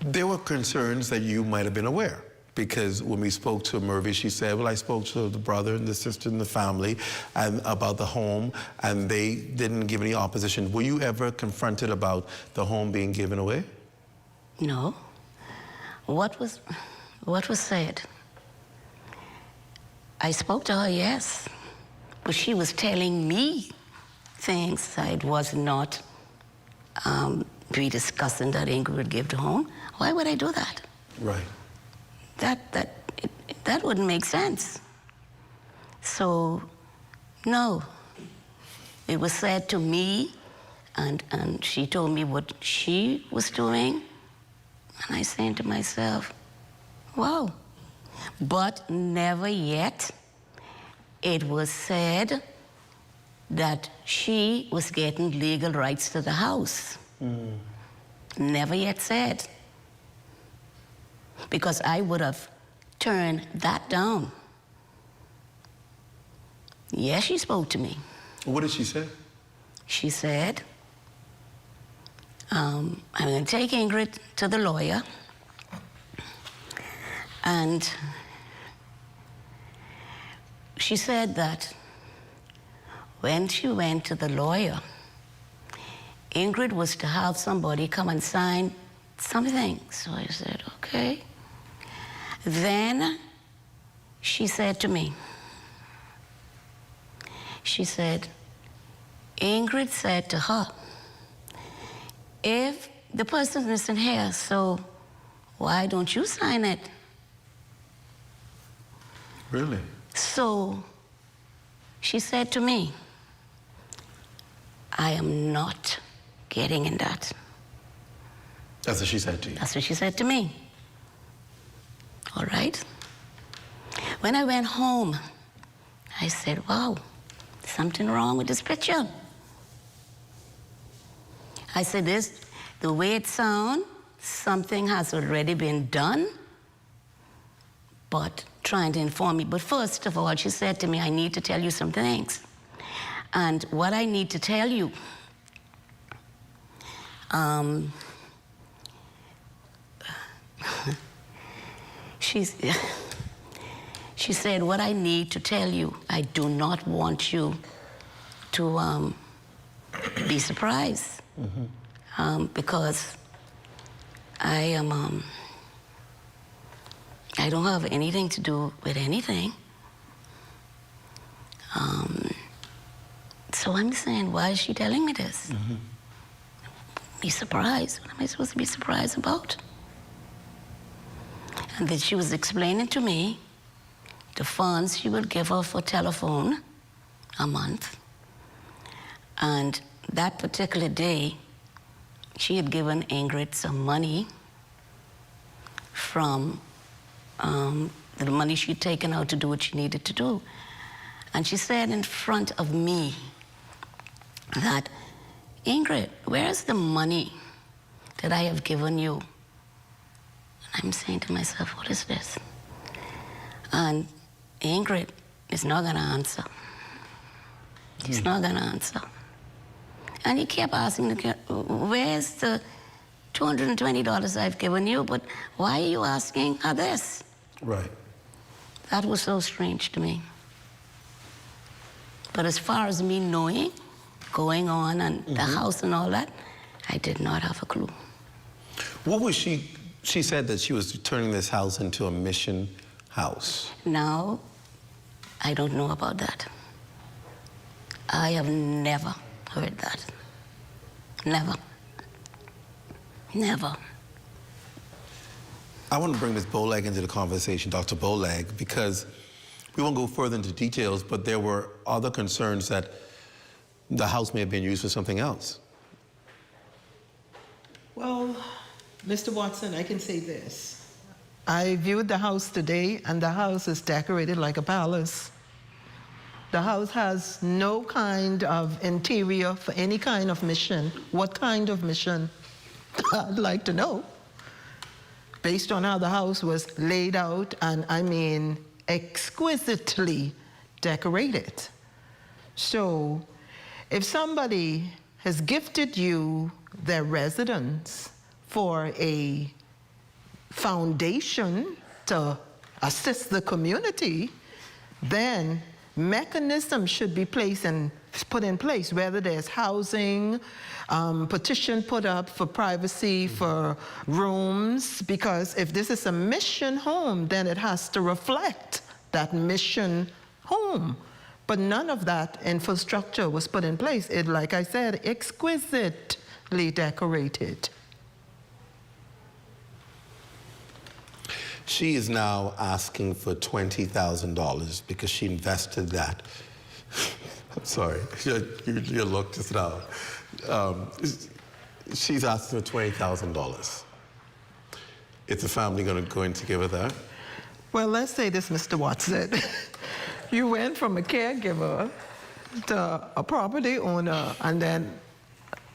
There were concerns that you might have been aware, because when we spoke to Murphy, she said, well, I spoke to the brother and the sister and the family and about the home, and they didn't give any opposition. Were you ever confronted about the home being given away? No. What was said? I spoke to her, yes, but she was telling me things I was not be discussing that Ingrid would give the home. Why would I do that? Right. That wouldn't make sense. So, no. It was said to me, and she told me what she was doing, and I saying to myself, wow. But never yet it was said that she was getting legal rights to the house. Never yet said. Because I would have turned that down. Yes, she spoke to me. What did she say? She said, I'm going to take Ingrid to the lawyer, and she said that when she went to the lawyer, Ingrid was to have somebody come and sign something. So I said, okay. Then she said to me, she said, Ingrid said to her, if the person isn't here, so why don't you sign it? Really? So she said to me, I am not getting in that. That's what she said to you? That's what she said to me. All right. When I went home, I said, wow, something wrong with this picture. I said, the way it sounds, something has already been done, but trying to inform me. But first of all, she said to me, I need to tell you some things. And what I need to tell you, she said, what I need to tell you, I do not want you to be surprised. Because I am, I don't have anything to do with anything. So I'm saying, why is she telling me this? Be surprised. What am I supposed to be surprised about? And then she was explaining to me the funds she would give her for telephone a month. And that particular day, she had given Ingrid some money from the money she'd taken out to do what she needed to do. And she said in front of me that, Ingrid, where's the money that I have given you? And I'm saying to myself, what is this? And Ingrid is not going to answer. She's not going to answer. And he kept asking, where's the $220 I've given you? But why are you asking her this? Right. That was so strange to me. But as far as me knowing, going on and the house and all that, I did not have a clue. What was she said that she was turning this house into a mission house. Now, I don't know about that. I have never heard that. Never. Never. I want to bring Ms. Bolag into the conversation, Dr. Bolag, because we won't go further into details, but there were other concerns that the house may have been used for something else. Well, Mr. Watson, I can say this. I viewed the house today, and the house is decorated like a palace. The house has no kind of interior for any kind of mission. What kind of mission? I'd like to know. Based on how the house was laid out, and I mean exquisitely decorated. So, if somebody has gifted you their residence for a foundation to assist the community, then mechanisms should be put in place, whether there's housing, petition put up for privacy, for rooms, because if this is a mission home, then it has to reflect that mission home. But none of that infrastructure was put in place. It, like I said, exquisitely decorated. She is now asking for $20,000 because she invested that. I'm sorry, your look just now. She's asking for $20,000. Is the family going to give her that? Well, let's say this, Mr. Watson. You went from a caregiver to a property owner and then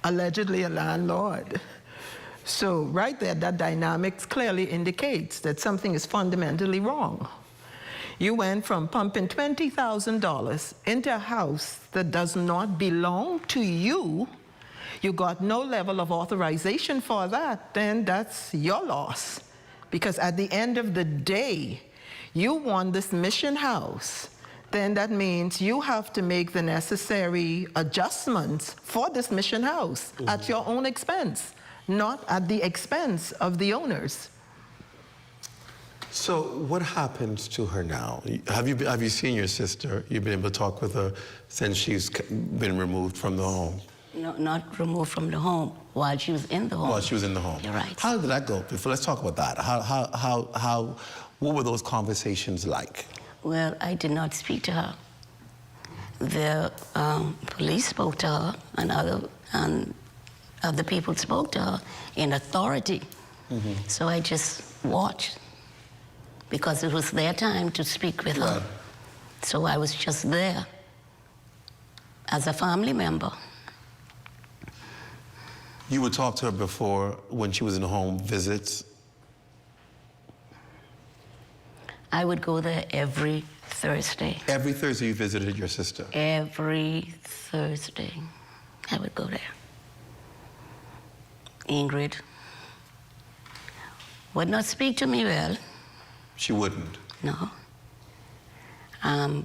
allegedly a landlord. So right there, that dynamics clearly indicates that something is fundamentally wrong. You went from pumping $20,000 into a house that does not belong to you. You got no level of authorization for that, then that's your loss. Because at the end of the day, you want this mission house, then that means you have to make the necessary adjustments for this mission house at your own expense, not at the expense of the owners. So what happens to her now? Have you seen your sister? You've been able to talk with her since she's been removed from the home? No, not removed from the home, while she was in the home. While she was in the home. You're right. How did that go? Let's talk about that. What were those conversations like? Well, I did not speak to her. The police spoke to her, and other people spoke to her in authority. So I just watched, because it was their time to speak with her. So I was just there as a family member. You would talk to her before, when she was in the home, visits? I would go there every Thursday. Every Thursday you visited your sister? Every Thursday I would go there. Ingrid would not speak to me well. She wouldn't? No.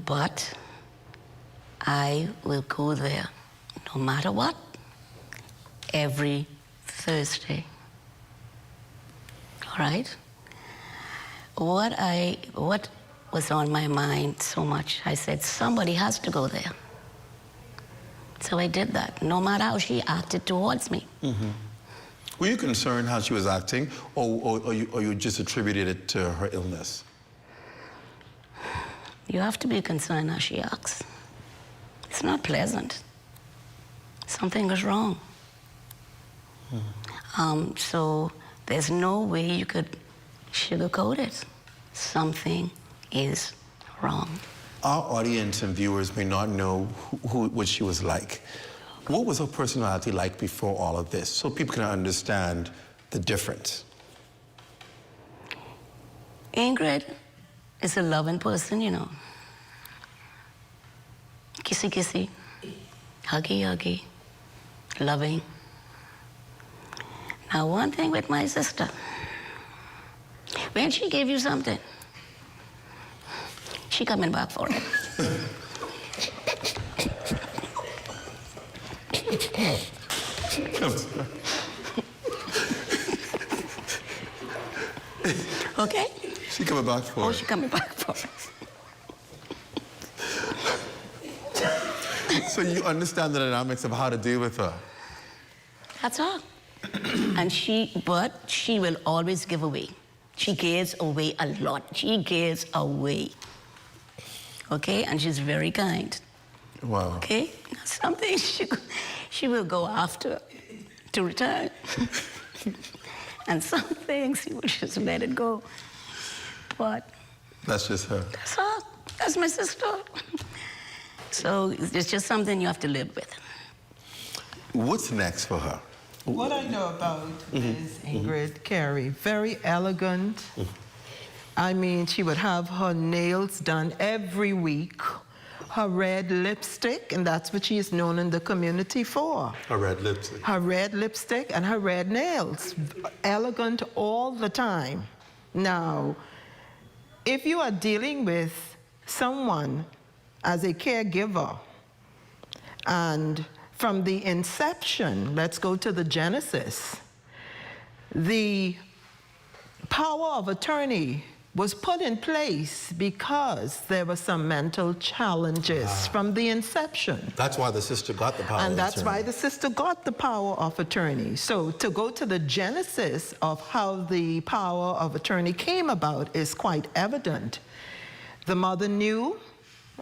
But I will go there no matter what, every Thursday. All right? What was on my mind so much, I said, somebody has to go there. So I did that, no matter how she acted towards me. Were you concerned how she was acting, or you just attributed it to her illness? You have to be concerned how she acts. It's not pleasant. Something is wrong. So there's no way you could sugarcoat it. Something is wrong. Our audience and viewers may not know what she was like. What was her personality like before all of this, so people can understand the difference? Ingrid is a loving person, you know. Kissy, kissy, huggy, huggy, loving. Now, one thing with my sister, when she gave you something, she coming back for it. Okay? She coming back for it. Oh, she coming back for it. So you understand the dynamics of how to deal with her? That's all. But she will always give away. She gives away a lot. She gives away. Okay? And she's very kind. Wow. Okay? Something she will go after to return. And some things she will just let it go. But that's just her. That's her. That's my sister. So it's just something you have to live with. What's next for her? What I know about Ms. Ingrid Carey, very elegant. I mean, she would have her nails done every week. Her red lipstick, and that's what she is known in the community for. Her red lipstick. Her red lipstick and her red nails. Elegant all the time. Now, if you are dealing with someone as a caregiver, and from the inception, let's go to the genesis, the power of attorney was put in place because there were some mental challenges from the inception. That's why the sister got the power of attorney. And that's why the sister got the power of attorney. So to go to the genesis of how the power of attorney came about is quite evident. The mother knew,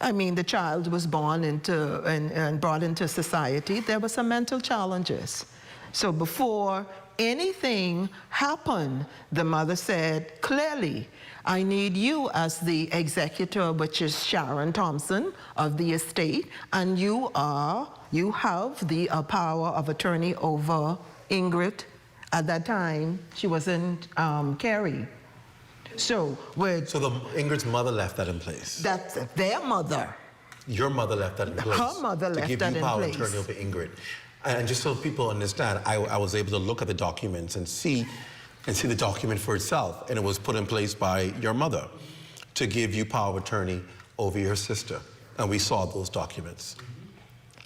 I mean, the child was born into and brought into society. There were some mental challenges. So before anything happened, the mother said clearly, I need you as the executor, which is Sharon Thompson of the estate, and you have the power of attorney over Ingrid. At that time, she was in Kerry. So Ingrid's mother left that in place? That's their mother. Your mother left that in place? Her mother left that in place. To give you power of attorney over Ingrid. And just so people understand, I was able to look at the documents and see the document for itself, and it was put in place by your mother to give you power of attorney over your sister. And we saw those documents.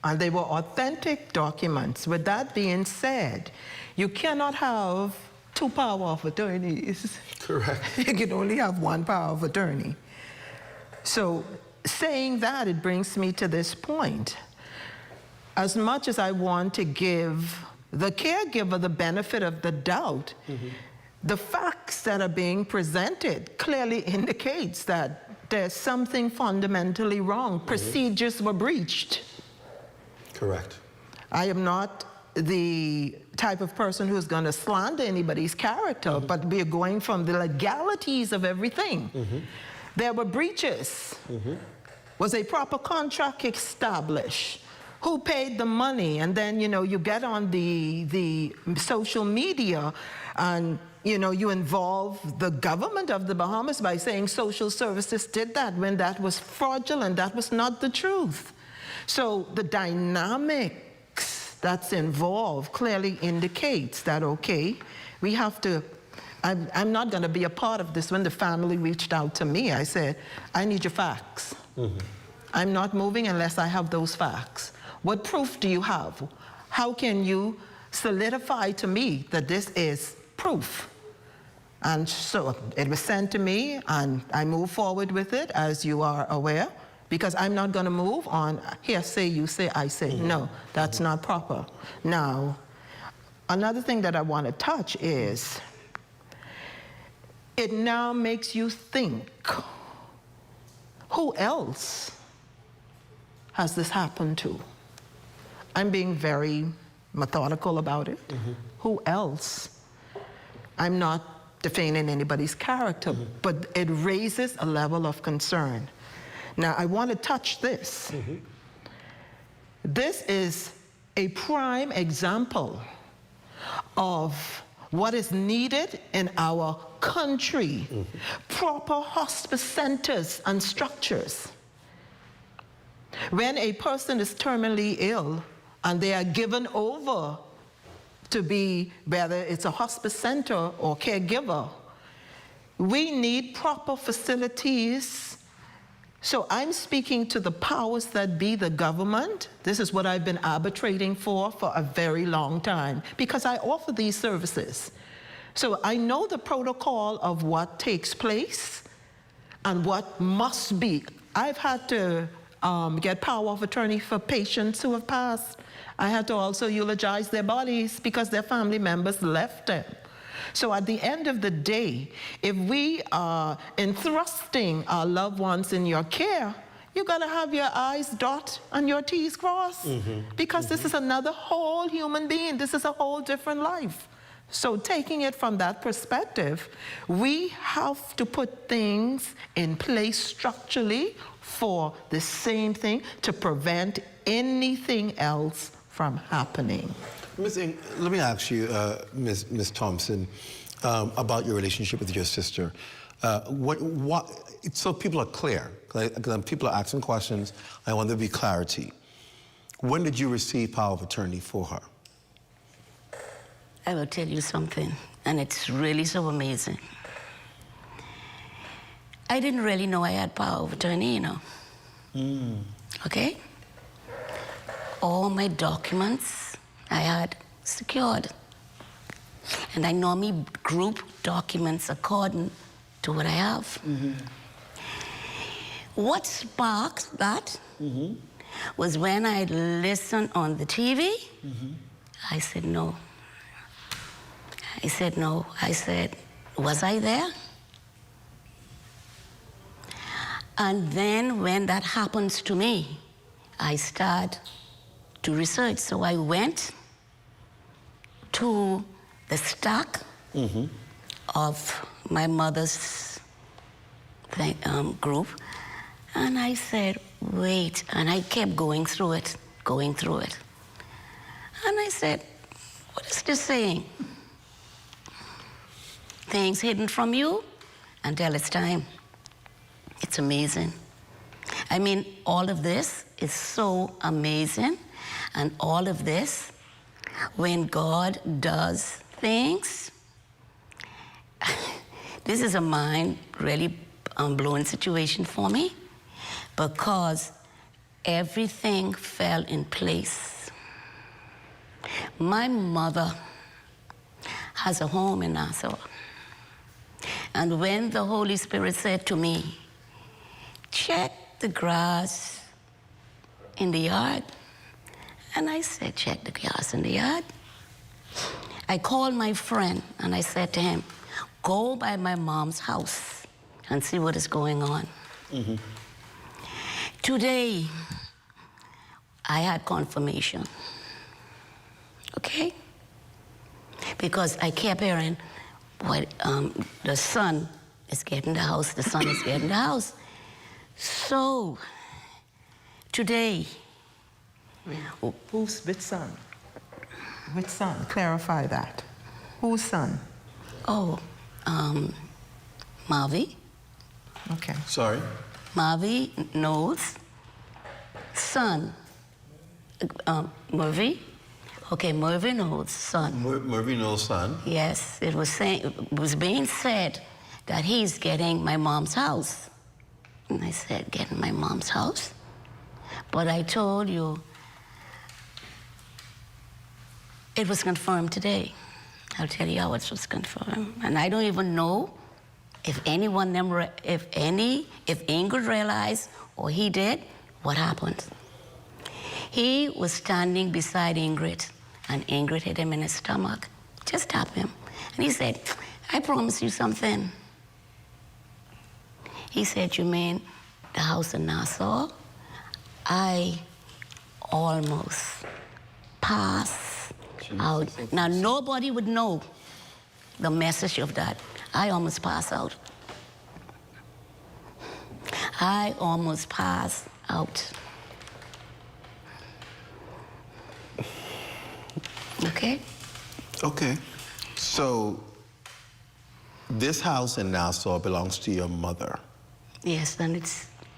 And they were authentic documents. With that being said, you cannot have two power of attorneys. Correct. You can only have one power of attorney. So saying that, it brings me to this point. As much as I want to give the caregiver the benefit of the doubt, the facts that are being presented clearly indicates that there's something fundamentally wrong. Procedures were breached. Correct. I am not the type of person who's going to slander anybody's character, but we're going from the legalities of everything. There were breaches. Was a proper contract established? Who paid the money? And then, you get on the social media and, you involve the government of the Bahamas by saying social services did that when that was fraudulent. That was not the truth. So the dynamics that's involved clearly indicates that, okay, we have to, I'm not going to be a part of this. When the family reached out to me, I said, I need your facts. I'm not moving unless I have those facts. What proof do you have? How can you solidify to me that this is proof? And so it was sent to me, and I moved forward with it, as you are aware, because I'm not going to move on, here, say, you say, I say. No, that's not proper. Now, another thing that I want to touch is, it now makes you think, who else has this happened to? I'm being very methodical about it. Who else? I'm not defaming anybody's character, but it raises a level of concern. Now, I want to touch this. This is a prime example of what is needed in our country. Proper hospice centers and structures. When a person is terminally ill and they are given over to be, whether it's a hospice center or caregiver, we need proper facilities. So I'm speaking to the powers that be, the government. This is what I've been arbitrating for a very long time, because I offer these services. So I know the protocol of what takes place and what must be. I've had to get power of attorney for patients who have passed. I had to also eulogize their bodies because their family members left them. So at the end of the day, if we are entrusting our loved ones in your care, you got to have your I's dot and your T's crossed, because this is another whole human being. This is a whole different life. So taking it from that perspective, we have to put things in place structurally for the same thing to prevent anything else from happening. Ms. Ng, let me ask you, Ms. Thompson, about your relationship with your sister. So people are clear, because people are asking questions. I want there to be clarity. When did you receive power of attorney for her? I will tell you something, and it's really so amazing. I didn't really know I had power of attorney, Okay? All my documents I had secured. And I normally group documents according to what I have. What sparked that was when I listened on the TV. I said, no. I said, no. I said, was I there? And then when that happens to me, I start to research. So I went to the stock of my mother's group. And I said, wait. And I kept going through it. And I said, what is this saying? Things hidden from you until it's time. It's amazing. I mean, all of this is so amazing. And all of this, when God does things, this is a mind really blowing situation for me, because everything fell in place. My mother has a home in Nassau. And when the Holy Spirit said to me, check the grass in the yard, and I said, check the grass in the yard. I called my friend and I said to him, go by my mom's house and see what is going on. Today, I had confirmation, okay? Because I kept hearing, what, the son is getting the house, the son is getting the house. So, today... Which son? Which son? Clarify that. Whose son? Oh, Marvy. Okay. Sorry? Marvy Knowles' son. Murphy. Okay, Murphy Knowles' son. Murphy Knowles' son? Yes, it was being said that he's getting my mom's house. And I said, getting my mom's house? But I told you, it was confirmed today. I'll tell you how it was confirmed. And I don't even know if anyone, if Ingrid realized, or he did, what happened. He was standing beside Ingrid, and Ingrid hit him in his stomach, just tapped him. And he said, I promise you something. He said, you mean the house in Nassau? I almost passed out. Now, nobody would know the message of that. I almost passed out. I almost passed out. Okay? Okay. So, this house in Nassau belongs to your mother? Yes, and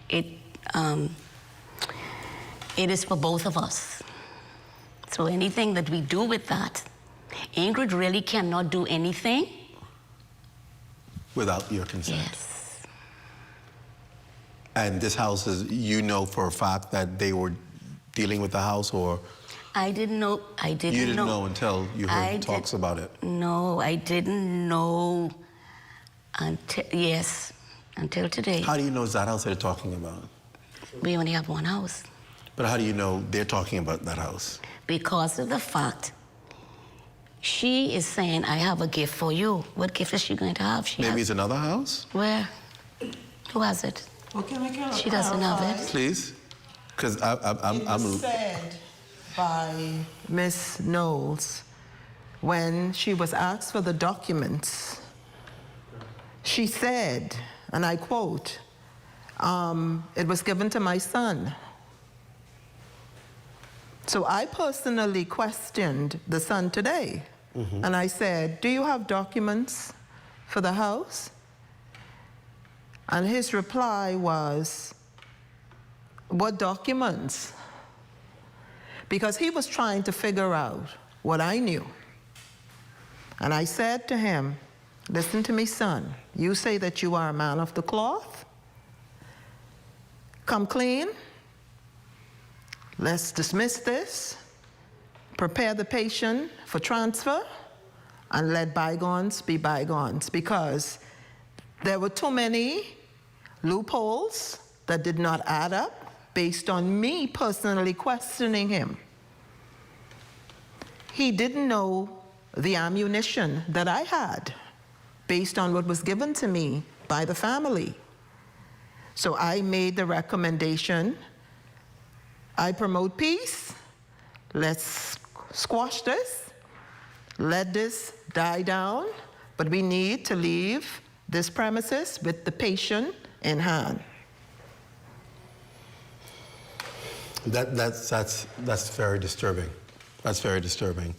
it is for both of us. So anything that we do with that, Ingrid really cannot do anything. Without your consent? Yes. And this house is, you know for a fact that they were dealing with the house, or? I didn't know. You didn't know until you heard talks about it? No, I didn't know until today. How do you know it's that house they're talking about? We only have one house. But how do you know they're talking about that house? Because of the fact she is saying, I have a gift for you. What gift is she going to have? Maybe it's another house? Where? Who has it? She doesn't have it. Please? Because I'm... It was said by Miss Knowles when she was asked for the documents. She said, and I quote, it was given to my son. So I personally questioned the son today. And I said, do you have documents for the house? And his reply was, what documents? Because he was trying to figure out what I knew. And I said to him, listen to me, son. You say that you are a man of the cloth. Come clean. Let's dismiss this, prepare the patient for transfer, and let bygones be bygones, because there were too many loopholes that did not add up based on me personally questioning him. He didn't know the ammunition that I had based on what was given to me by the family. So I made the recommendation, I promote peace, let's squash this, let this die down, but we need to leave this premises with the patient in hand. That's very disturbing. That's very disturbing.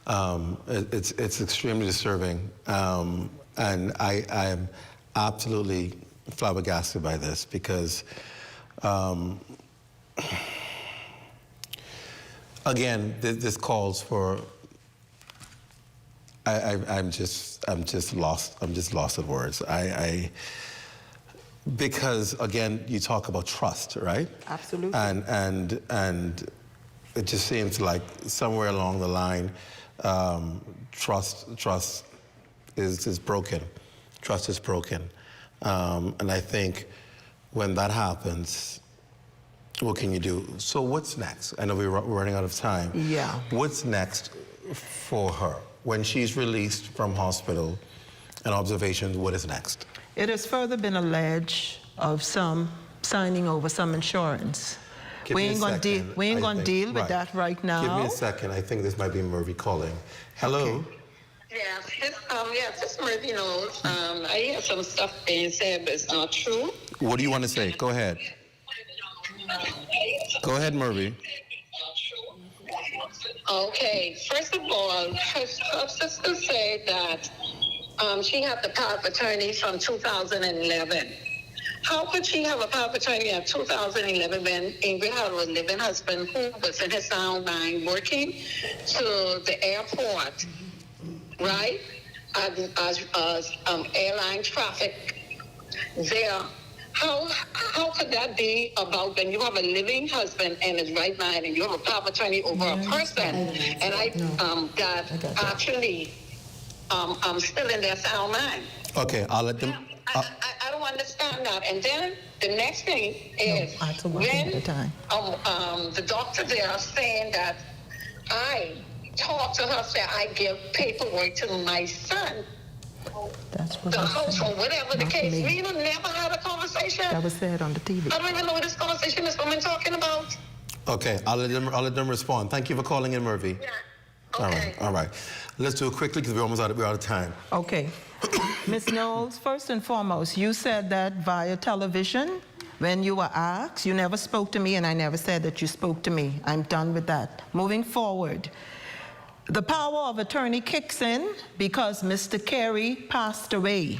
It's extremely disturbing, and I am absolutely flabbergasted by this because, again, this calls for. I'm just lost. I'm just lost of words. Because again, you talk about trust, right? Absolutely. And it just seems like somewhere along the line, trust is broken. Trust is broken, and I think when that happens, what can you do? So what's next? I know we're running out of time. Yeah. What's next for her when she's released from hospital and observations? What is next? It has further been alleged of some signing over some insurance. We ain't going to deal with that right now. Give me a second. I think this might be Murphy calling. Hello. Okay. Yes, this Murphy knows. I hear some stuff being said, but it's not true. What do you want to say? Go ahead. Go ahead, Murphy. Okay, first of all, her sister said that she had the power of attorney from 2011. How could she have a power of attorney in 2011 when Ingrid had a living husband who was in his sound mind working to the airport, right? As airline traffic there. How could that be about when you have a living husband and his right mind and you have a power of attorney over a person and that actually still in their sound mind? Okay, I'll let them. I don't understand that. And then the next thing is when the doctor there saying that I talked to her, said I give paperwork to my son. That's what the house or whatever the case. me. We never had a conversation. That was said on the TV. I don't even know what this conversation is woman talking about. Okay, I'll let them respond. Thank you for calling in, Murphy. Yeah. Okay. All right. Let's do it quickly because we're almost out of time. Okay. Ms. Knowles, first and foremost, you said that via television. When you were asked, you never spoke to me, and I never said that you spoke to me. I'm done with that. Moving forward. The power of attorney kicks in because Mr. Carey passed away.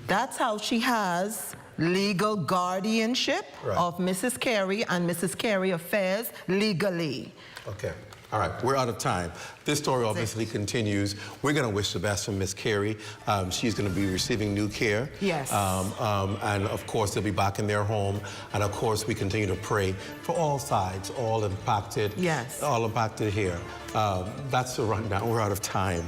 That's how she has legal guardianship of Mrs. Carey and Mrs. Carey affairs legally. Okay. All right, we're out of time. This story obviously continues. We're going to wish the best for Miss Carey. She's going to be receiving new care. Yes. And of course, they'll be back in their home. And of course, we continue to pray for all sides, all impacted. Yes. All impacted here. That's the rundown. We're out of time.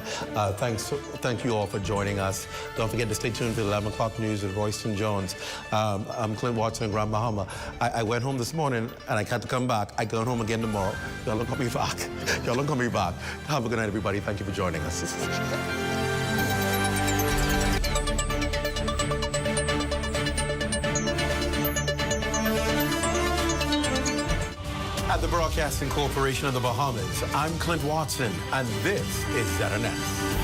Thank you all for joining us. Don't forget to stay tuned for the 11 o'clock news with Royston Jones. I'm Clint Watson in Grand Bahama. I went home this morning and I had to come back. I go home again tomorrow. Y'all don't call me back. Y'all don't call me back. Have a good night, everybody. Thank you for joining us. At the Broadcasting Corporation of the Bahamas, I'm Clint Watson, and this is ZNS.